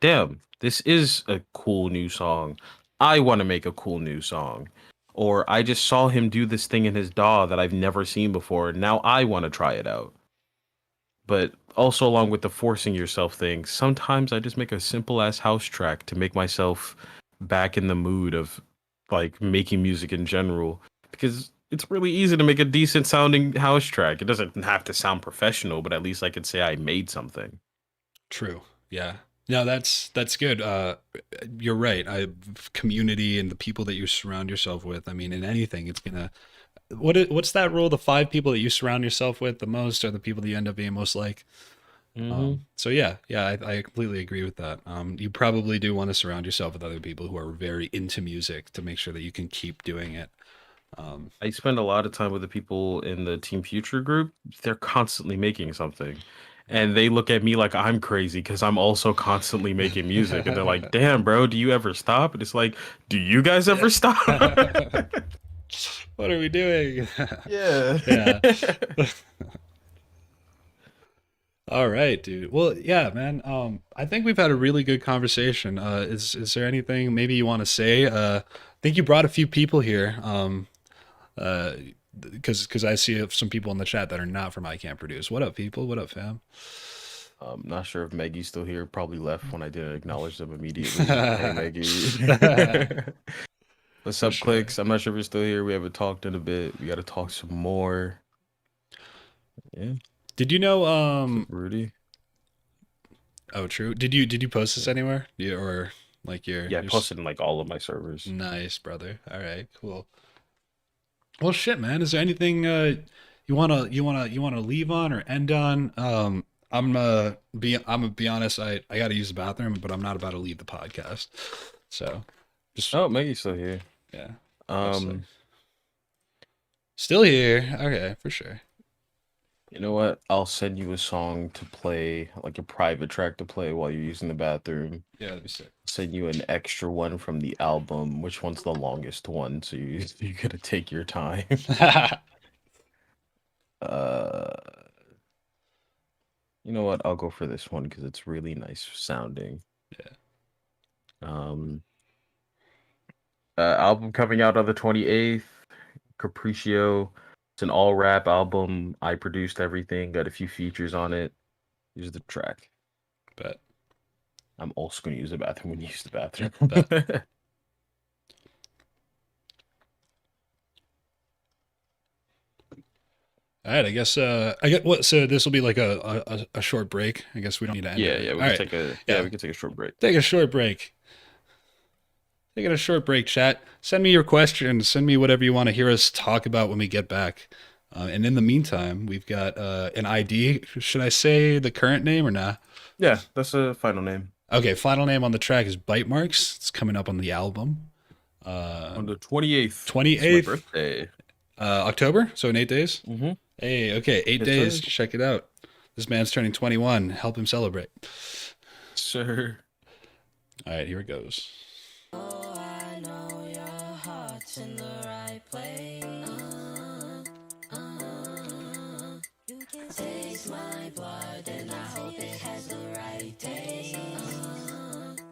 B: damn, this is a cool new song. I want to make a cool new song. Or I just saw him do this thing in his DAW that I've never seen before. Now I want to try it out. But also along with the forcing yourself thing, sometimes I just make a simple ass house track to make myself back in the mood of like making music in general because it's really easy to make a decent sounding house track. It doesn't have to sound professional, but at least I could say I made something.
A: True. Yeah. No, that's good. You're right. Community and the people that you surround yourself with. I mean, in anything, it's gonna. What's that rule? The five people that you surround yourself with the most are the people that you end up being most like.
B: Hmm.
A: So yeah, I completely agree with that. You probably do want to surround yourself with other people who are very into music to make sure that you can keep doing it. Um,
B: I spend a lot of time with the people in the Team Future group. They're constantly making something. and they look at me like I'm crazy because I'm also constantly making music, and they're like, "Damn, bro, do you ever stop?" And it's like, "Do you guys ever stop?"
A: What are we doing?
B: Yeah.
A: Yeah. All right, dude. Well, yeah, man. I think we've had a really good conversation. Is there anything maybe you want to say? I think you brought a few people here. Uh, because I see some people in the chat that are not from icantproduce. What up, people? What up, fam?
B: Not sure if Maggie's still here. Probably left when I didn't acknowledge them immediately. Hey, Maggie. What's
A: For
B: up,
A: sure.
B: Clicks? I'm not sure if you're still here. We haven't talked in a bit. We got to talk some more. Yeah.
A: Did you know?
B: What's up, Rudy?
A: Oh, true. Did you post this anywhere? Yeah, or like
B: Yeah, I posted in like all of my servers.
A: Nice, brother. All right, cool. Well, shit, man. Is there anything you wanna leave on or end on? I'm gonna be honest. I got to use the bathroom, but I'm not about to leave the podcast. So, just
B: Oh, Maggie's still here.
A: yeah.
B: Um,
A: Still here. Okay, for sure.
B: you know what? I'll send you a song to play, like a private track to play while you're using the bathroom.
A: Yeah, that'd be sick.
B: Send you an extra one from the album. Which one's the longest one? So you gotta take your time. Uh, you know what? I'll go for this one because it's really nice sounding.
A: Yeah.
B: Album coming out on the 28th. Capriccio. It's an all rap album. I produced everything. Got a few features on it. Here's the track.
A: Bet.
B: I'm also going to use the bathroom when you use the bathroom.
A: All right, I guess I get what so this will be like a short break. I guess we don't need to end
B: Yeah,
A: it.
B: yeah, we
A: All
B: can
A: right.
B: take a
A: Yeah.
B: we can take a short break.
A: Take a short break. Taking a short break, chat. Send me your questions. Send me whatever you want to hear us talk about when we get back. And in the meantime, we've got an ID. Should I say the current name or not?
B: Yeah, that's a final name.
A: Okay, final name on the track is Bite Marks. It's coming up on the album.
B: On the 28th.
A: 28th.
B: It's my birthday.
A: October, so in 8 days.
B: Mm-hmm.
A: Hey, okay, 8
B: Yes,
A: days.
B: sir.
A: Check it out. This man's turning 21. Help him celebrate.
B: Sir.
A: All right, here it goes.
E: Oh, I know your heart's in the right place. You can taste my blood, and I hope it has the right taste.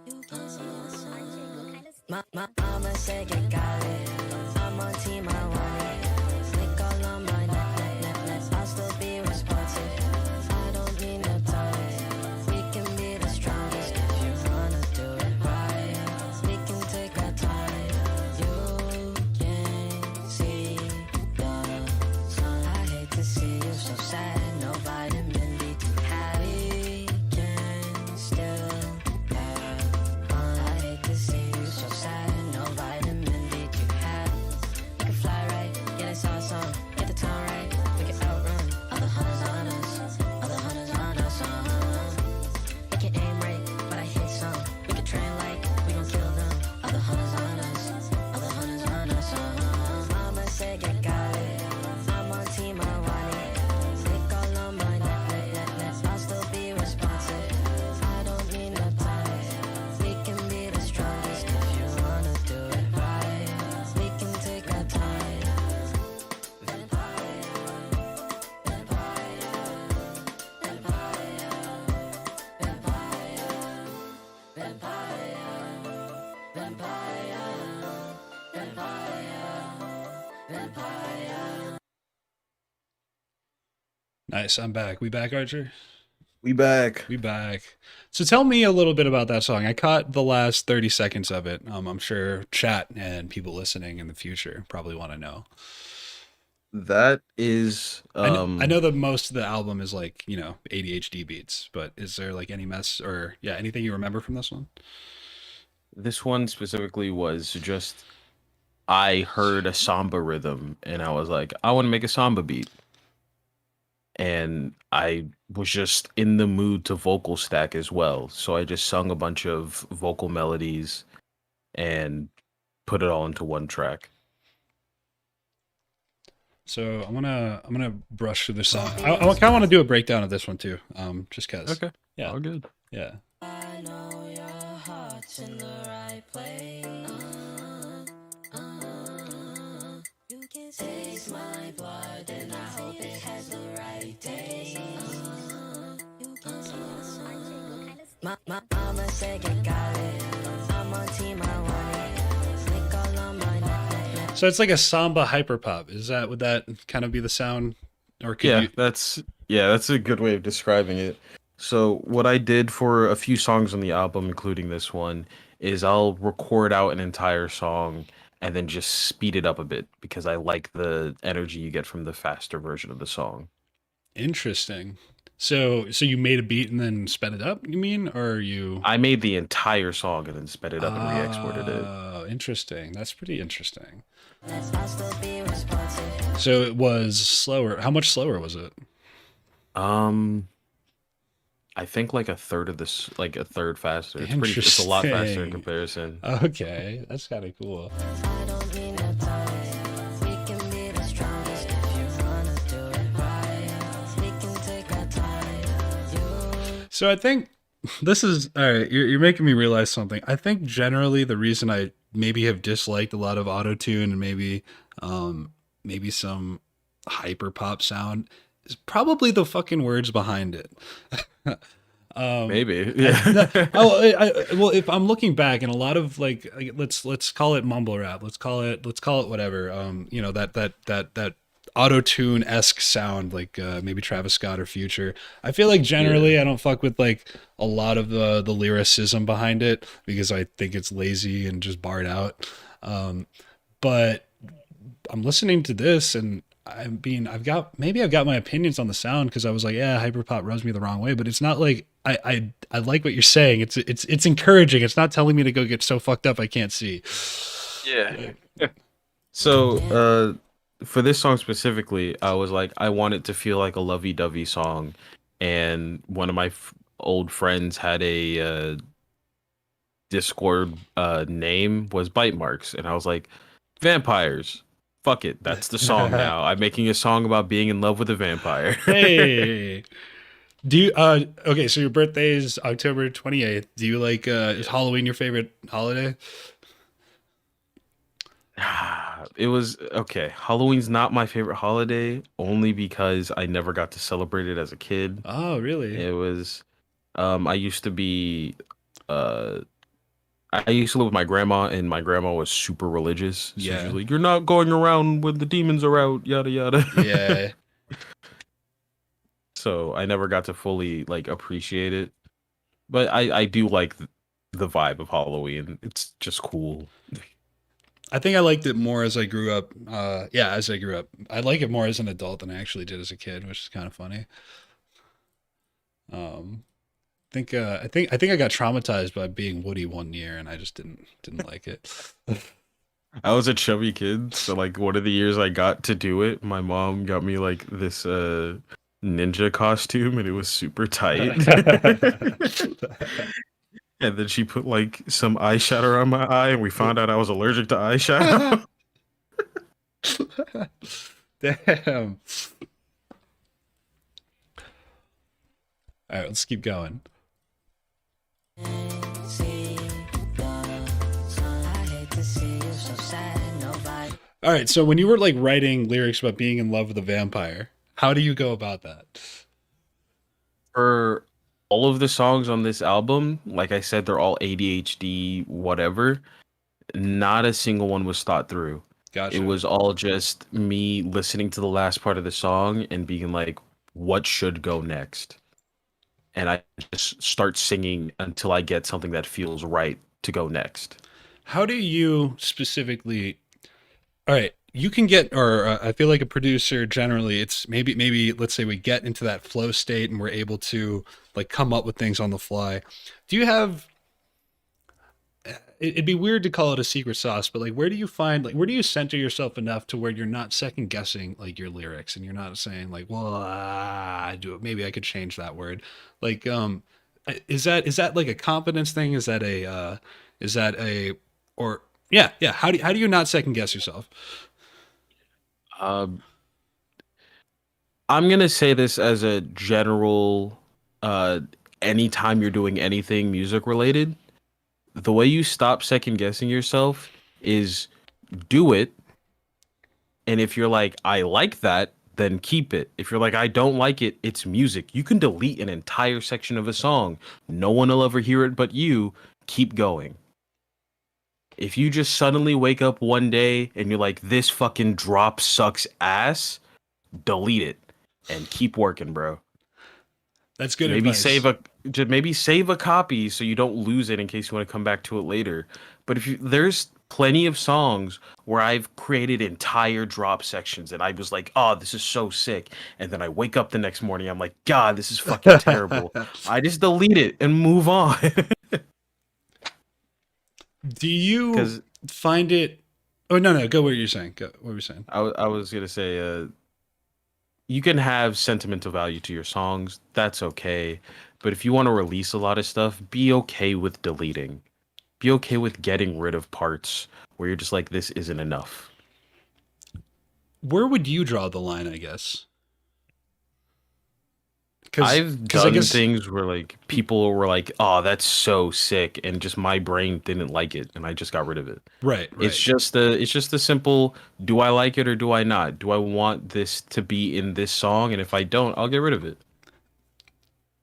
E: You can see the sun. My mama said you got it. I'm on team, I want it. Lick all on my neck. I'll still be responsive. I don't need no time. We can be the strongest if you wanna do it right. We can take our time. You can see the sun. I hate to see you so sad. No vitamin D too happy. Can still have fun. I hate to see you so sad. No vitamin D too happy. We can fly right, get us all song. Get the time right, we can outrun all the hunters on us. All the hunters on us. They can aim right, but I hit some. We can train like we gon' kill them. All the hunters on us. All the hunters on us. Mama said you got it. I'm on team, I want it. Lick all on my neck. I'll still be responsive. I don't need no time. We can be the strongest if you wanna do it right. We can take our time. Vampire, vampire, vampire, vampire, vampire, vampire, vampire.
A: Nice. I'm back. We back, Archer?
B: We back.
A: We back. So tell me a little bit about that song. I caught the last 30 seconds of it. I'm sure chat and people listening in the future probably want to know.
B: That is
A: I know that most of the album is like, ADHD beats, but is there like any anything you remember from this one?
B: this one specifically was just I heard a samba rhythm and I was like, I want to make a samba beat. And I was just in the mood to vocal stack as well. So I just sung a bunch of vocal melodies and put it all into one track.
A: So I'm gonna brush through this song. I kind of want to do a breakdown of this one too. Just cause.
B: Okay.
A: Yeah.
B: All good.
A: Yeah.
E: I know your heart's in the right place. You can taste my blood, and I hope it has the right taste. You can my mama said you got it. I'm on team, I want it. Lick all on my neck.
A: So it's like a samba hyperpop. Would that kind of be the sound, or could
B: Yeah,
A: you?
B: that's a good way of describing it. So what I did for a few songs on the album, including this one, is I'll record out an entire song and then just speed it up a bit because I like the energy you get from the faster version of the song.
A: Interesting. So you made a beat and then sped it up, you mean, or you?
B: I made the entire song and then sped it up and re-exported it.
A: Oh, interesting. That's pretty interesting.
E: I'll still be responsive.
A: So it was slower. How much slower was it?
B: I think like a third of this, like a third faster. It's a lot faster in
A: Interesting.
B: comparison.
A: Okay, that's kind of cool.
E: I don't mean to tie. We can be the strongest if you wanna do it right. We can take our time.
A: So I think this is all right. You're making me realize something. I think generally the reason I maybe have disliked a lot of autotune and maybe some hyper pop sound is probably the fucking words behind it.
B: Maybe. Yeah.
A: Well, if I'm looking back, and a lot of like, let's call it mumble rap. Let's call it whatever. That auto tune esque sound, like maybe Travis Scott or Future. I feel like generally I don't fuck with like a lot of the lyricism behind it because I think it's lazy and just barred out. But I'm listening to this and I've got my opinions on the sound because I was like, yeah, hyperpop rubs me the wrong way, but it's not like I like what you're saying. It's encouraging. It's not telling me to go get so fucked up I can't see.
B: Yeah. So, for this song specifically, I was like, I want it to feel like a lovey-dovey song, and one of my old friends had a Discord name was Bite Marks, and I was like, vampires. Fuck it, that's the song now. I'm making a song about being in love with a vampire.
A: Hey, do you okay, so your birthday is October 28th. Do you like is Halloween your favorite holiday?
B: It was okay. Halloween's not my favorite holiday, only because I never got to celebrate it as a kid.
A: Oh, really?
B: It was, I used to be, uh, I used to live with my grandma, and my grandma was super religious. So
A: Yeah.
B: she's like, "You're not going around when the demons are out," yada yada.
A: Yeah.
B: So I never got to fully like appreciate it, but I do like the vibe of Halloween. It's just cool.
A: I think I liked it more as I grew up. Yeah, as I grew up. I like it more as an adult than I actually did as a kid, which is kind of funny. I think I got traumatized by being Woody one year and I just didn't like it.
B: I was a chubby kid, so like one of the years I got to do it, my mom got me like this ninja costume, and it was super tight. And then she put like some eyeshadow on my eye, and we found out I was allergic to eyeshadow.
A: Damn. All right, let's keep going. All right, so when you were like writing lyrics about being in love with a vampire, how do you go about that?
B: For all of the songs on this album, like I said, they're all ADHD, whatever. Not a single one was thought through.
A: Gotcha.
B: It was all just me listening to the last part of the song and being like, what should go next? And I just start singing until I get something that feels right to go next.
A: How do you specifically? All right, you can get, or I feel like a producer generally, it's maybe let's say we get into that flow state and we're able to like come up with things on the fly. Do you have? It'd be weird to call it a secret sauce, but like, where do you center yourself enough to where you're not second guessing like your lyrics and you're not saying like, well, I do it. Maybe I could change that word. Like, is that like a confidence thing? Is that a, or yeah. How do you not second guess yourself?
B: Um, I'm gonna say this as a general, uh, anytime you're doing anything music related, the way you stop second guessing yourself is do it. And if you're like, I like that, then keep it. If you're like, I don't like it, it's music. You can delete an entire section of a song. No one will ever hear it but you. Keep going. If you just suddenly wake up one day and you're like, this fucking drop sucks ass, delete it and keep working, bro.
A: That's good
B: Maybe
A: advice.
B: maybe save a copy so you don't lose it in case you want to come back to it later. But if you there's plenty of songs where I've created entire drop sections and I was like, oh, this is so sick. And then I wake up the next morning, I'm like, God, this is fucking terrible. I just delete it and move on.
A: Do you
B: Because
A: find it? Oh no, go what you're saying. Go what were you saying?
B: I was gonna say, you can have sentimental value to your songs. That's okay. But if you want to release a lot of stuff, be okay with deleting. Be okay with getting rid of parts where you're just like, this isn't enough.
A: Where would you draw the line? I guess. Because
B: I've
A: I
B: done
A: guess
B: things where like people were like, "Oh, that's so sick," and just my brain didn't like it, and I just got rid of it.
A: right.
B: It's just a simple, do I like it or do I not? Do I want this to be in this song? And if I don't, I'll get rid of it.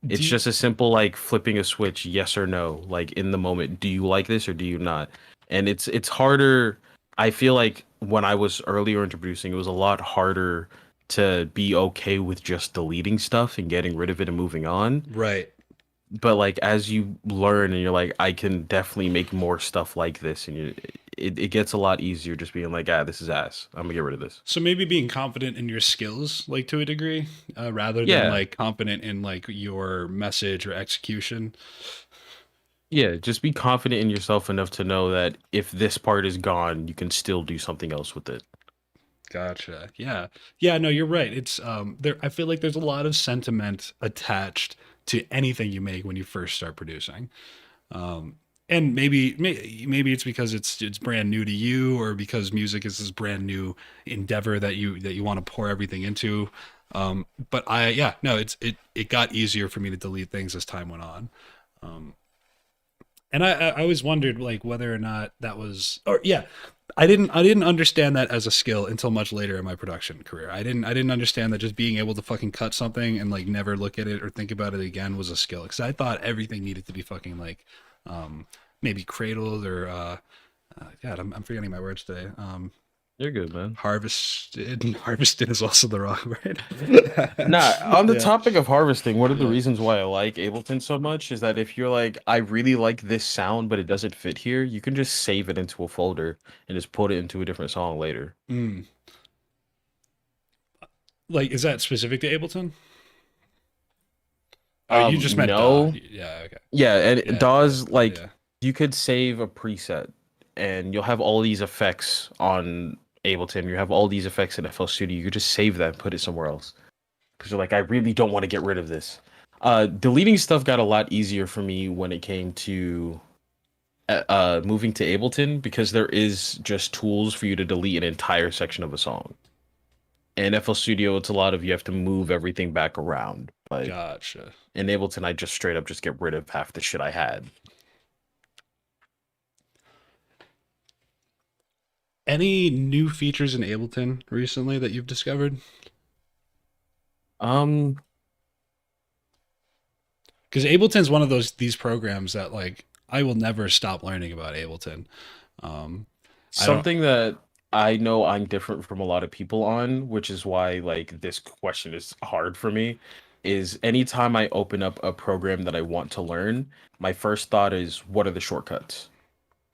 B: It's
A: Do you-
B: just a simple like flipping a switch, yes or no, like in the moment. Do you like this or do you not? And it's harder. I feel like when I was earlier into producing, it was a lot harder to be okay with just deleting stuff and getting rid of it and moving on.
A: right.
B: But like as you learn and you're like, I can definitely make more stuff like this, and it gets a lot easier just being like, ah, this is ass. I'm gonna get rid of this.
A: So maybe being confident in your skills, like to a degree, rather than
B: Yeah.
A: like confident in like your message or execution.
B: Yeah, just be confident in yourself enough to know that if this part is gone, you can still do something else with it.
A: Gotcha. Yeah. Yeah, no, you're right. It's there I feel like there's a lot of sentiment attached to anything you make when you first start producing. And maybe it's because it's brand new to you, or because music is this brand new endeavor that you want to pour everything into. But yeah, no, it got easier for me to delete things as time went on. And I always wondered like whether or not that was, or yeah, I didn't understand that as a skill until much later in my production career. I didn't understand that just being able to fucking cut something and like never look at it or think about it again was a skill, because I thought everything needed to be fucking like maybe cradled or God, I'm forgetting my words today.
B: You're good, man.
A: Harvested is also the wrong word.
B: Nah, on the
A: Yeah.
B: topic of harvesting, one of the
A: Yeah.
B: reasons why I like Ableton so much is that if you're like, I really like this sound, but it doesn't fit here, you can just save it into a folder and just put it into a different song later.
A: Mm. Like, is that specific to Ableton? Oh, you just meant
B: no.
A: Yeah, okay.
B: Yeah, and
A: Yeah,
B: DAWs,
A: yeah,
B: like,
A: yeah.
B: you could save a preset and you'll have all these effects on Ableton. You have all these effects in FL Studio. You could just save that and put it somewhere else. Because you're like, I really don't want to get rid of this. Deleting stuff got a lot easier for me when it came to moving to Ableton, because there is just tools for you to delete an entire section of a song. In FL Studio, it's a lot of you have to move everything back around. But
A: Gotcha.
B: in Ableton, I just straight up just get rid of half the shit I had.
A: Any new features in Ableton recently that you've discovered?
B: Um,
A: Because Ableton's one of these programs that like I will never stop learning about Ableton. Um, I don't.
B: Something that I know I'm different from a lot of people on, which is why like this question is hard for me, is anytime I open up a program that I want to learn, my first thought is, what are the shortcuts?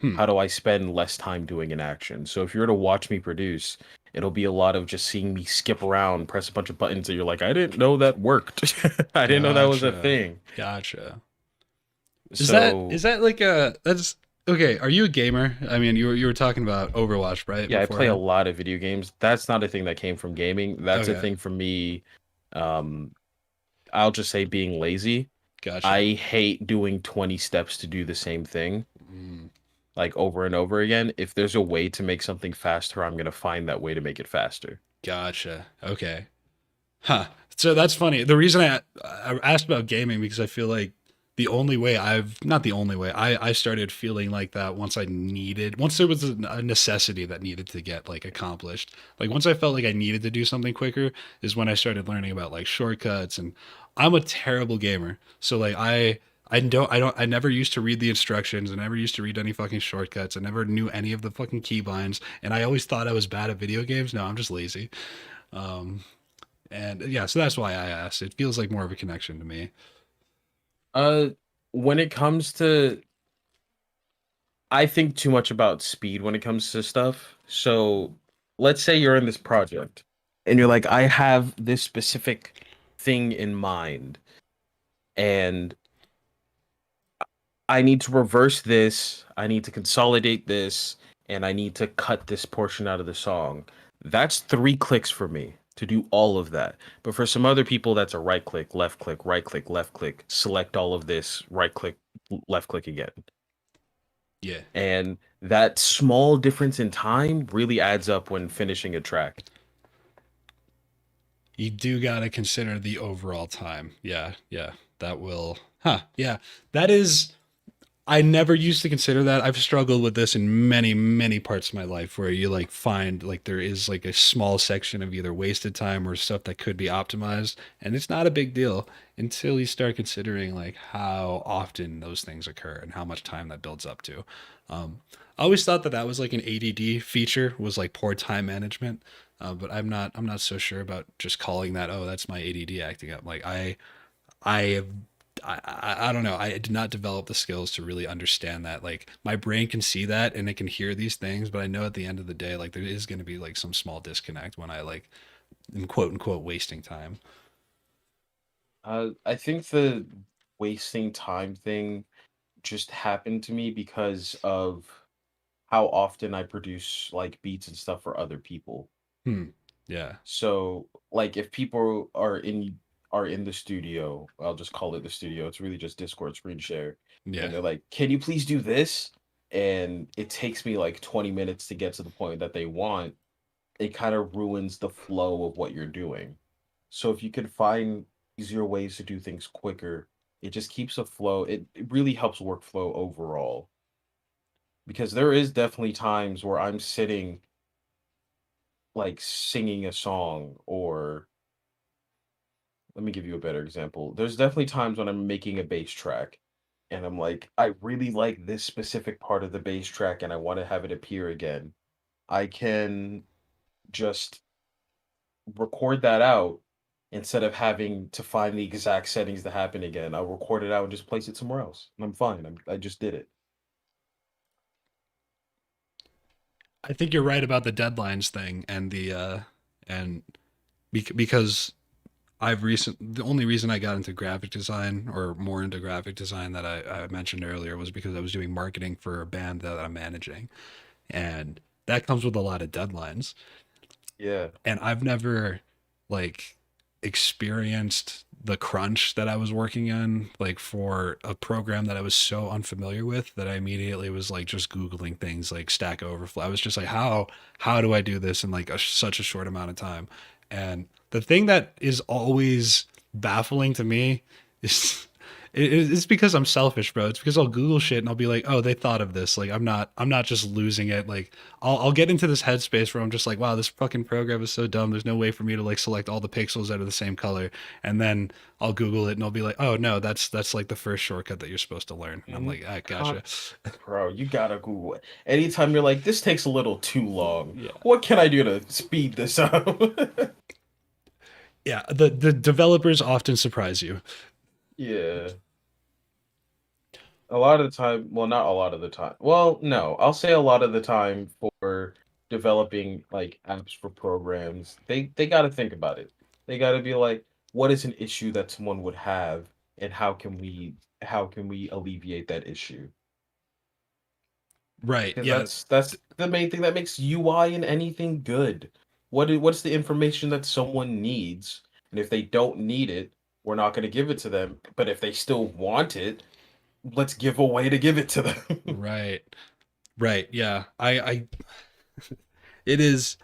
A: Hmm.
B: How do I spend less time doing an action? So if you were to watch me produce, it'll be a lot of just seeing me skip around, press a bunch of buttons, and you're like, I didn't know that worked. I didn't know that was a
A: Gotcha.
B: thing.
A: Gotcha.
B: So
A: Is that like a that's okay? Are you a gamer? I mean, you were talking about Overwatch, right?
B: yeah, I play a
A: beforehand?
B: lot of video games. That's not a thing that came from gaming. That's a
A: Okay.
B: thing for me. Um, I'll just say being lazy.
A: Gotcha.
B: I hate doing 20 steps to do the same thing,
A: Mm,
B: like over and over again. If there's a way to make something faster, I'm gonna find that way to make it faster.
A: gotcha. Okay. Huh. So that's funny. The reason I asked about gaming because I feel like the only way I've not the only way I started feeling like that once there was a necessity that needed to get like accomplished. Like once I felt like I needed to do something quicker is when I started learning about like shortcuts, and I'm a terrible gamer. So like I never used to read the instructions. I never used to read any fucking shortcuts. I never knew any of the fucking keybinds, and I always thought I was bad at video games. No, I'm just lazy. Um, and yeah, so that's why I asked. It feels like more of a connection to me.
B: Uh, when it comes to, I think too much about speed when it comes to stuff. So let's say you're in this project and you're like, I have this specific thing in mind, and I need to reverse this, I need to consolidate this, and I need to cut this portion out of the song. That's 3 clicks for me to do all of that. But for some other people, that's a right click, right click, left click, select all of this, right click, left click again.
A: Yeah.
B: And that small difference in time really adds up when finishing a track.
A: You do got to consider the overall time. Yeah. Yeah. That will, huh. Yeah. That is, I never used to consider that. I've struggled with this in many, many parts of my life where you like find like there is like a small section of either wasted time or stuff that could be optimized. And it's not a big deal until you start considering like how often those things occur and how much time that builds up to. I always thought that that was like an ADD feature, was like poor time management. But I'm not so sure about just calling that, oh, that's my ADD acting up. Like I have I don't know. I did not develop the skills to really understand that. Like my brain can see that and it can hear these things, but I know at the end of the day, like there is going to be like some small disconnect when I like, in quote unquote, wasting time.
B: I think the wasting time thing just happened to me because of how often I produce like beats and stuff for other people.
A: Hmm. Yeah.
B: So, like, if people are in the studio, I'll just call it the studio. It's really just Discord screen share, and
A: Yeah.
B: they're like, "Can you please do this?" And it takes me like 20 minutes to get to the point that they want. It kind of ruins the flow of what you're doing. So if you could find easier ways to do things quicker, it just keeps a flow. It really helps workflow overall. Because there is definitely times where I'm sitting like singing a song, or let me give you a better example. There's definitely times when I'm making a bass track and I'm like, I really like this specific part of the bass track and I want to have it appear again. I can just record that out instead of having to find the exact settings to happen again. I'll record it out and just place it somewhere else. And I'm fine. I just did it.
A: I think you're right about the deadlines thing and and because the only reason I got into graphic design or more into graphic design that I mentioned earlier was because I was doing marketing for a band that I'm managing, and that comes with a lot of deadlines.
B: Yeah.
A: And I've never like experienced the crunch that I was working on, like for a program that I was so unfamiliar with that I immediately was like just Googling things like Stack Overflow. I was just like, how do I do this in like such a short amount of time? And the thing that is always baffling to me is it's because I'm selfish, bro. It's because I'll Google shit and I'll be like, oh, they thought of this. Like I'm not just losing it. Like I'll get into this headspace where I'm just like, wow, this fucking program is so dumb. There's no way for me to like select all the pixels that are the same color. And then I'll Google it and I'll be like, oh no, that's like the first shortcut that you're supposed to learn. And I'm
B: Mhm.
A: like, I
B: Con-
A: gotcha.
B: Bro, you gotta Google it. Anytime you're like, this takes a little too long.
A: Yeah.
B: What can I do to speed this up?
A: Yeah. The developers often surprise you.
B: Yeah. A lot of the time, well, not a lot of the time. Well, no, I'll say a lot of the time for developing like apps for programs, they got to think about it. They got to be like, what is an issue that someone would have, and how can we alleviate that issue?
A: Right.
B: Because
A: Yeah.
B: that's the main thing that makes UI in anything good. What's the information that someone needs, and if they don't need it, we're not going to give it to them. But if they still want it, let's give a way to give it to them.
A: Right. Right. Yeah. It is.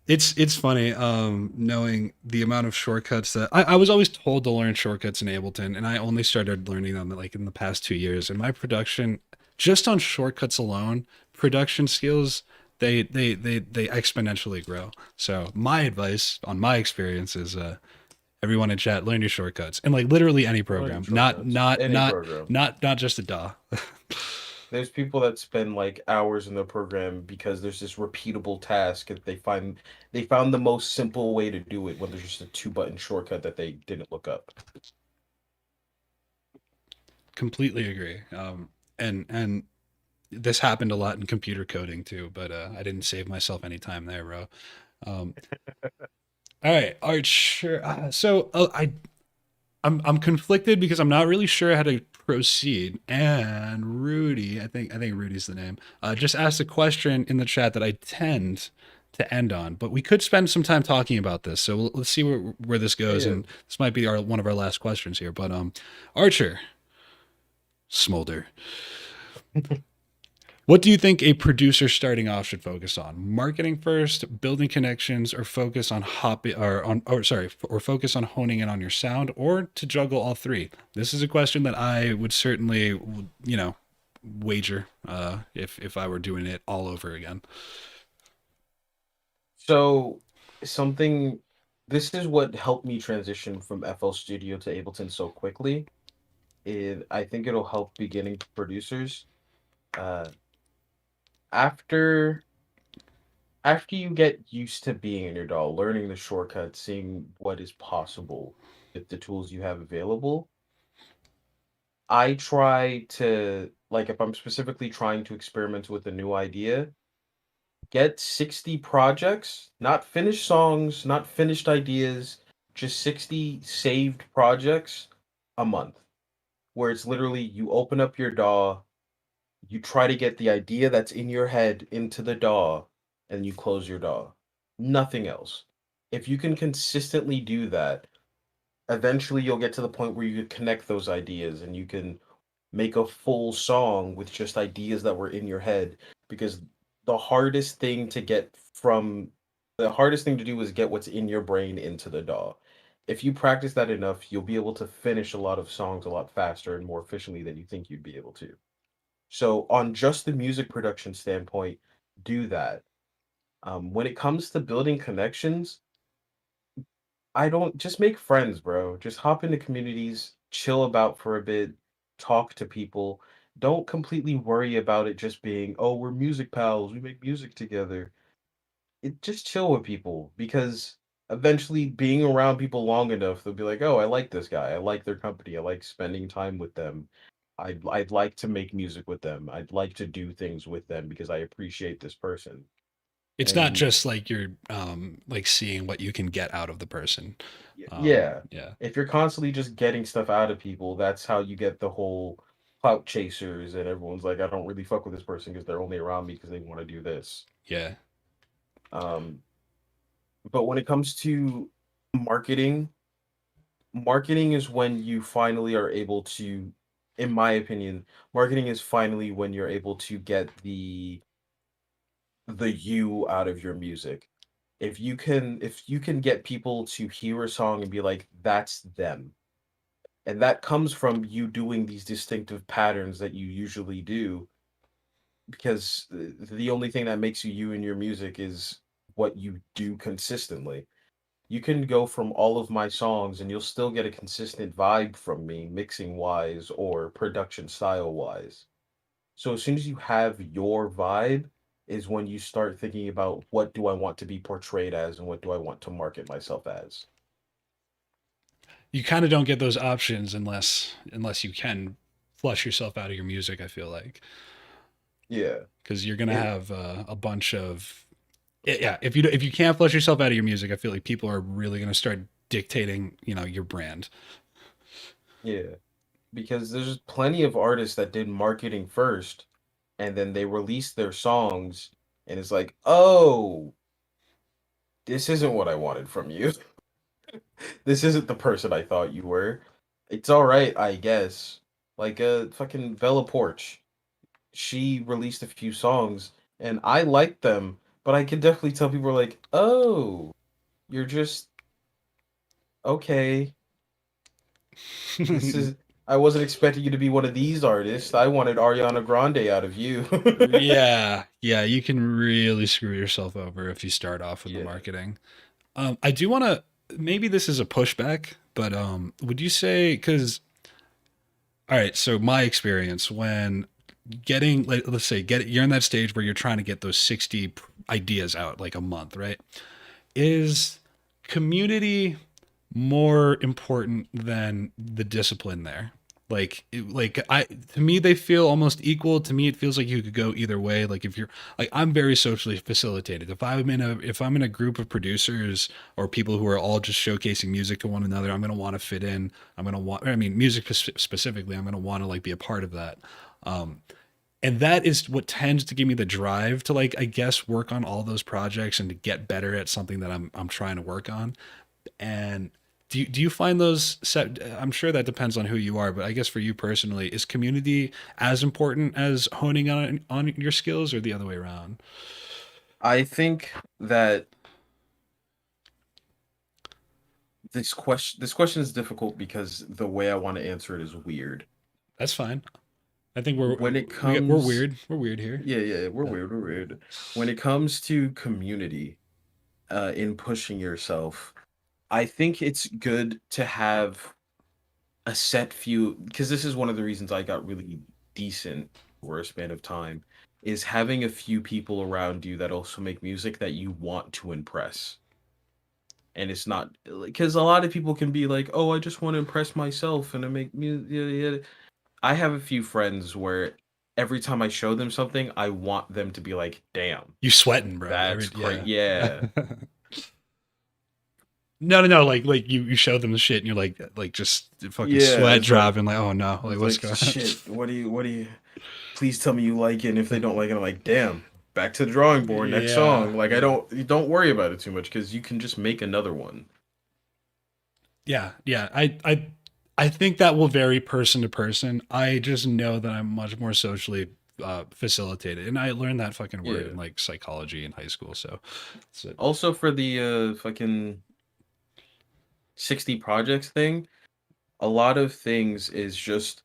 A: It's funny, knowing the amount of shortcuts that I was always told to learn shortcuts in Ableton, and I only started learning them like in the past 2 years. And my production, just on shortcuts alone, production skills, they exponentially grow. So my advice on my experience is, everyone in chat, learn your shortcuts, and like literally any
B: Learning
A: program,
B: shortcuts. Any program.
A: not just a DAW.
B: There's people that spend like hours in the program because there's this repeatable task that they found the most simple way to do it when there's just a two-button shortcut that they didn't look up.
A: Completely agree. And this happened a lot in computer coding too, but I didn't save myself any time there, bro. Um, all right, Archer. I'm conflicted because I'm not really sure how to proceed. And Rudy, I think Rudy's the name. Just asked a question in the chat that I tend to end on, but we could spend some time talking about this. So let's see where this goes,
B: Yeah.
A: and this might be one of our last questions here. But Archer, Smolder. What do you think a producer starting off should focus on? Marketing first, building connections, or focus on or focus on honing in on your sound, or to juggle all three? This is a question that I would certainly, wager, if I were doing it all over again.
B: So something this is what helped me transition from FL Studio to Ableton so quickly. I think it'll help beginning producers. Uh, after after you get used to being in your DAW, learning the shortcuts, seeing what is possible with the tools you have available, I try to like if I'm specifically trying to experiment with a new idea, get 60 projects, not finished songs, not finished ideas, just 60 saved projects a month, where it's literally you open up your DAW, you try to get the idea that's in your head into the DAW, and you close your DAW. Nothing else. If you can consistently do that, eventually you'll get to the point where you can connect those ideas and you can make a full song with just ideas that were in your head, because the hardest thing to get from the hardest thing to do is get what's in your brain into the DAW. If you practice that enough, you'll be able to finish a lot of songs a lot faster and more efficiently than you think you'd be able to. So on just the music production standpoint, do that. When it comes to building connections, I don't just make friends, bro. Just hop into communities, chill about for a bit, talk to people. Don't completely worry about it just being, oh, we're music pals, we make music together. Just chill with people, because eventually being around people long enough, they'll be like, oh, I like this guy. I like their company. I like spending time with them. I'd like to make music with them. I'd like to do things with them because I appreciate this person.
A: It's not
B: And
A: just like you're like seeing what you can get out of the person.
B: yeah,
A: Yeah.
B: if you're constantly just getting stuff out of people, that's how you get the whole clout chasers, and everyone's like, I don't really fuck with this person because they're only around me because they want to do this.
A: Yeah.
B: Um, but when it comes to marketing, marketing is when you finally are able to, in my opinion, marketing is finally when you're able to get the you out of your music. If you can get people to hear a song and be like, that's them. And that comes from you doing these distinctive patterns that you usually do, because the only thing that makes you you in your music is what you do consistently. You can go from all of my songs and you'll still get a consistent vibe from me, mixing wise or production style wise. So as soon as you have your vibe is when you start thinking about what do I want to be portrayed as and what do I want to market myself as.
A: You kind of don't get those options unless you can flush yourself out of your music, I feel like.
B: Yeah.
A: Because you're gonna
B: It,
A: have a bunch of yeah. If you can't flush yourself out of your music, I feel like people are really gonna start dictating, your brand.
B: yeah. Because there's plenty of artists that did marketing first and then they released their songs and it's like, "Oh, this isn't what I wanted from you. This isn't the person I thought you were." It's all right, I guess. Like fucking Bella Porch. She released a few songs and I liked them, but I can definitely tell people are like, oh, you're just okay. This is I wasn't expecting you to be one of these artists. I wanted Ariana Grande out of you.
A: Yeah, yeah, you can really screw yourself over if you start off with the
B: Yeah.
A: marketing. I do want to, maybe this is a pushback, but would you say, because, all right, so my experience when getting, like, let's say, you're in that stage where you're trying to get those 60 ideas out like a month, right? Is community more important than the discipline there? Like I, to me they feel almost equal. To me it feels like you could go either way. Like if you're, like, I'm very socially facilitated. If I'm in a group of producers or people who are all just showcasing music to one another, I'm going to want to fit in. I'm going to want, I mean, music specifically, I'm going to want to like be a part of that. And that is what tends to give me the drive to, like, I guess, work on all those projects and to get better at something that I'm trying to work on. And do you find those set? I'm sure that depends on who you are, but I guess for you personally, is community as important as honing on your skills, or the other way around?
B: I think that this question is difficult because the way I want to answer it is weird.
A: That's fine. I think
B: When it
A: we're
B: comes,
A: weird. We're weird here.
B: yeah, we're weird, we're weird. When it comes to community, in pushing yourself, I think it's good to have a set few, because this is one of the reasons I got really decent for a span of time, is having a few people around you that also make music that you want to impress. And it's not because a lot of people can be like, "Oh, I just want to impress myself and to make music." Yeah, yeah. I have a few friends where every time I show them something, I want them to be like, "Damn,
A: You sweating, bro?
B: that's great."
A: Yeah.
B: Yeah,
A: No, no, no. Like you show them the shit, and you're like just fucking
B: yeah.
A: sweat
B: It's like
A: dropping. Like, oh no, like
B: it's
A: what's
B: like
A: going on?
B: shit. What do you? Please tell me you like it. And if they don't like it, I'm like, damn. Back to the drawing board. Next
A: Yeah,
B: song. Like I
A: yeah.
B: don't. You don't worry about it too much because you can just make another one.
A: Yeah, yeah. I think that will vary person to person. I just know that I'm much more socially facilitated, and I learned that fucking word in
B: Yeah.
A: like psychology in high school. So
B: Also for the fucking 60 projects thing, a lot of things is just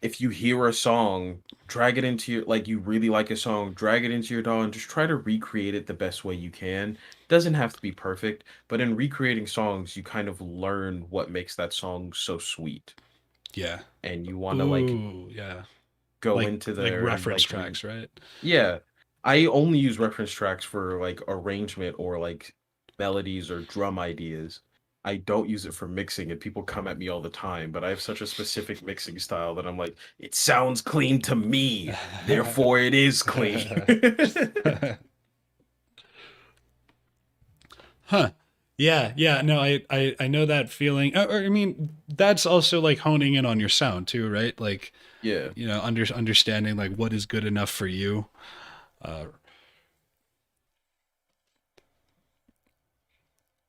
B: if you hear a song, drag it into your like you really like a song, drag it into your DAW and just try to recreate it the best way you can. Doesn't have to be perfect, but in recreating songs, you kind of learn what makes that song so sweet.
A: yeah.
B: And you want to like
A: Ooh, yeah.
B: go into
A: Like
B: there and
A: reference
B: like
A: tracks, right?
B: yeah. I only use reference tracks for like arrangement or like melodies or drum ideas. I don't use it for mixing and people come at me all the time, but I have such a specific mixing style that I'm like, it sounds clean to me, therefore it is clean.
A: Huh. Yeah, yeah. No, I know that feeling. Or, I mean, that's also like honing in on your sound too, right? Like,
B: Yeah.
A: understanding like what is good enough for you. Uh,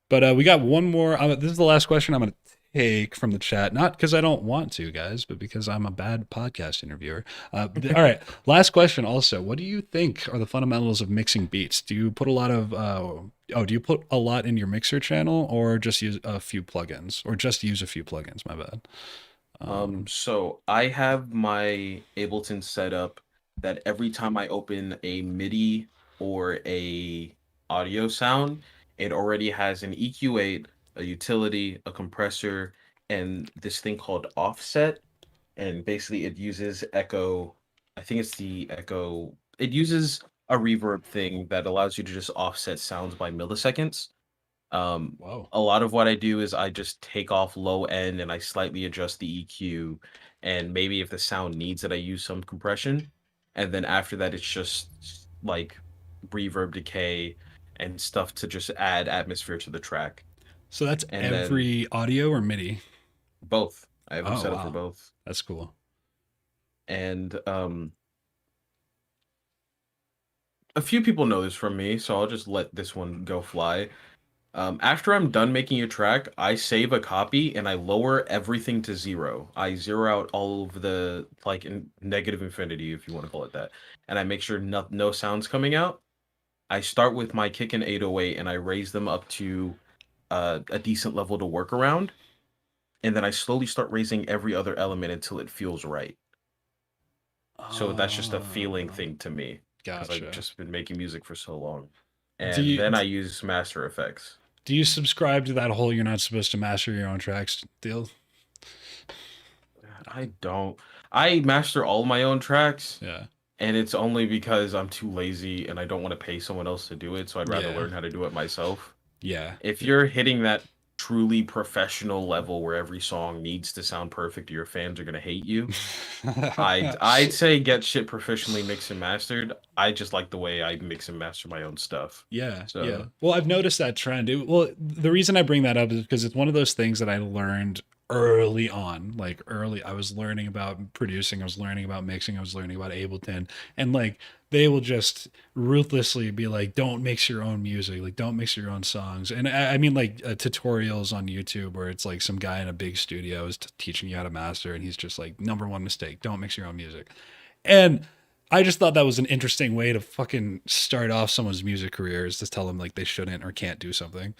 A: but we got one more. This is the last question I'm going to take from the chat. Not because I don't want to, guys, but because I'm a bad podcast interviewer. All right. Last question also. What do you think are the fundamentals of mixing beats? Do you put a lot of, do you put a lot in your mixer channel, or just use a few plugins, or just use a few plugins? My bad.
B: So I have my Ableton set up that every time I open a MIDI or a audio sound, it already has an EQ8, a utility, a compressor, and this thing called offset. And basically it uses echo. I think it's the echo. It uses a reverb thing that allows you to just offset sounds by milliseconds.
A: Whoa.
B: A lot of what I do is I just take off low end and I slightly adjust the EQ, and maybe if the sound needs it, I use some compression, and then after that, it's just like reverb decay and stuff to just add atmosphere to the track,
A: So that's
B: and then
A: every audio or MIDI?
B: both. I have them
A: Oh,
B: set up for
A: wow.
B: both,
A: That's cool.
B: and a few people know this from me, so I'll just let this one go fly. After I'm done making a track, I save a copy and I lower everything to zero. I zero out all of the like negative infinity, if you want to call it that, and I make sure no sounds coming out. I start with my kick and 808 and I raise them up to a decent level to work around, and then I slowly start raising every other element until it feels right. So that's just a feeling
A: Oh,
B: thing to me because I've
A: gotcha.
B: just been making music for so long.
A: Do
B: And
A: you
B: then I use Master Effects.
A: do you subscribe to that whole you're not supposed to master your own tracks deal?
B: I don't. I master all my own tracks,
A: Yeah.
B: and it's only because I'm too lazy and I don't want to pay someone else to do it, so I'd rather
A: Yeah.
B: learn how to do it myself.
A: Yeah.
B: If you're hitting that truly professional level where every song needs to sound perfect or your fans are gonna hate you, I'd say get shit professionally mixed and mastered. I just like the way I mix and master my own stuff.
A: Yeah, yeah.
B: So
A: Well, I've noticed that trend. Well, the reason I bring that up is because it's one of those things that I learned early on. Like early, I was learning about producing, I was learning about mixing, I was learning about Ableton, and like they will just ruthlessly be like, "Don't mix your own music, like don't mix your own songs." And I mean, like tutorials on YouTube where it's like some guy in a big studio is teaching you how to master, and he's just like, "Number one mistake: don't mix your own music." And I just thought that was an interesting way to fucking start off someone's music career is to tell them like they shouldn't or can't do something.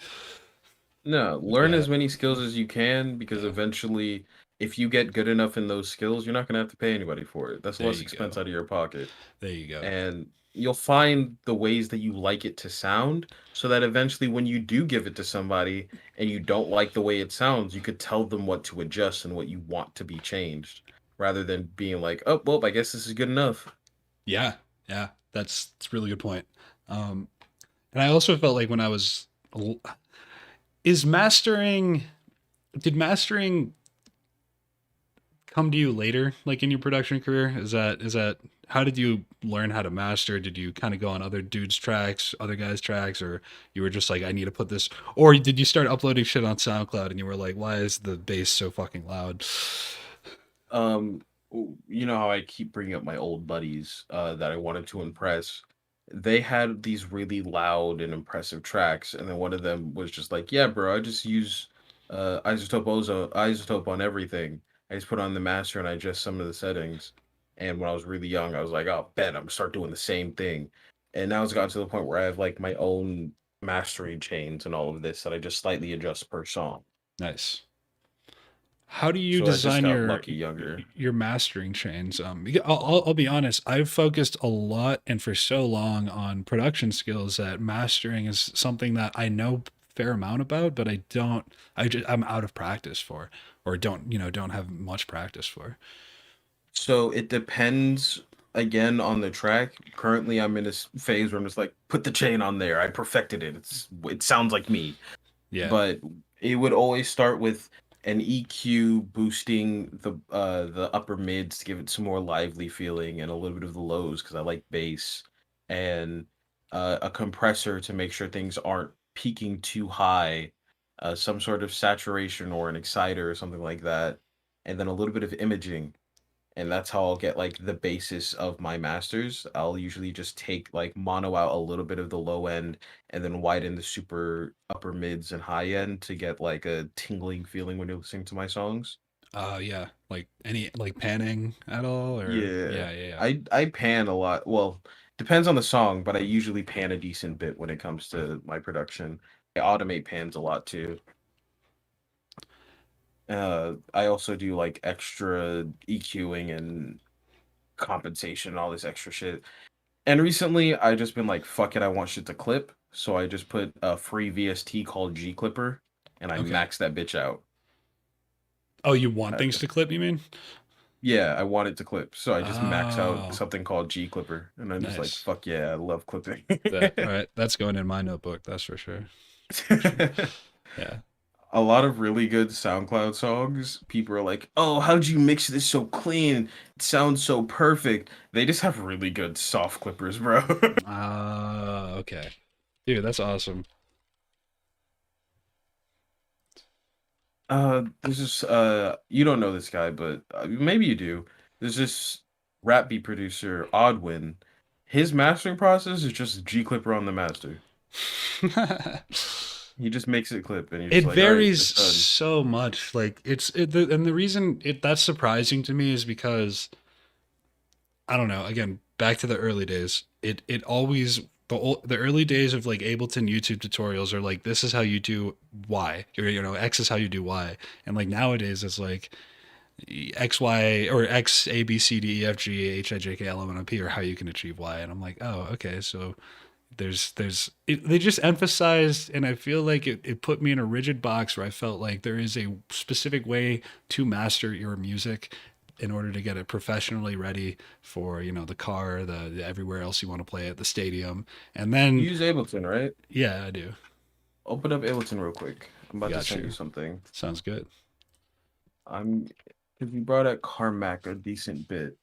B: no, learn
A: Yeah,
B: as many skills as you can because
A: yeah.
B: eventually, if you get good enough in those skills, you're not gonna have to pay anybody for it. That's
A: There
B: less
A: you
B: expense
A: go.
B: out of your pocket.
A: There you go.
B: And you'll find the ways that you like it to sound so that eventually when you do give it to somebody and you don't like the way it sounds, you could tell them what to adjust and what you want to be changed rather than being like, oh, well, I guess this is good enough.
A: Yeah, yeah. That's a really good point. Um, and I also felt like when I was is mastering did mastering come to you later, like in your production career? Is that how did you learn how to master? Did you kind of go on other dudes' tracks, other guys' tracks, or you were just like, I need to put this, or did you start uploading shit on SoundCloud and you were like, why is the bass so fucking loud?
B: Um, you know how I keep bringing up my old buddies that I wanted to impress. They had these really loud and impressive tracks, and then one of them was just like, "Yeah, bro, I just use isotope on everything. I just put on the master and I adjust some of the settings." And when I was really young, I was like, "Oh, bet I'm gonna start doing the same thing." And now it's gotten to the point where I have like my own mastering chains and all of this that I just slightly adjust per song.
A: Nice. How do you
B: So I just
A: design
B: got lucky younger.
A: your mastering chains? I'll be honest. I've focused a lot and for so long on production skills that mastering is something that I know a fair amount about, but I don't. I'm out of practice for, or don't have much practice for.
B: So it depends again on the track. Currently, I'm in this phase where I'm just like, put the chain on there. I perfected it. It sounds like me.
A: Yeah.
B: But it would always start with an EQ boosting the upper mids to give it some more lively feeling and a little bit of the lows because I like bass and a compressor to make sure things aren't peaking too high, some sort of saturation or an exciter or something like that, and then a little bit of imaging, and that's how I'll get like the basis of my masters. I'll usually just take like mono out a little bit of the low end and then widen the super upper mids and high end to get like a tingling feeling when you're listening to my songs.
A: Yeah. Like any like panning at all, or
B: Yeah.
A: yeah, yeah, yeah.
B: I pan a lot. Well, depends on the song, but I usually pan a decent bit when it comes to my production. I automate pans a lot too. I also do like extra EQing and compensation and all this extra shit. And recently, I just been like, fuck it, I want shit to clip. So I just put a free VST called G Clipper, and I
A: Okay.
B: max that bitch out.
A: Oh, you want
B: Uh,
A: things to clip? You mean?
B: yeah, I want it to clip, so I just max out
A: Oh,
B: something called G Clipper, and I'm just like,
A: nice.
B: fuck yeah, I love clipping.
A: That all right. That's going in my notebook. That's for sure. Yeah.
B: A lot of really good SoundCloud songs, people are like, "Oh, how'd you mix this so clean? It sounds so perfect." They just have really good soft clippers, bro.
A: Okay. Dude, that's awesome.
B: There's this you don't know this guy, but maybe you do. There's this rap beat producer, Oddwin. His mastering process is just G Clipper on the master. He just makes it clip, and you're just
A: It
B: like, all right,
A: varies
B: it's done.
A: so much. Like and the reason that's surprising to me is because I don't know. Again, back to the early days. It always the early days of like Ableton YouTube tutorials are like, this is how you do Y, or X is how you do Y, and like nowadays it's like X Y or X A B C D E F G H I J K L M N O P, or how you can achieve Y, and I'm like, oh, okay, so they just emphasized, and I feel like it put me in a rigid box where I felt like there is a specific way to master your music in order to get it professionally ready for the car, the everywhere else you want to play at the stadium, and
B: You
A: then
B: use Ableton, right?
A: yeah, I do.
B: Open up Ableton real quick. I'm about to
A: Got
B: send you
A: you.
B: something.
A: Sounds good.
B: I'm Because you brought up Carmack a decent bit.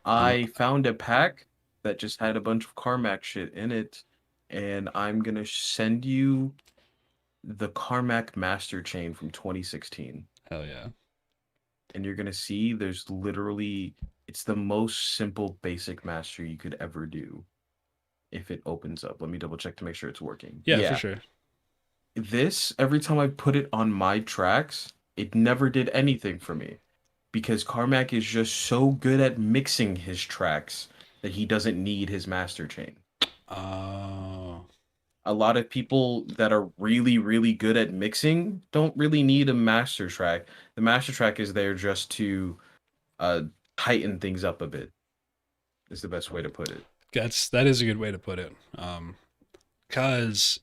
A: Uh,
B: I found a pack that just had a bunch of Carmack shit in it, and I'm gonna send you the Carmack master chain from 2016.
A: Hell yeah.
B: And you're gonna see there's literally it's the most simple basic master you could ever do if it opens up. Let me double check to make sure it's working.
A: Yeah, for
B: Yeah.
A: sure.
B: This, every time I put it on my tracks, it never did anything for me because Carmack is just so good at mixing his tracks that he doesn't need his master chain.
A: Oh,
B: A lot of people that are really, really good at mixing don't really need a master track. The master track is there just to uh tighten things up a bit, is the best way to put it.
A: that is a good way to put it. Cause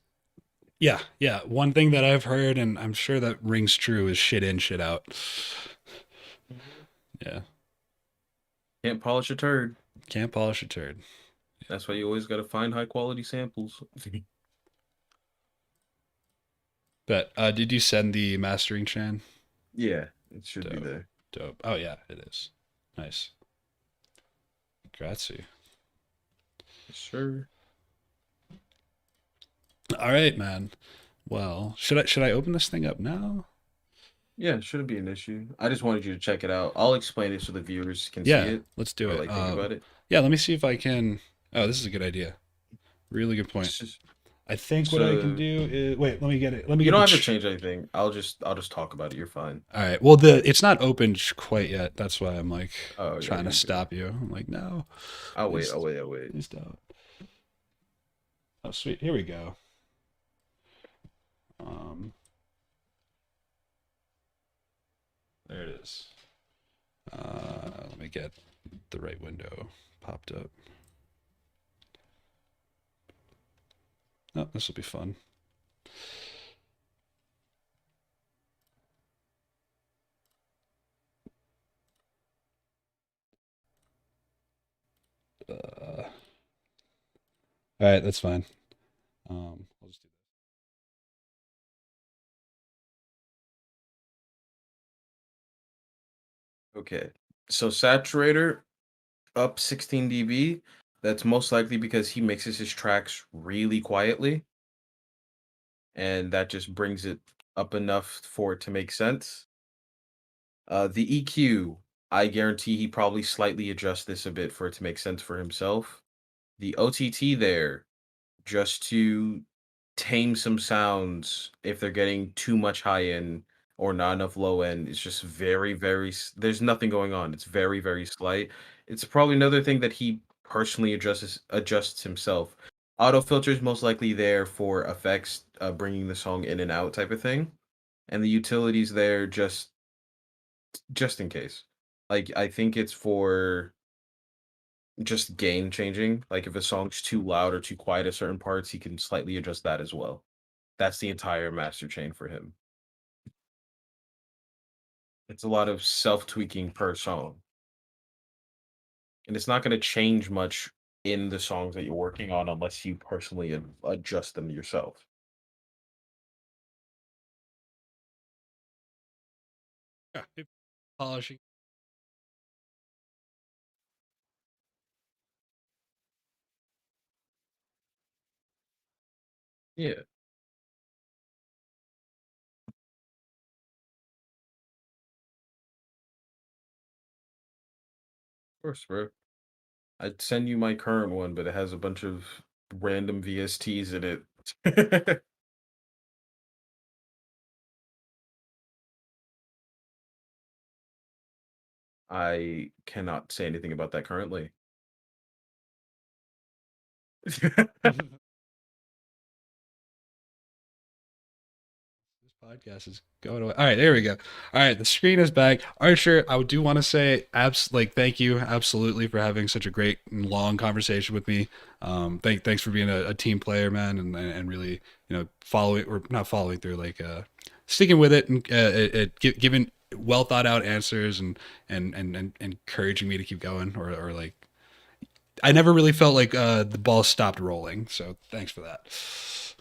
A: yeah. One thing that I've heard, and I'm sure that rings true, is shit in, shit out. Yeah,
B: Can't polish a turd.
A: can't polish a turd.
B: That's why you always got to find high quality samples.
A: But did you send the mastering chain?
B: Yeah, it should be
A: Dope.
B: there.
A: Dope. Oh yeah, it is. Nice. Grazie.
B: Sure.
A: All right, man. Well, should I open this thing up now?
B: Yeah, it shouldn't be an issue. I just wanted you to check it out. I'll explain it so the viewers can see
A: Yeah,
B: it
A: let's do
B: or
A: it.
B: like think about it.
A: Yeah, let me see if I can. Oh, this is a good idea. Really good point.
B: It's just-
A: I think what I can
B: So
A: do is wait. Let me get it. Let me
B: you
A: get
B: don't
A: the.
B: have to change anything. I'll just talk about it. You're fine.
A: All right. Well, it's not open quite yet. That's why I'm like
B: Oh, yeah,
A: trying to
B: you're good.
A: stop you. I'm like, no,
B: I'll wait.
A: please,
B: I'll wait. I'll wait.
A: please don't. Oh, sweet. Here we go. There it is. Let me get the right window popped up. Oh, this will be fun. All right, that's fine. I'll just do
B: Okay. So saturator up 16 dB. That's most likely because he mixes his tracks really quietly, and that just brings it up enough for it to make sense. The EQ, I guarantee he probably slightly adjusts this a bit for it to make sense for himself. The OTT there, just to tame some sounds if they're getting too much high end or not enough low end. It's just very, very, there's nothing going on. It's very, very slight. It's probably another thing that he personally adjusts himself. Auto filter is most likely there for effects, bringing the song in and out type of thing, and the utilities there just in case. Like I think it's for just gain changing. Like if a song's too loud or too quiet at certain parts, he can slightly adjust that as well. That's the entire master chain for him. It's a lot of self tweaking per song. And it's not going to change much in the songs that you're working on unless you personally adjust them yourself.
A: Yeah, polishing.
B: Yeah, of course, bro. I'd send you my current one, but it has a bunch of random VSTs in it. I cannot say anything about that currently.
A: This podcast is going away. All right, there we go. All right, the screen is back. Archer, I do want to say, thank you absolutely for having such a great and long conversation with me. Thanks for being a team player, man, and really, following or not following through, like sticking with it and giving well thought out answers and encouraging me to keep going or like I never really felt like the ball stopped rolling. So thanks for that.
B: Of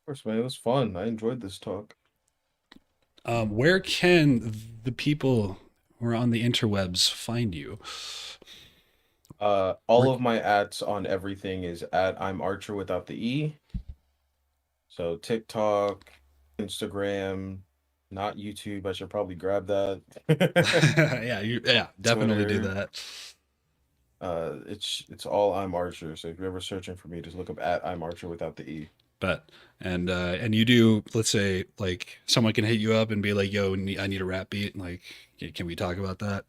B: course, man. It was fun. I enjoyed this talk.
A: Where can the people who are on the interwebs find you?
B: All of my ats on everything is at I'm Archer without the E. So TikTok, Instagram, not YouTube. I should probably grab that.
A: yeah, definitely do
B: Twitter.
A: that.
B: It's all I'm Archer. So if you're ever searching for me, just look up at I'm Archer without the E.
A: But and you do, let's say, like someone can hit you up and be like, "Yo, I need a rap beat." Like, can we talk about that?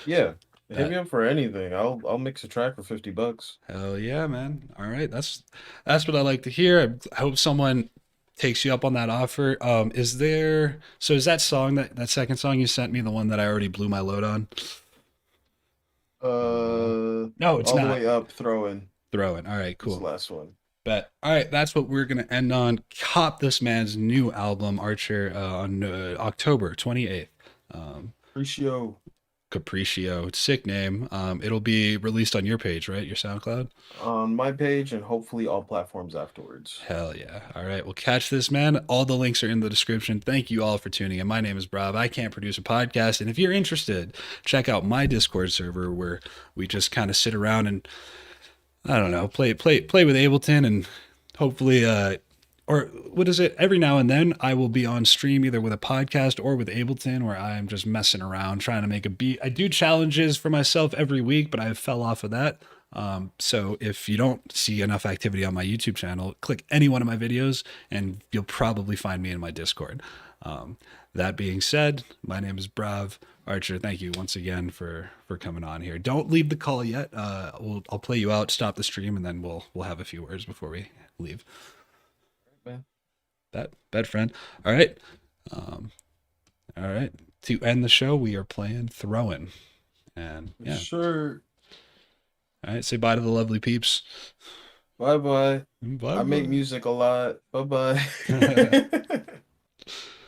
B: Yeah. Hit
A: That
B: me up for anything. I'll mix a track for $50.
A: Hell yeah, man. All right, that's what I like to hear. I hope someone takes you up on that offer. Is that song that second song you sent me the one that I already blew my load on? No, it's
B: All the
A: not.
B: way up, throwing.
A: Throw it. All right,
B: This
A: cool.
B: last one.
A: Bet. All right, that's what we're gonna end on. Cop this man's new album, Archer, on October 28th.
B: Appreciate
A: Capriccio, sick name. It'll be released on your page, right? Your SoundCloud.
B: on my page and hopefully all platforms afterwards.
A: Hell yeah. All right. Well, catch this, man. All the links are in the description. Thank you all for tuning in. My name is braV. I can't produce a podcast. And if you're interested, check out my Discord server where we just kind of sit around and, I don't know, play with Ableton and hopefully, or what is it? Every now and then I will be on stream either with a podcast or with Ableton where I'm just messing around trying to make a beat. I do challenges for myself every week, but I fell off of that. So if you don't see enough activity on my YouTube channel, click any one of my videos and you'll probably find me in my Discord. That being said, my name is braV. Archer, thank you once again for coming on here. Don't leave the call yet. I'll play you out, stop the stream, and then we'll have a few words before we leave.
B: Man.
A: Bet friend. All right. All right. To end the show, we are playing Throwin'. And yeah.
B: Sure.
A: All right. Say bye to the lovely peeps.
B: Bye bye.
A: Bye.
B: I make music a lot. Bye bye.